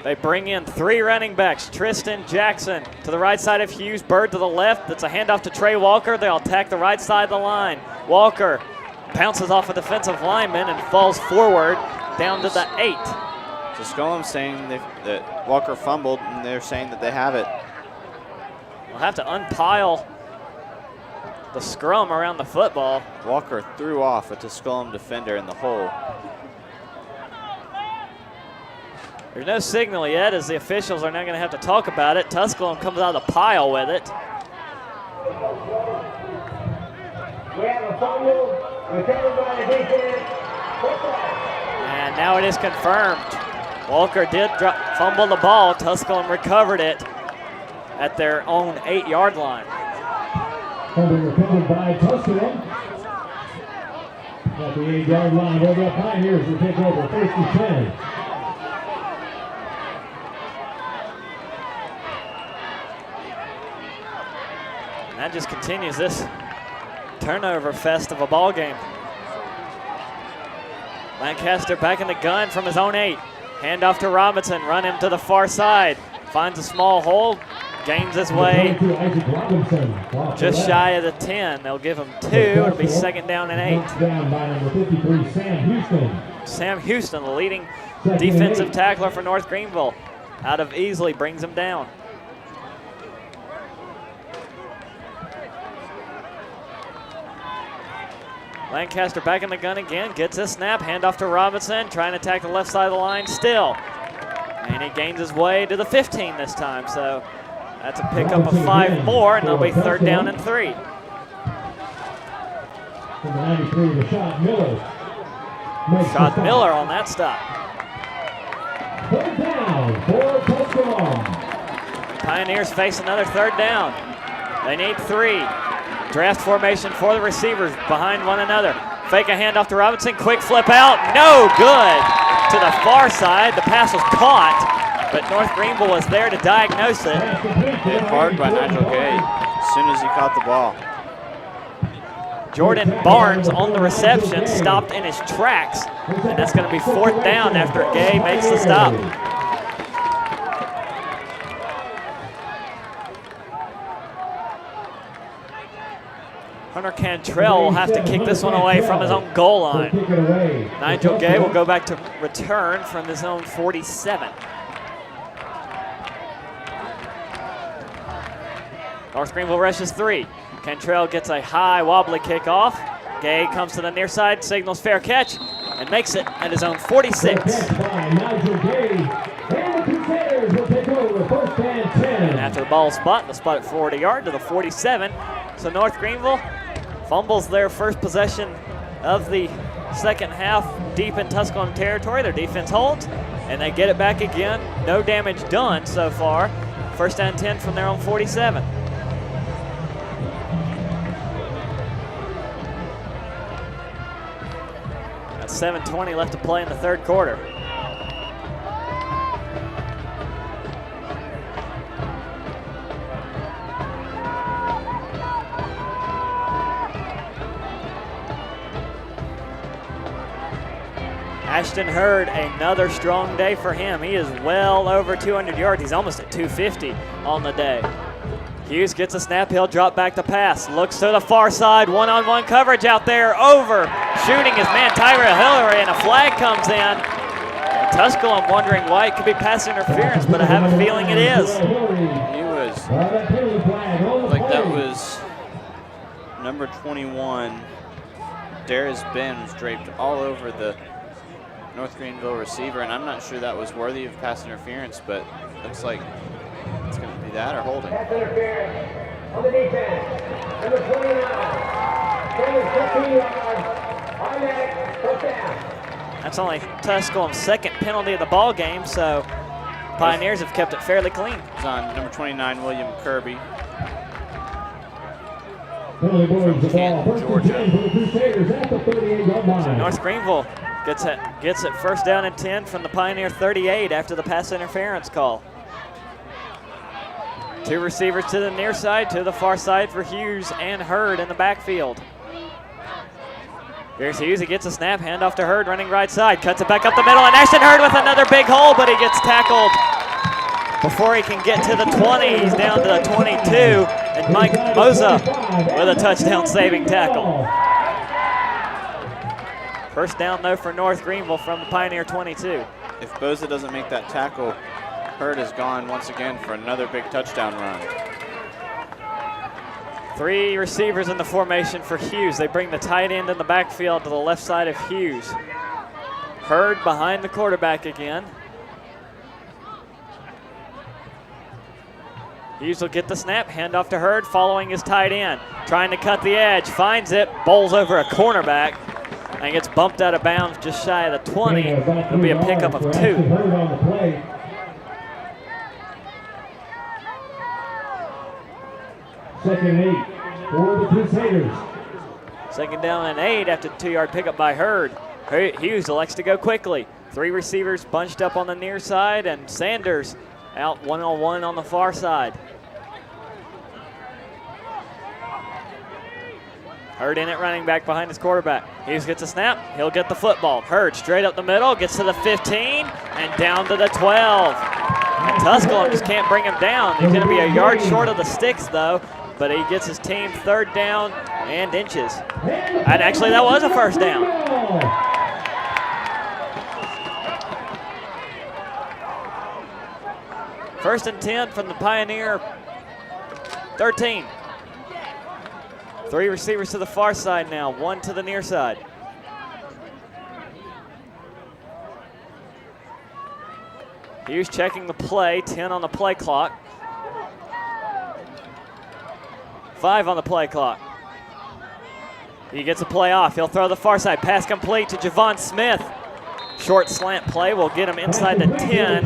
They bring in 3 running backs. Tristan Jackson to the right side of Hughes, Bird to the left. That's a handoff to Trey Walker. They'll attack the right side of the line. Walker bounces off a defensive lineman and falls forward down to the 8. Tusculum saying that Walker fumbled, and they're saying that they have it. We'll have to unpile the scrum around the football. Walker threw off a Tusculum defender in the hole. There's no signal yet, as the officials are now going to have to talk about it. Tusculum comes out of the pile with it. We have a fumble recovered by the defense. And now it is confirmed. Walker did fumble the ball. Tusculum recovered it at their own 8-yard line. Fumble recovered by Tusculum. At the 8-yard line, over the Pioneers will take over 1st and 10. And that just continues this turnover fest of a ball game. Lancaster back in the gun from his own 8. Hand off to Robinson, run him to the far side. Finds a small hole, gains his way just shy of the 10. They'll give him 2. It'll be 2nd down and 8. Down by number 53, Sam Houston. Sam Houston, the leading defensive tackler for North Greenville, out of Easley, brings him down. Lancaster back in the gun again, gets a snap, handoff to Robinson, trying to attack the left side of the line still. And he gains his way to the 15 this time, so that's a pickup of 5 more, and they'll be 3rd down and 3. Number 93, Rashad Miller. Rashad Miller on that stop. 3rd down for Tusculum. Pioneers face another 3rd down. They need 3. Draft formation for the receivers behind one another. Fake a handoff to Robinson, quick flip out, no good. To the far side, the pass was caught, but North Greenville was there to diagnose it. Hit hard by Nigel Gay as soon as he caught the ball. Jordan Barnes on the reception, stopped in his tracks, and that's going to be 4th down after Gay makes the stop. Hunter Cantrell will have to kick this one away from his own goal line. Nigel Gay will go back to return from his own 47. North Greenville rushes 3. Cantrell gets a high wobbly kickoff. Gay comes to the near side, signals fair catch, and makes it at his own 46. And after the ball spot, the spot at 40-yard to the 47. So North Greenville fumbles their first possession of the second half deep in Tusculum territory. Their defense holds, and they get it back again. No damage done so far. 1st and 10 from their own 47. That's 7:20 left to play in the 3rd quarter. Ashton Hurd, another strong day for him. He is well over 200 yards. He's almost at 250 on the day. Hughes gets a snap, he'll drop back to pass. Looks to the far side, one-on-one coverage out there, over. Shooting his man Tyrell Hillary, and a flag comes in. And Tusculum wondering why it could be pass interference, but I have a feeling it is. He was, like that was number 21. Darius Ben was draped all over the North Greenville receiver, and I'm not sure that was worthy of pass interference, but looks like it's going to be that or holding. Pass interference on the defense. Number 29. 15 yards. Automatic first down. That's only Tusculum's 2nd penalty of the ball game, so Pioneers have kept it fairly clean. It's on number 29, William Kirby. From Canton, Georgia. So North Greenville gets it 1st down and 10 from the Pioneer 38 after the pass interference call. 2 receivers to the near side, to the far side for Hughes and Hurd in the backfield. Here's Hughes, he gets a snap, handoff to Hurd, running right side, cuts it back up the middle, and Ashton Hurd with another big hole, but he gets tackled before he can get to the 20. He's down to the 22, and Mike Moza with a touchdown saving tackle. 1st down, though, for North Greenville from the Pioneer 22. If Boza doesn't make that tackle, Hurd is gone once again for another big touchdown run. 3 receivers in the formation for Hughes. They bring the tight end in the backfield to the left side of Hughes. Hurd behind the quarterback again. Hughes will get the snap, handoff to Hurd, following his tight end. Trying to cut the edge, finds it, bowls over a cornerback, and gets bumped out of bounds just shy of the 20. It'll be a pickup of 2. Second and 8 for the Crusaders. 2nd down and 8 after the 2-yard pickup by Hurd. Hughes elects to go quickly. 3 receivers bunched up on the near side, and Sanders out one-on-one on the far side. Hurd in at running back behind his quarterback. Hughes gets a snap, he'll get the football. Hurd straight up the middle, gets to the 15, and down to the 12. And Tusculum just can't bring him down. He's going to be a yard short of the sticks, though, but he gets his team 3rd down and inches. And actually, that was a 1st down. First and 10 from the Pioneer 13. 3 receivers to the far side now, 1 to the near side. Hughes checking the play, 10 on the play clock. 5 on the play clock. He gets a play off. He'll throw the far side. Pass complete to Javon Smith. Short slant play will get him inside the 10,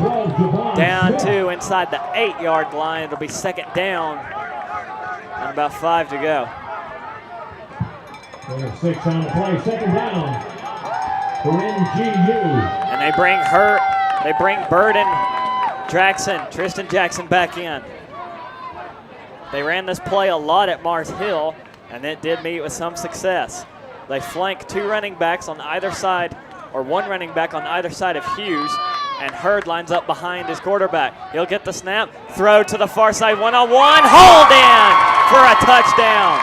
down to inside the 8-yard line. It'll be 2nd down and about 5 to go. There's 6 on the play, second down for NGU. And they bring Burden Tristan Jackson back in. They ran this play a lot at Mars Hill, and it did meet with some success. They flank 2 running backs on either side, or 1 running back on either side of Hughes, and Hurd lines up behind his quarterback. He'll get the snap, throw to the far side, one-on-one, hold in for a touchdown.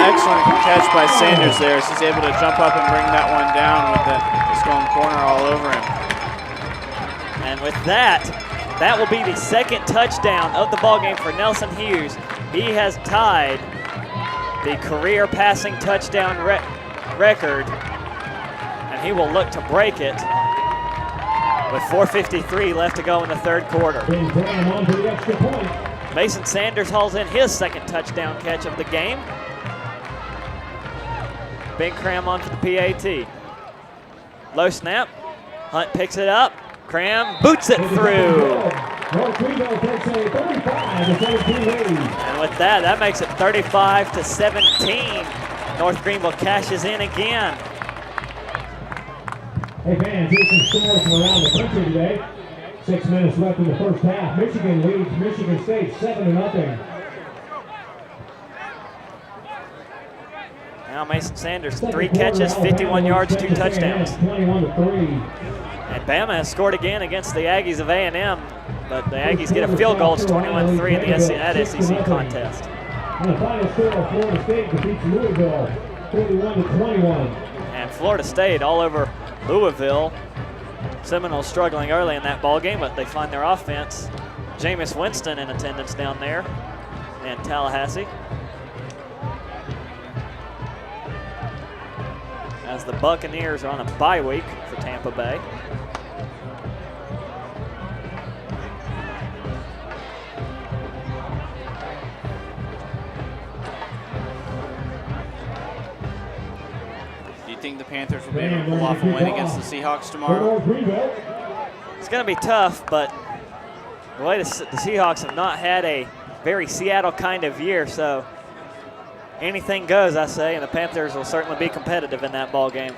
Excellent catch by Sanders there. He's able to jump up and bring that one down with just going corner all over him. And with that will be the 2nd touchdown of the ballgame for Nelson Hughes. He has tied the career passing touchdown record, and he will look to break it with 4:53 left to go in the 3rd quarter. Mason Sanders hauls in his 2nd touchdown catch of the game. Ben Cram on for the PAT. Low snap. Hunt picks it up. Cram boots it through. And with that makes it 35-17. North Greenville cashes in again. Hey fans, here's some scores from around the country today. 6 minutes left in the first half. Michigan leads Michigan State 7-0. Now Mason Sanders, 3 catches, 51 yards, 2 touchdowns. 21-3. And Bama has scored again against the Aggies of A&M, but the Aggies get a field goal. It's 21-3 in the SEC contest. And the final score, Florida State defeats Louisville 31-21. And Florida State all over Louisville. Seminoles struggling early in that ball game, but they find their offense. Jameis Winston in attendance down there in Tallahassee. As the Buccaneers are on a bye week for Tampa Bay. Do you think the Panthers will be able to pull off a win against the Seahawks tomorrow? It's going to be tough, but the way the Seahawks have not had a very Seattle kind of year, so anything goes, I say, and the Panthers will certainly be competitive in that ball game.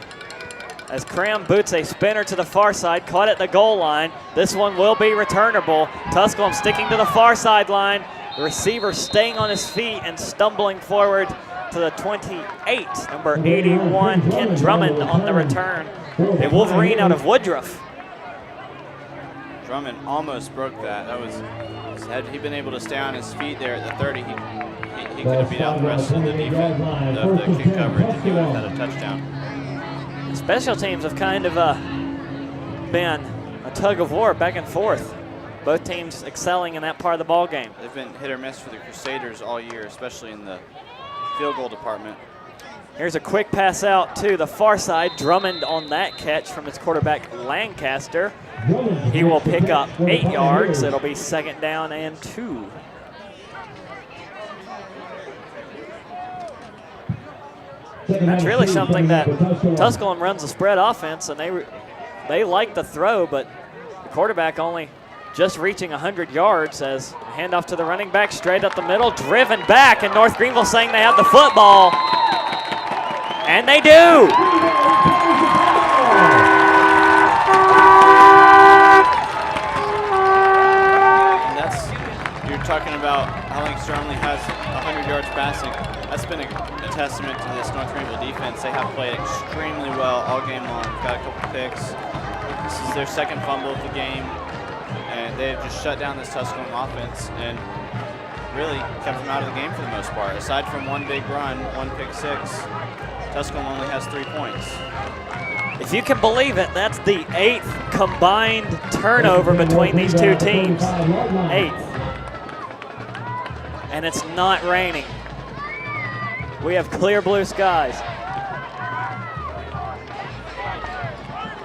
As Cram boots a spinner to the far side, caught at the goal line. This one will be returnable. Tusculum sticking to the far sideline. The receiver staying on his feet and stumbling forward to the 28, number 81, Ken Drummond on the return. A Wolverine out of Woodruff. Drummond almost broke that. Had he been able to stay on his feet there at the 30, he could have beat out the rest of the defense of the kick coverage and he would have had a touchdown. Special teams have kind of been a tug of war back and forth. Both teams excelling in that part of the ball game. They've been hit or miss for the Crusaders all year, especially in the field goal department. Here's a quick pass out to the far side. Drummond on that catch from his quarterback Lancaster. He will pick up 8 yards. It'll be 2nd down and 2. That's really something that Tusculum runs a spread offense, and they like the throw, but the quarterback only just reaching 100 yards as handoff to the running back straight up the middle, driven back, and North Greenville saying they have the football. And they do. And you're talking about how Lancaster only has 100 yards passing. That's been a testament to this North Greenville defense. They have played extremely well all game long. Got a couple picks. This is their 2nd fumble of the game, and they've just shut down this Tusculum offense and really kept them out of the game for the most part. Aside from one big run, 1 pick 6, Tusculum only has 3 points. If you can believe it, that's the 8th combined turnover between these two teams. 8th. And it's not raining. We have clear blue skies.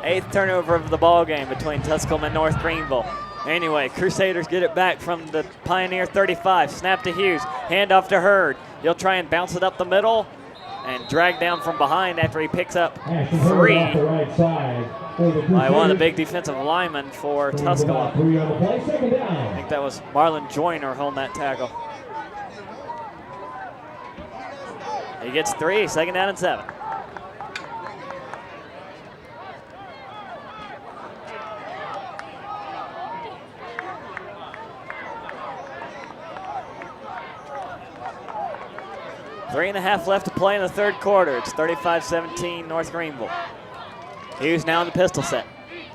8th turnover of the ball game between Tusculum and North Greenville. Anyway, Crusaders get it back from the Pioneer 35. Snap to Hughes. Handoff to Hurd. He'll try and bounce it up the middle and drag down from behind after he picks up 3 by one of the big defensive linemen for Tusculum. I think that was Marlon Joyner holding that tackle. He gets 3, 2nd down and 7. Three and a half left to play in the third quarter. It's 35-17 North Greenville. Hughes now in the pistol set.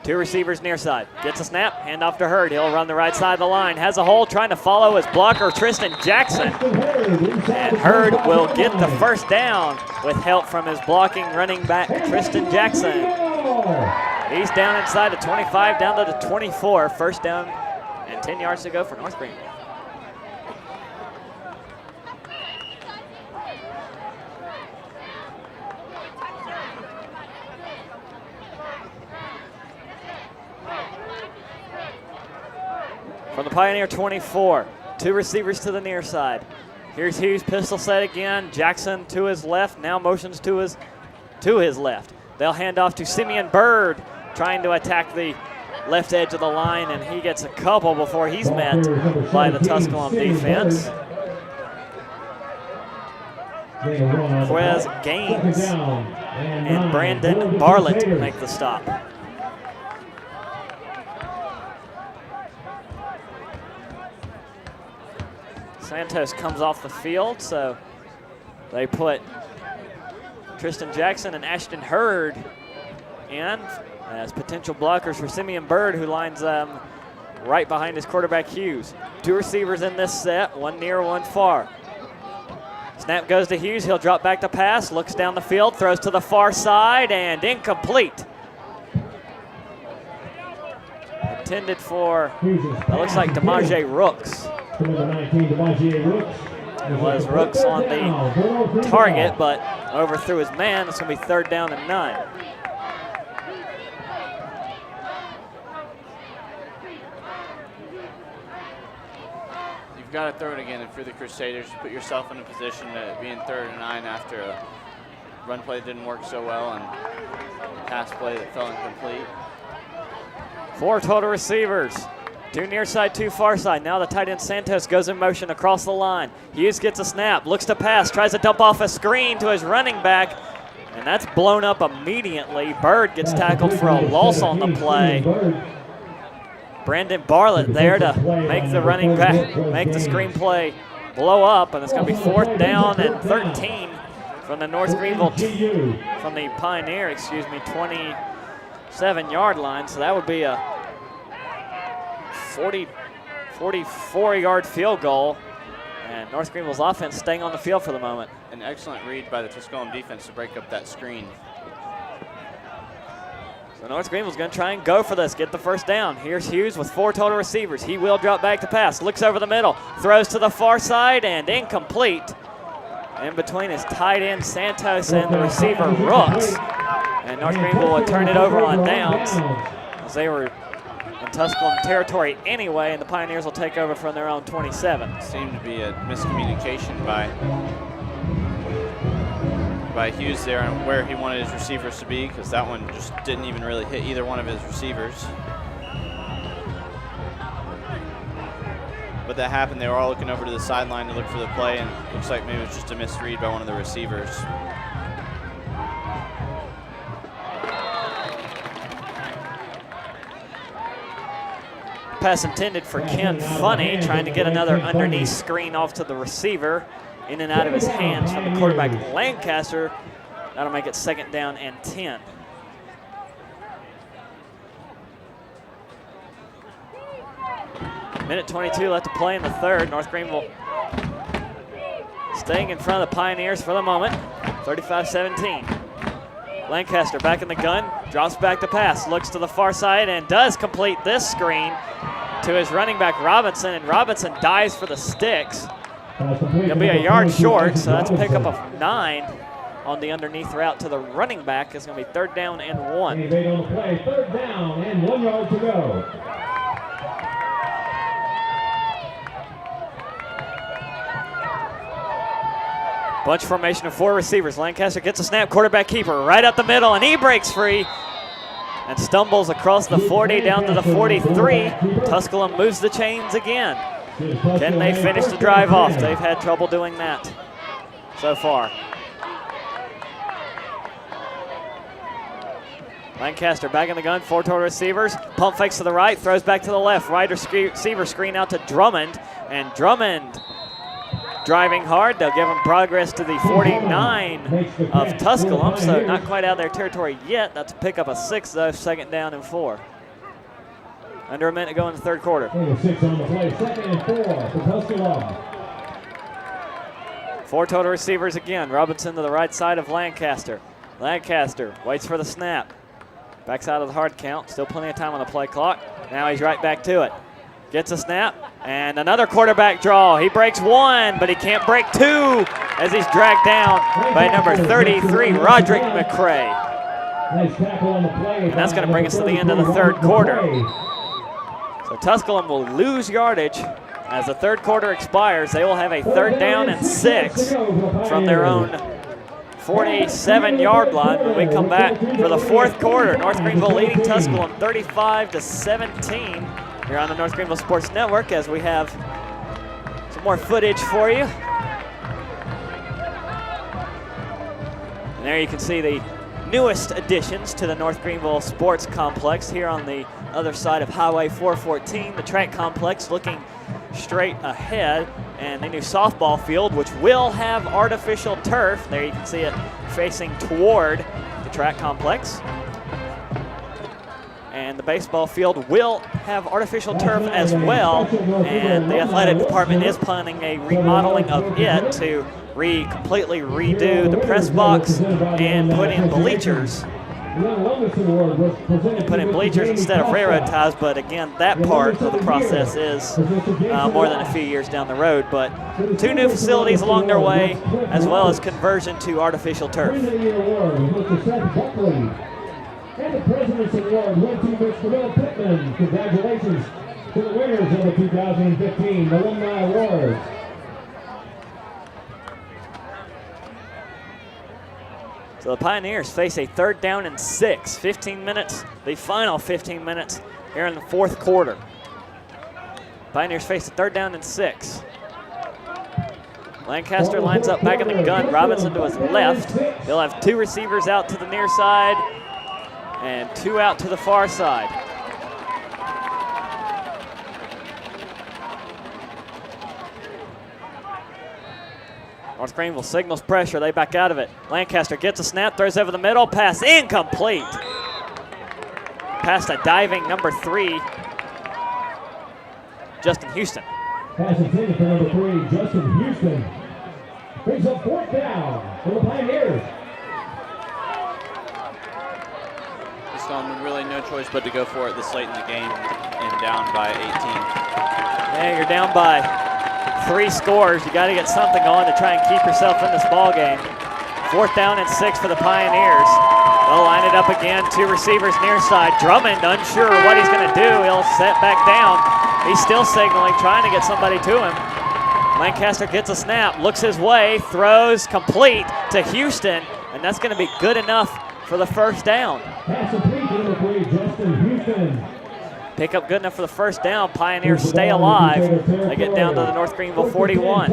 2 receivers near side. Gets a snap, hand off to Hurd. He'll run the right side of the line. Has a hole, trying to follow his blocker, Tristan Jackson. And Hurd will get the first down with help from his blocking running back, Tristan Jackson. He's down inside the 25, down to the 24. First down and 10 yards to go for North Greenville. From the Pioneer 24, 2 receivers to the near side. Here's Hughes, pistol set again. Jackson to his left, now motions to his left. They'll hand off to Simeon Bird, trying to attack the left edge of the line, and he gets a couple before he's met by the Tusculum defense. Quez Gaines and Brandon Barlett make the stop. Santos comes off the field, so they put Tristan Jackson and Ashton Hurd in as potential blockers for Simeon Bird, who lines right behind his quarterback Hughes. 2 receivers in this set, 1 near, 1 far. Snap goes to Hughes, he'll drop back to pass, looks down the field, throws to the far side, and incomplete. Intended for, it looks like DeMaje Rooks. Number 19, DeMaje Rooks. It was Rooks on the target, but overthrew his man. It's going to be 3rd down and 9. You've got to throw it again for the Crusaders. Put yourself in a position to be in 3rd and 9 after a run play that didn't work so well and pass play that fell incomplete. 4 total receivers. 2 near side, 2 far side. Now the tight end Santos goes in motion across the line. Hughes gets a snap, looks to pass, tries to dump off a screen to his running back, and that's blown up immediately. Bird gets tackled for a loss on the play. Brandon Barlett there to make the running back, make the screenplay blow up, and it's going to be 4th down and 13 from the North Greenville, from the Pioneer, 27-yard line. So that would be a 44-yard field goal, and North Greenville's offense staying on the field for the moment. An excellent read by the Tusculum defense to break up that screen. So North Greenville's going to try and go for this, get the first down. Here's Hughes with 4 total receivers. He will drop back to pass, looks over the middle, throws to the far side, and incomplete. In between his tight end Santos and the receiver Rooks. And North Greenville will turn it over on downs, as they were in Tusculum territory anyway, and the Pioneers will take over from their own 27. Seemed to be a miscommunication by Hughes there on where he wanted his receivers to be, because that one just didn't even really hit either one of his receivers. But that happened. They were all looking over to the sideline to look for the play, and it looks like maybe it was just a misread by one of the receivers. Pass intended for Ken Funny, trying to get another underneath screen off to the receiver. In and out of his hands from the quarterback Lancaster. That'll make it 2nd down and 10. Minute 22 left to play in the third. North Greenville staying in front of the Pioneers for the moment. 35-17. Lancaster back in the gun, drops back to pass, looks to the far side and does complete this screen to his running back Robinson, and Robinson dives for the sticks. He'll be a yard short, so that's a pickup of 9 on the underneath route to the running back. It's going to be 3rd down and 1. On the play, 3rd down and 1 yard to go. Bunch formation of 4 receivers. Lancaster gets a snap, quarterback keeper right up the middle, and he breaks free and stumbles across the 40 down to the 43. Tusculum moves the chains again. Can they finish the drive off? They've had trouble doing that so far. Lancaster back in the gun, 4 total receivers. Pump fakes to the right, throws back to the left. Right receiver screen out to Drummond, and Drummond driving hard. They'll give him progress to the 49 of Tusculum, so not quite out of their territory yet. That's a pickup of 6, though, 2nd down and 4. Under a minute to go in the 3rd quarter. 6 on the play, 2nd and 4 for Tusculum. 4 total receivers again. Robinson to the right side of Lancaster. Lancaster waits for the snap. Backs out of the hard count. Still plenty of time on the play clock. Now he's right back to it. Gets a snap, and another quarterback draw. He breaks 1, but he can't break 2 as he's dragged down by number 33, Roderick McCray. Nice tackle on the play. And that's going to bring us to the end of the 3rd quarter. So Tusculum will lose yardage as the 3rd quarter expires. They will have a 3rd down and 6 from their own 47-yard line when we come back for the 4th quarter. North Greenville leading Tusculum 35-17 here on the North Greenville Sports Network as we have some more footage for you. And there you can see the newest additions to the North Greenville Sports Complex here on the other side of Highway 414. The track complex looking straight ahead, and the new softball field, which will have artificial turf. There you can see it facing toward the track complex. And the baseball field will have artificial turf as well, and the athletic department is planning a remodeling of it to completely redo the press box and put in bleachers. Put in bleachers instead of railroad ties, but again, that part of the process is more than a few years down the road. But 2 new facilities along their way, as well as conversion to artificial turf. And the President's Award went to Mr. Will Pittman. Congratulations to the winners of the 2015 Alumni Awards. So the Pioneers face a 3rd down and 6. 15 minutes, the final 15 minutes here in the 4th quarter. Pioneers face a 3rd down and 6. Lancaster lines up back in the gun. Robinson to his left. He'll have 2 receivers out to the near side and 2 out to the far side. North Greenville signals pressure. They back out of it. Lancaster gets a snap, throws over the middle, pass incomplete. Past a diving number 3, Justin Houston. Pass intended for number 3, Justin Houston. Brings up 4th down for the Pioneers. Just really no choice but to go for it this late in the game and down by 18. Yeah, you're down by 3 scores. You got to get something on to try and keep yourself in this ball game. 4th down and 6 for the Pioneers. They'll line it up again. 2 receivers near side. Drummond unsure what he's going to do. He'll set back down. He's still signaling, trying to get somebody to him. Lancaster gets a snap, looks his way, throws complete to Houston, and that's going to be good enough for the 1st down. Pass complete to number 3, Justin Houston. Pick up good enough for the 1st down. Pioneers stay alive. They get down to the North Greenville 41.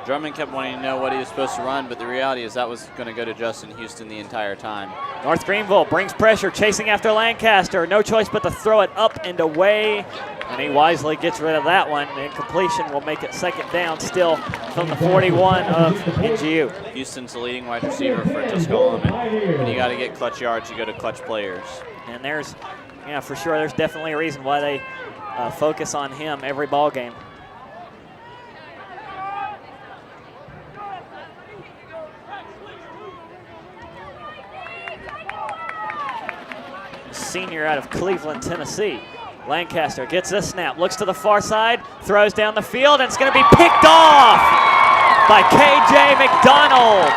Drummond kept wanting to know what he was supposed to run, but the reality is that was going to go to Justin Houston the entire time. North Greenville brings pressure, chasing after Lancaster. No choice but to throw it up and away, and he wisely gets rid of that one. And completion will make it 2nd down, still from the 41 of NGU. Houston's the leading wide receiver for Tusculum, and when you got to get clutch yards, you go to clutch players. And there's, yeah, for sure, there's definitely a reason why they focus on him every ball game. Senior out of Cleveland, Tennessee. Lancaster gets this snap, looks to the far side, throws down the field, and it's going to be picked off by KJ McDonald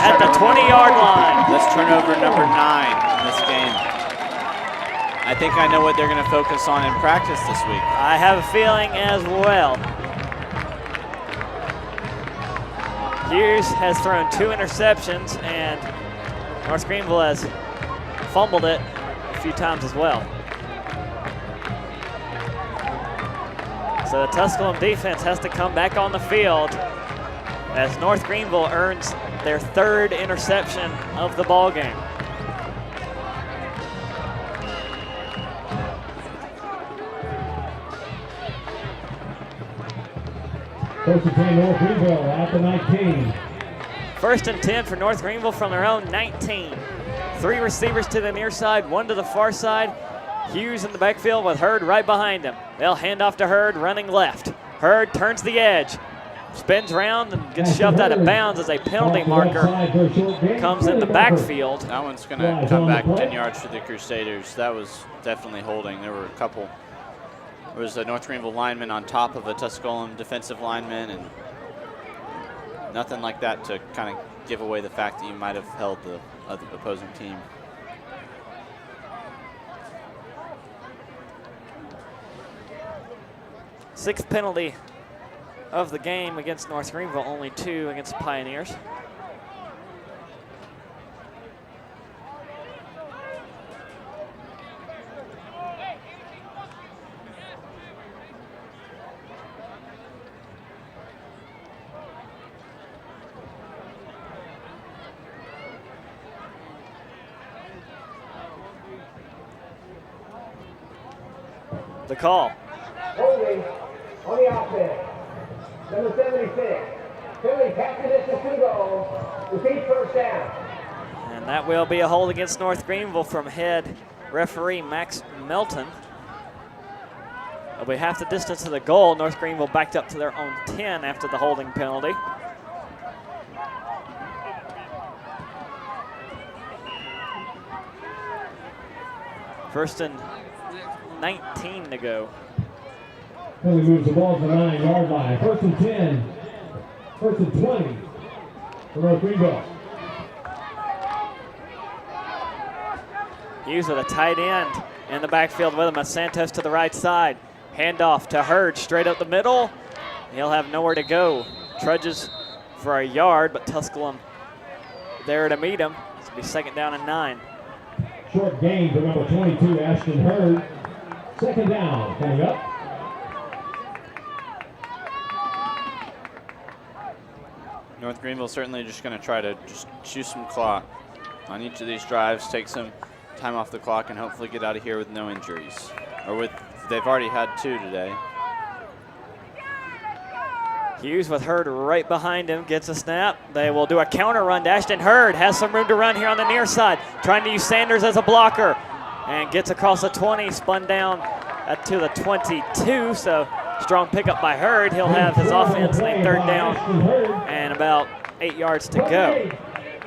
at the 20-yard line. That's turnover number 9 in this game. I think I know what they're going to focus on in practice this week. I have a feeling as well. Hughes has thrown 2 interceptions, and North Greenville has fumbled it a few times as well. So the Tusculum defense has to come back on the field as North Greenville earns their 3rd interception of the ball game. First and 10, North Greenville at the 19. 1st and 10 for North Greenville from their own 19. 3 receivers to the near side, 1 to the far side. Hughes in the backfield with Hurd right behind him. They'll hand off to Hurd running left. Hurd turns the edge, spins around and gets shoved out of bounds as a penalty marker comes in the backfield. That one's going to come back 10 yards for the Crusaders. That was definitely holding. There were a couple. There was a North Greenville lineman on top of a Tusculum defensive lineman, and nothing like that to kind of give away the fact that you might have held the other opposing team. Sixth penalty of the game against North Greenville, only 2 against Pioneers. The call. Holding on the offense. Number 76. Penalty captain distance 2 goals. Repeat first down. And that will be a hold against North Greenville from head referee Max Melton. It'll be half the distance to the goal. North Greenville backed up to their own 10 after the holding penalty. First and 19 to go. Penalty moves the ball to the 9-yard line. First and 10. First and 20 for North Greenville. Hughes with a tight end in the backfield with him as Santos to the right side. Handoff to Hurd straight up the middle. He'll have nowhere to go. Trudges for a yard, but Tusculum there to meet him. It's going to be 2nd down and 9. Short gain for number 22, Ashton Hurd. 2nd down coming up. North Greenville certainly just going to try to just chew some clock on each of these drives, take some time off the clock, and hopefully get out of here with no injuries. Or with, they've already had 2 today. Hughes with Hurd right behind him, gets a snap. They will do a counter run to Ashton Hurd. Has some room to run here on the near side. Trying to use Sanders as a blocker. And gets across the 20, spun down to the 22. So strong pickup by Hurd. He'll have his offense a 3rd down and about 8 yards to go.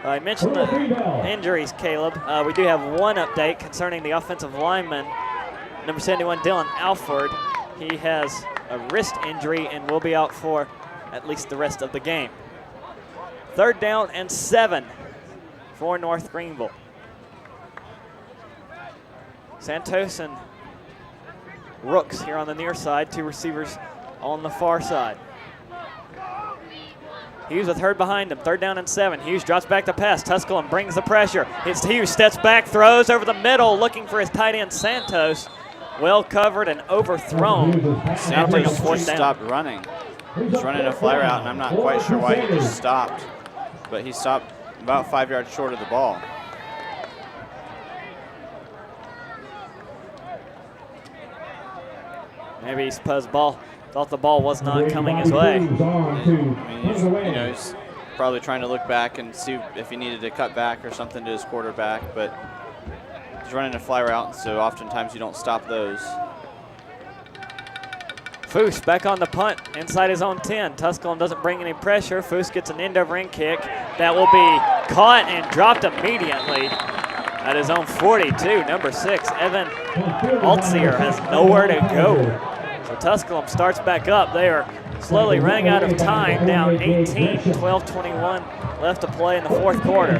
I mentioned the injuries, Caleb. We do have one update concerning the offensive lineman, number 71, Dylan Alford. He has a wrist injury and will be out for at least the rest of the game. 3rd down and 7 for North Greenville. Santos and Rooks here on the near side, 2 receivers on the far side. Hughes with Hurd behind him, 3rd down and 7. Hughes drops back to pass. Tusculum brings the pressure. It's Hughes, steps back, throws over the middle, looking for his tight end Santos. Well covered and overthrown. Santos just stopped running. He's running a fly route, and I'm not quite sure why he just stopped. But he stopped about 5 yards short of the ball. Maybe he thought the ball was not coming his way. I mean, he's probably trying to look back and see if he needed to cut back or something to his quarterback, but he's running a fly route, so oftentimes you don't stop those. Foose back on the punt inside his own 10. Tusculum doesn't bring any pressure. Foose gets an end-over-end kick. That will be caught and dropped immediately at his own 42. Number 6, Evan Altsier has nowhere to go. So Tusculum starts back up. They are slowly running out of time, down 18, 12-21 left to play in the 4th quarter.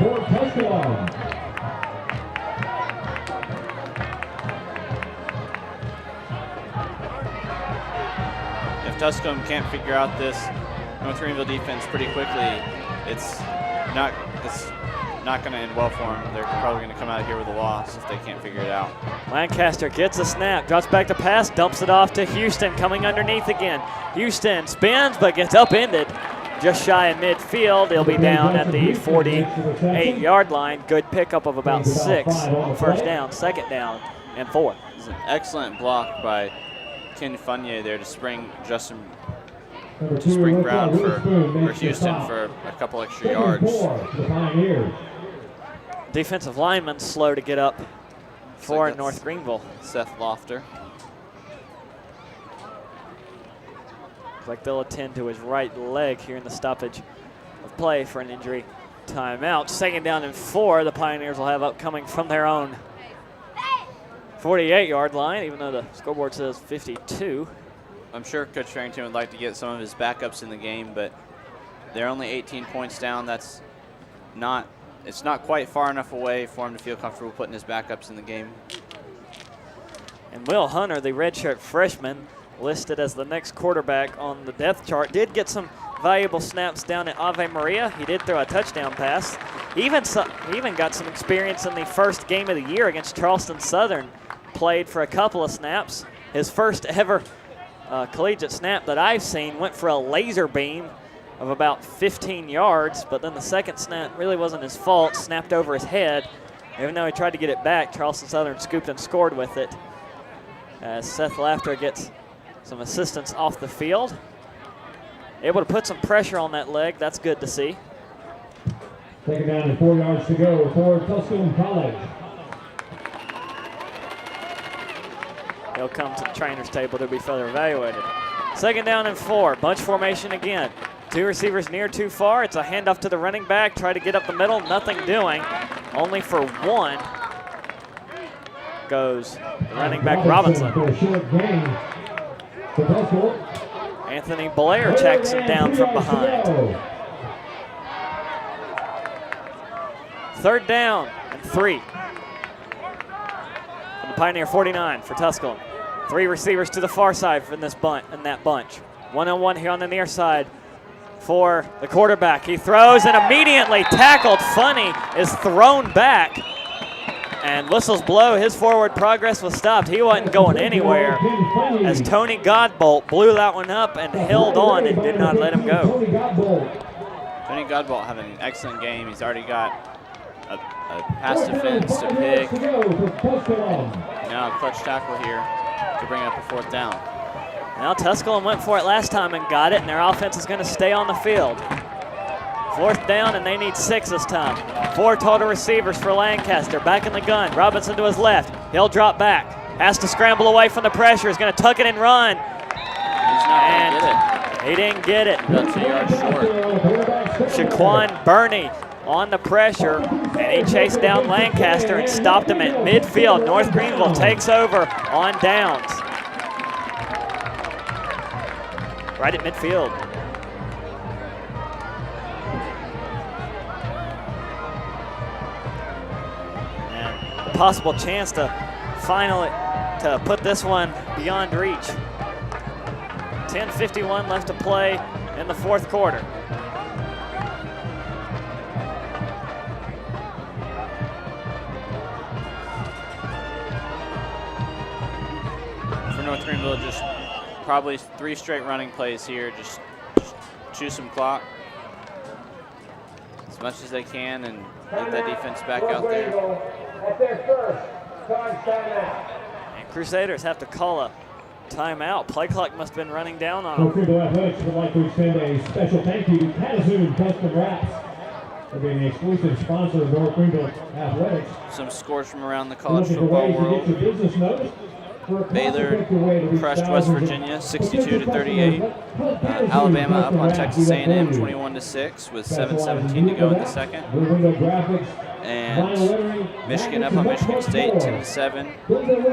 If Tusculum can't figure out this North Greenville defense pretty quickly, it's not going to end well for them. They're probably going to come out of here with a loss if they can't figure it out. Lancaster gets a snap, drops back to pass, dumps it off to Houston, coming underneath again. Houston spins but gets upended just shy of midfield. He'll be down at the 48-yard line. Good pickup of about 6 on first down, second down, and 4. It's an excellent block by Ken Funyeh there to spring Brown for Houston for a couple extra yards. Defensive lineman slow to get up for North Greenville. Seth Lofter. Looks like they'll attend to his right leg here in the stoppage of play for an injury timeout. Second down and 4 the Pioneers will have upcoming from their own 48-yard line, even though the scoreboard says 52. I'm sure Coach Farrington would like to get some of his backups in the game, but they're only 18 points down. It's not quite far enough away for him to feel comfortable putting his backups in the game. And Will Hunter, the redshirt freshman, listed as the next quarterback on the depth chart, did get some valuable snaps down at Ave Maria. He did throw a touchdown pass. He even got some experience in the first game of the year against Charleston Southern. Played for a couple of snaps. His first ever collegiate snap that I've seen went for a laser beam of about 15 yards, but then the second snap really wasn't his fault, snapped over his head. Even though he tried to get it back, Charleston Southern scooped and scored with it. As Seth Lafter gets some assistance off the field. Able to put some pressure on that leg. That's good to see. Second down and 4 yards to go for Tusculum College. He'll come to the trainer's table to be further evaluated. Second down and 4. Bunch formation again. 2 receivers near too far. It's a handoff to the running back. Try to get up the middle. Nothing doing. Only for 1 goes the running back Robinson. Anthony Blair checks him down from behind. Third down and 3. From the Pioneer 49 for Tusculum. 3 receivers to the far side in that bunch. 1-on-1 here on the near side for the quarterback. He throws and immediately tackled. Funny is thrown back. And whistles blow. His forward progress was stopped. He wasn't going anywhere as Tony Godbolt blew that one up and held on and did not let him go. Tony Godbolt having an excellent game. He's already got a pass defense to pick. And now a clutch tackle here to bring up a 4th down. Now Tusculum went for it last time and got it, and their offense is going to stay on the field. 4th down, and they need 6 this time. 4 total receivers for Lancaster. Back in the gun. Robinson to his left. He'll drop back. Has to scramble away from the pressure. He's going to tuck it and run. He's not going to get it. He didn't get it. About 2 yards short. Shaquan Burney on the pressure, and he chased down Lancaster and stopped him at midfield. North Greenville takes over on downs. Right at midfield. And a possible chance to finally put this one beyond reach. 10:51 left to play in the 4th quarter. For North Greenville, just probably 3 straight running plays here. Just chew some clock as much as they can and get that defense back out there. At their first charge timeout. And Crusaders have to call a timeout. Play clock must have been running down on North them. Greenville Athletics would like to extend a special thank you to Katazoon Custom Wraps for being the exclusive sponsor of North Greenville Athletics. Some scores from around the college Looking for football ways to world. get your business noticed? Baylor crushed West Virginia 62-38. Alabama up on Texas A&M 21-6 with 7:17 to go in the second. And Michigan up on Michigan State 10-7.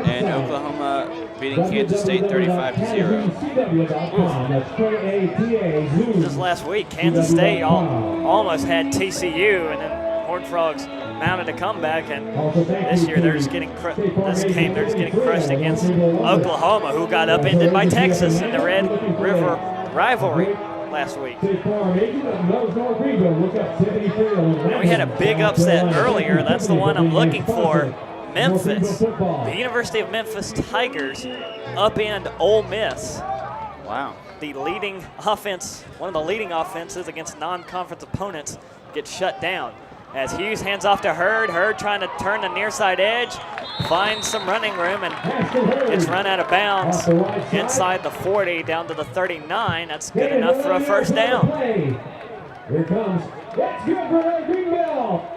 And Oklahoma beating Kansas State 35-0. This last week, Kansas State almost had TCU, and then Horned Frogs mounted a comeback, and this year they're just getting crushed against Oklahoma, who got upended by Texas in the Red River rivalry last week. And we had a big upset earlier. That's the one I'm looking for. Memphis, the University of Memphis Tigers upend Ole Miss. Wow. the leading offense, one of the leading offenses against non-conference opponents, gets shut down. As Hughes hands off to Hurd. Hurd trying to turn the near side edge, finds some running room, and it's run out of bounds inside the 40 down to the 39. That's good enough for a first down. Here comes. That's good for Greenville.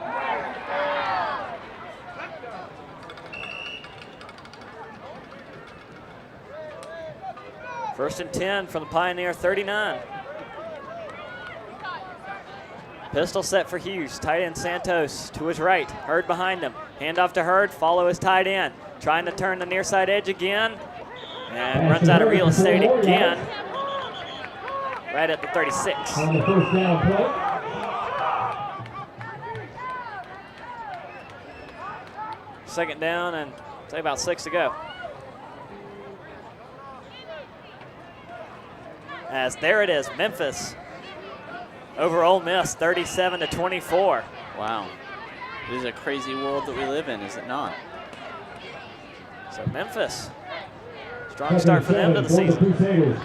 First and 10 from the Pioneer 39. Pistol set for Hughes. Tight end Santos to his right. Hurd behind him. Hand off to Hurd. Follow his tight end. Trying to turn the near side edge again. And runs out of real estate again. Right at the 36. On the first down play. Second down and say about 6 to go. As there it is, Memphis over Ole Miss, 37-24. Wow. This is a crazy world that we live in, is it not? So Memphis, strong start for them to the season. Crusaders.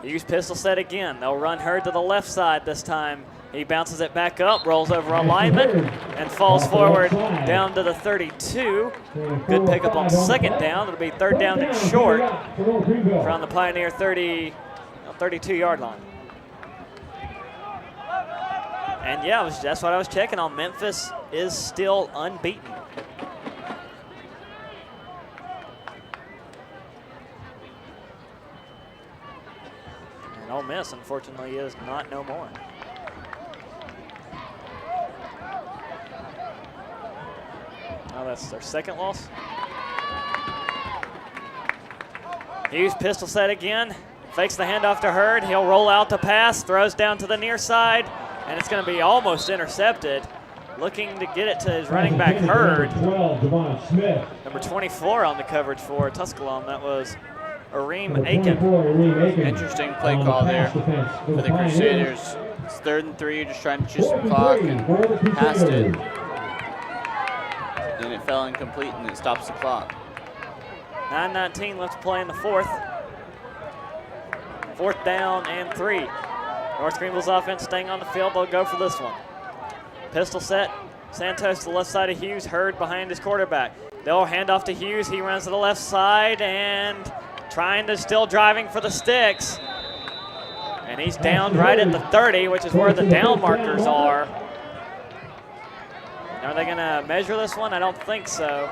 Hughes pistol set again. They'll run Hurd to the left side this time. He bounces it back up, rolls over a lineman, and falls forward down to the 32. Good pickup on second down. It'll be third down and short from the Pioneer 32-yard line. And yeah, that's what I was checking on. Memphis is still unbeaten. And Ole Miss, unfortunately, is not no more. Oh, that's their second loss. Hughes pistol set again. Fakes the handoff to Hurd. He'll roll out the pass, throws down to the near side, and it's going to be almost intercepted. Looking to get it to his running back, Hurd. Number 24 on the coverage for Tusculum. That was Areem Aiken. Interesting play call there for the Crusaders. It's 3rd and 3, just trying to choose some clock and passed it. Then it fell incomplete and it stops the clock. 9:19 left to play in the fourth. Fourth down and 3. North Greenville's offense staying on the field. They'll go for this one. Pistol set. Santos to the left side of Hughes. Hurd behind his quarterback. They'll hand off to Hughes. He runs to the left side and still driving for the sticks. And he's down right at the 30, which is where the down markers are. Are they going to measure this one? I don't think so.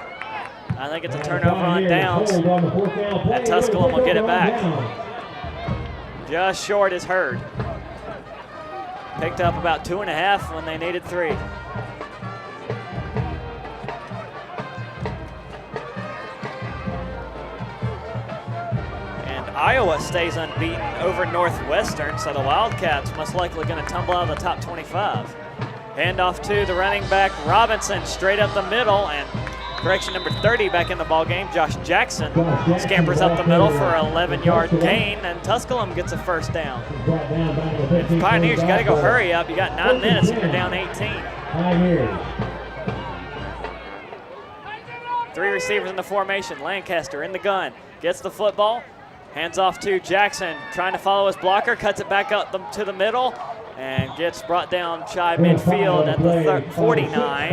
I think it's a turnover on downs. And Tusculum will get it back. Just short is Hurd. Picked up about 2.5 when they needed 3. And Iowa stays unbeaten over Northwestern, so the Wildcats most likely going to tumble out of the top 25. Handoff to the running back, Robinson, straight up the middle, and correction, number 30 back in the ball game, Josh Jackson scampers up the middle for an 11-yard gain, and Tusculum gets a first down. And Pioneers, you got to go hurry up. You got 9 minutes and you're down 18. 3 receivers in the formation. Lancaster in the gun, gets the football, hands off to Jackson, trying to follow his blocker, cuts it back up to the middle, and gets brought down shy midfield at the 49.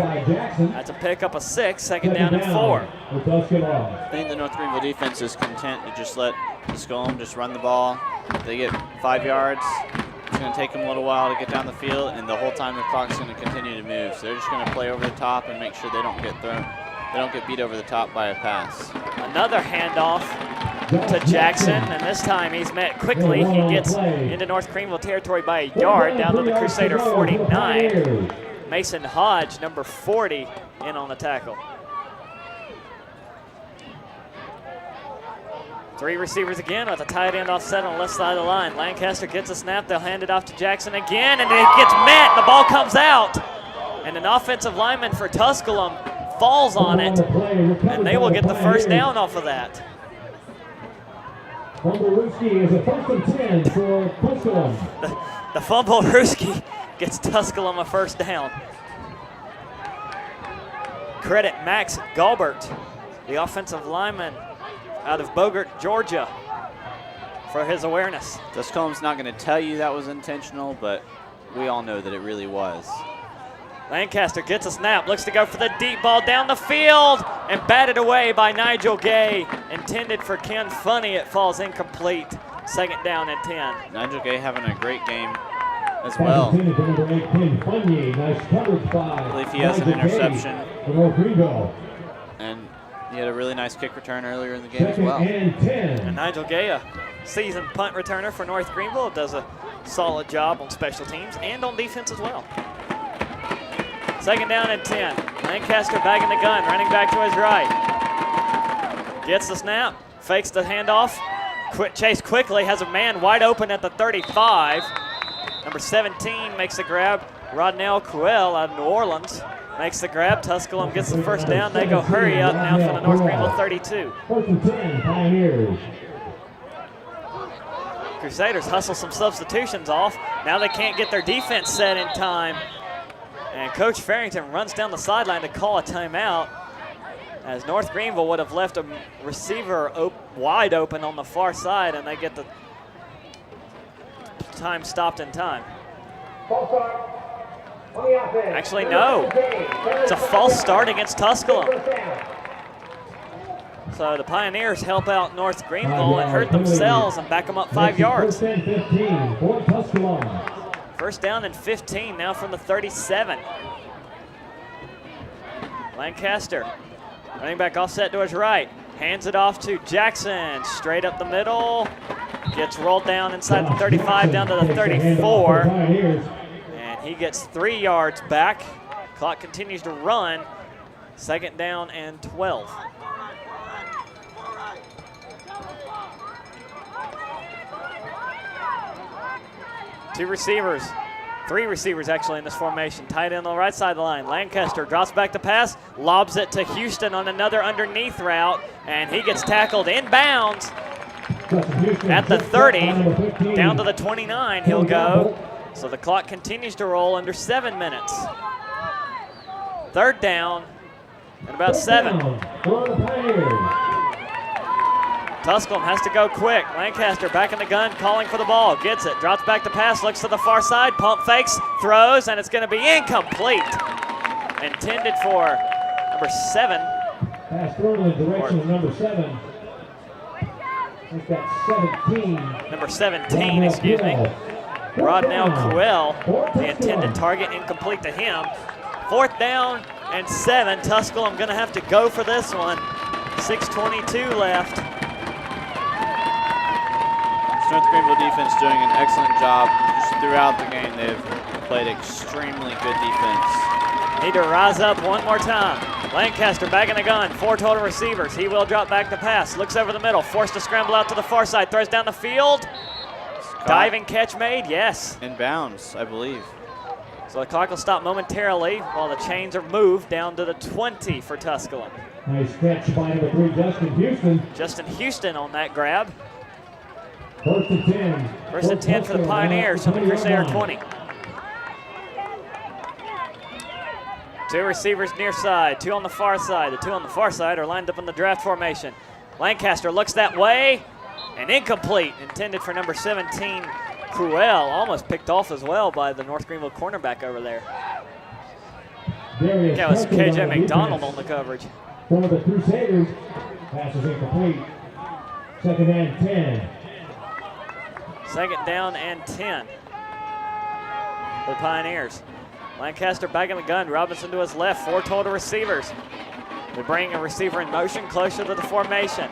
That's a pickup of 6, second down and 4. I think the North Greenville defense is content to just let Tusculum just run the ball. If they get 5 yards, it's going to take them a little while to get down the field, and the whole time the clock's going to continue to move. So they're just going to play over the top and make sure they don't get thrown. They don't get beat over the top by a pass. Another handoff to Jackson, and this time he's met quickly. He gets into North Greenville territory by a yard, down to the Crusader 49. Mason Hodge, number 40, in on the tackle. 3 receivers again with a tight end offset on the left side of the line. Lancaster gets a snap. They'll hand it off to Jackson again, and it gets met. The ball comes out, and an offensive lineman for Tusculum falls on it, and they will get the first down off of that. Fumblerooski is a first and 10 for Tusculum. The Fumblerooski gets Tusculum a first down. Credit Max Galbert the offensive lineman out of Bogart, Georgia, for his awareness. Tusculum's not going to tell you that was intentional, but we all know that it really was. Lancaster gets a snap, looks to go for the deep ball down the field, and batted away by Nigel Gay. Intended for Ken Funny, it falls incomplete. Second down and 10. Nigel Gay having a great game as well. Number 18, Funyie. Nice coverage by I believe he has an Nigel Gay interception. for North Greenville. And he had a really nice kick return earlier in the game as Second well. and 10. And Nigel Gay, a seasoned punt returner for North Greenville, does a solid job on special teams and on defense as well. Second down and 10. Lancaster bagging the gun, running back to his right. Gets the snap, fakes the handoff. Chase quickly, has a man wide open at the 35. Number 17 makes the grab. Rodnell Cuell out of New Orleans makes the grab. Tusculum gets the first down. They go hurry up now from the North Greenville 32. First and 10, Pioneers. Crusaders hustle some substitutions off. Now they can't get their defense set in time. And Coach Farrington runs down the sideline to call a timeout, as North Greenville would have left a receiver wide open on the far side, and they get the time stopped in time. Actually, no. It's a false start against Tusculum. So the Pioneers help out North Greenville and hurt themselves and back them up 5 yards. First and 15 for Tusculum. First down and 15 now from the 37. Lancaster running back offset to his right. Hands it off to Jackson. Straight up the middle. Gets rolled down inside the 35 down to the 34. And he gets 3 yards back. Clock continues to run. Second down and 12. Three receivers actually in this formation. Tight end on the right side of the line. Lancaster drops back the pass, lobs it to Houston on another underneath route, and he gets tackled inbounds at the 30, down to the 29 he'll go. So the clock continues to roll under 7 minutes. Third down and about 7. Tusculum has to go quick. Lancaster back in the gun, calling for the ball. Gets it, drops back the pass, looks to the far side, pump fakes, throws, and it's going to be incomplete. Intended for number 7. Pass thrown in the direction of number 7. I think that's 17. Number 17, excuse me. Rodnell Cuell, the intended target, incomplete to him. Fourth down and 7. Tusculum going to have to go for this one. 6:22 left. North Greenville defense doing an excellent job just throughout the game. They've played extremely good defense. Need to rise up one more time. Lancaster back in the gun, 4 total receivers. He will drop back the pass, looks over the middle, forced to scramble out to the far side, throws down the field. Diving catch made, yes. In bounds, I believe. So the clock will stop momentarily while the chains are moved down to the 20 for Tusculum. Nice catch by number 3, Justin Houston. Justin Houston on that grab. First and 10. First and 10 for the Pioneers from the Crusader 20. 2 receivers near side, 2 on the far side. The 2 on the far side are lined up in the draft formation. Lancaster looks that way, and incomplete. Intended for number 17, Cuell. Almost picked off as well by the North Greenville cornerback over there. That was KJ McDonald on the coverage. For the Crusaders, pass is incomplete. Second and 10. Second down and 10 for the Pioneers. Lancaster back in the gun. Robinson to his left. 4 total receivers. They're bringing a receiver in motion closer to the formation.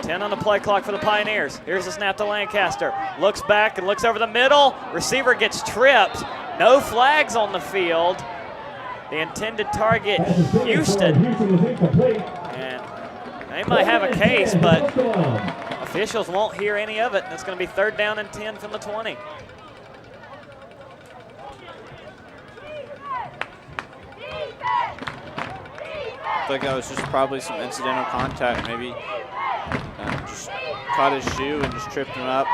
10 on the play clock for the Pioneers. Here's the snap to Lancaster. Looks back and looks over the middle. Receiver gets tripped. No flags on the field. The intended target, Houston. And they might have a case, but officials won't hear any of it. And it's going to be third down and 10 from the 20. I feel like that was just probably some incidental contact. Maybe just caught his shoe and just tripped him up.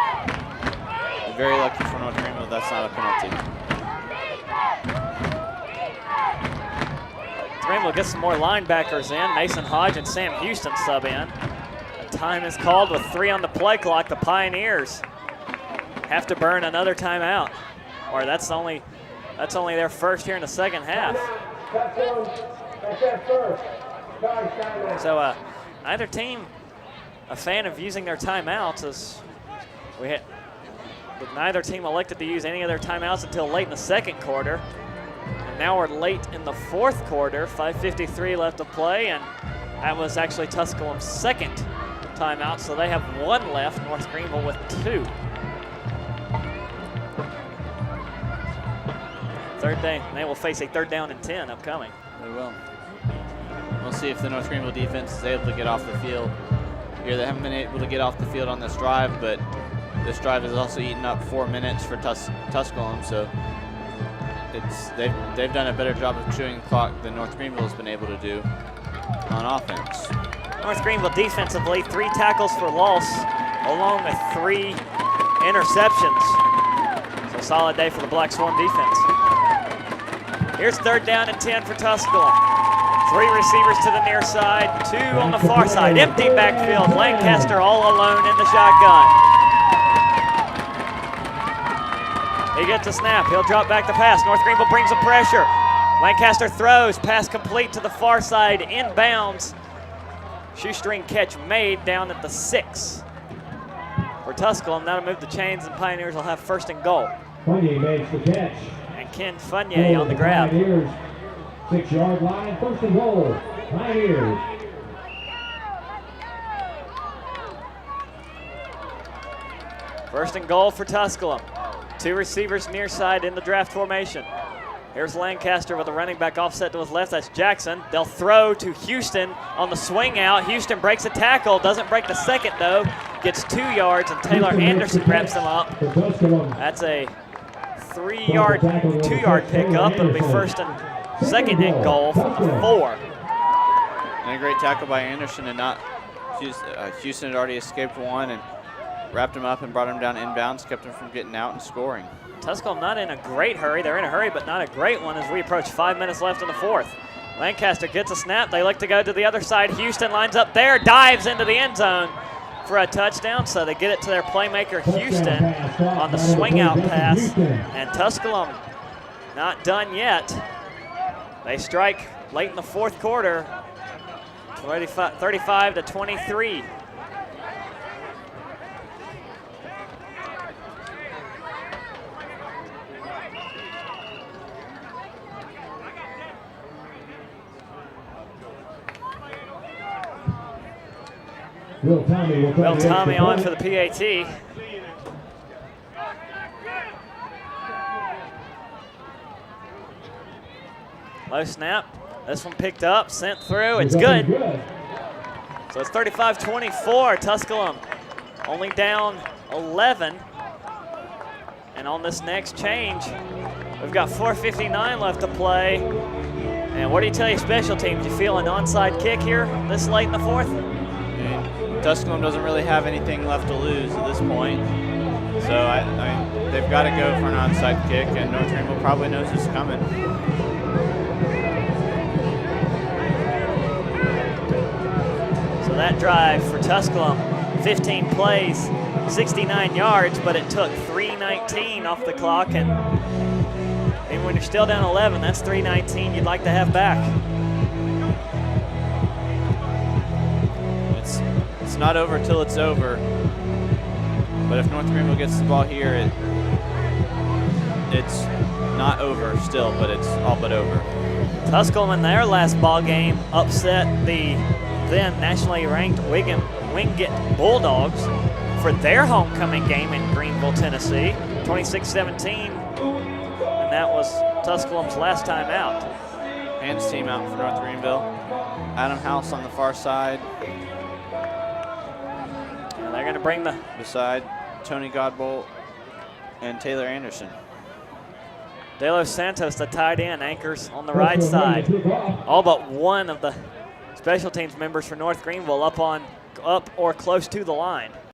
Very lucky for North Greenville, that's not a penalty. Greenville gets some more linebackers in. Mason Hodge and Sam Houston sub in. A time is called with 3 on the play clock. The Pioneers have to burn another timeout, or that's only their first here in the second half. So neither team a fan of using their timeouts, as but neither team elected to use any of their timeouts until late in the second quarter. And now we're late in the fourth quarter, 5:53 left to play, and that was actually Tusculum's second timeout, so they have 1 left, North Greenville with 2. Third down, they will face a 3rd down and 10 upcoming. They will. We'll see if the North Greenville defense is able to get off the field. Here they haven't been able to get off the field on this drive, but this drive has also eaten up 4 minutes for Tusculum, so they've done a better job of chewing the clock than North Greenville has been able to do on offense. North Greenville defensively, 3 tackles for loss, along with 3 interceptions. So solid day for the Black Swarm defense. Here's 3rd down and 10 for Tusculum. 3 receivers to the near side, 2 on the far side. Empty backfield, Lancaster all alone in the shotgun. He gets a snap, he'll drop back the pass. North Greenville brings some pressure. Lancaster throws, pass complete to the far side, inbounds. Shoestring catch made down at the 6. For Tusculum, that'll move the chains, and Pioneers will have 1st and goal. Funyie makes the catch. And Ken Funyie on the grab. Pioneers, 6-yard line, 1st and goal. Pioneers. First and goal for Tusculum. 2 receivers near side in the draft formation. Here's Lancaster with a running back offset to his left. That's Jackson. They'll throw to Houston on the swing out. Houston breaks a tackle. Doesn't break the second, though. Gets 2 yards, and Taylor Anderson wraps him up. That's a 3-yard, 2-yard pickup. It'll be 1st and 2nd and goal from the 4. And a great tackle by Anderson, and not Houston had already escaped one and wrapped him up and brought him down inbounds, kept him from getting out and scoring. Tusculum not in a great hurry. They're in a hurry, but not a great one as we approach 5 minutes left in the 4th. Lancaster gets a snap. They look to go to the other side. Houston lines up there, dives into the end zone for a touchdown. So they get it to their playmaker, Houston, on the swing out pass. And Tusculum not done yet. They strike late in the 4th quarter, 35-23. Will Tommy on for the PAT. Low snap. This one picked up, sent through. It's good. So it's 35-24. Tusculum only down 11. And on this next change, we've got 4:59 left to play. And what do you tell you, special teams? You feel an onside kick here this late in the 4th? Tusculum doesn't really have anything left to lose at this point. So I mean, they've got to go for an onside kick, and North Greenville probably knows it's coming. So that drive for Tusculum, 15 plays, 69 yards, but it took 3:19 off the clock, and even when you're still down 11, that's 3:19 you'd like to have back. It's not over till it's over. But if North Greenville gets the ball here, it's not over still, but it's all but over. Tusculum in their last ball game upset the then nationally ranked Wingate Bulldogs for their homecoming game in Greenville, Tennessee, 26-17, and that was Tusculum's last time out. Hands team out for North Greenville. Adam House on the far side. And they're going to bring beside Tony Godbolt and Taylor Anderson. De Los Santos, the tight end, anchors on the right side. All but one of the special teams members for North Greenville up or close to the line.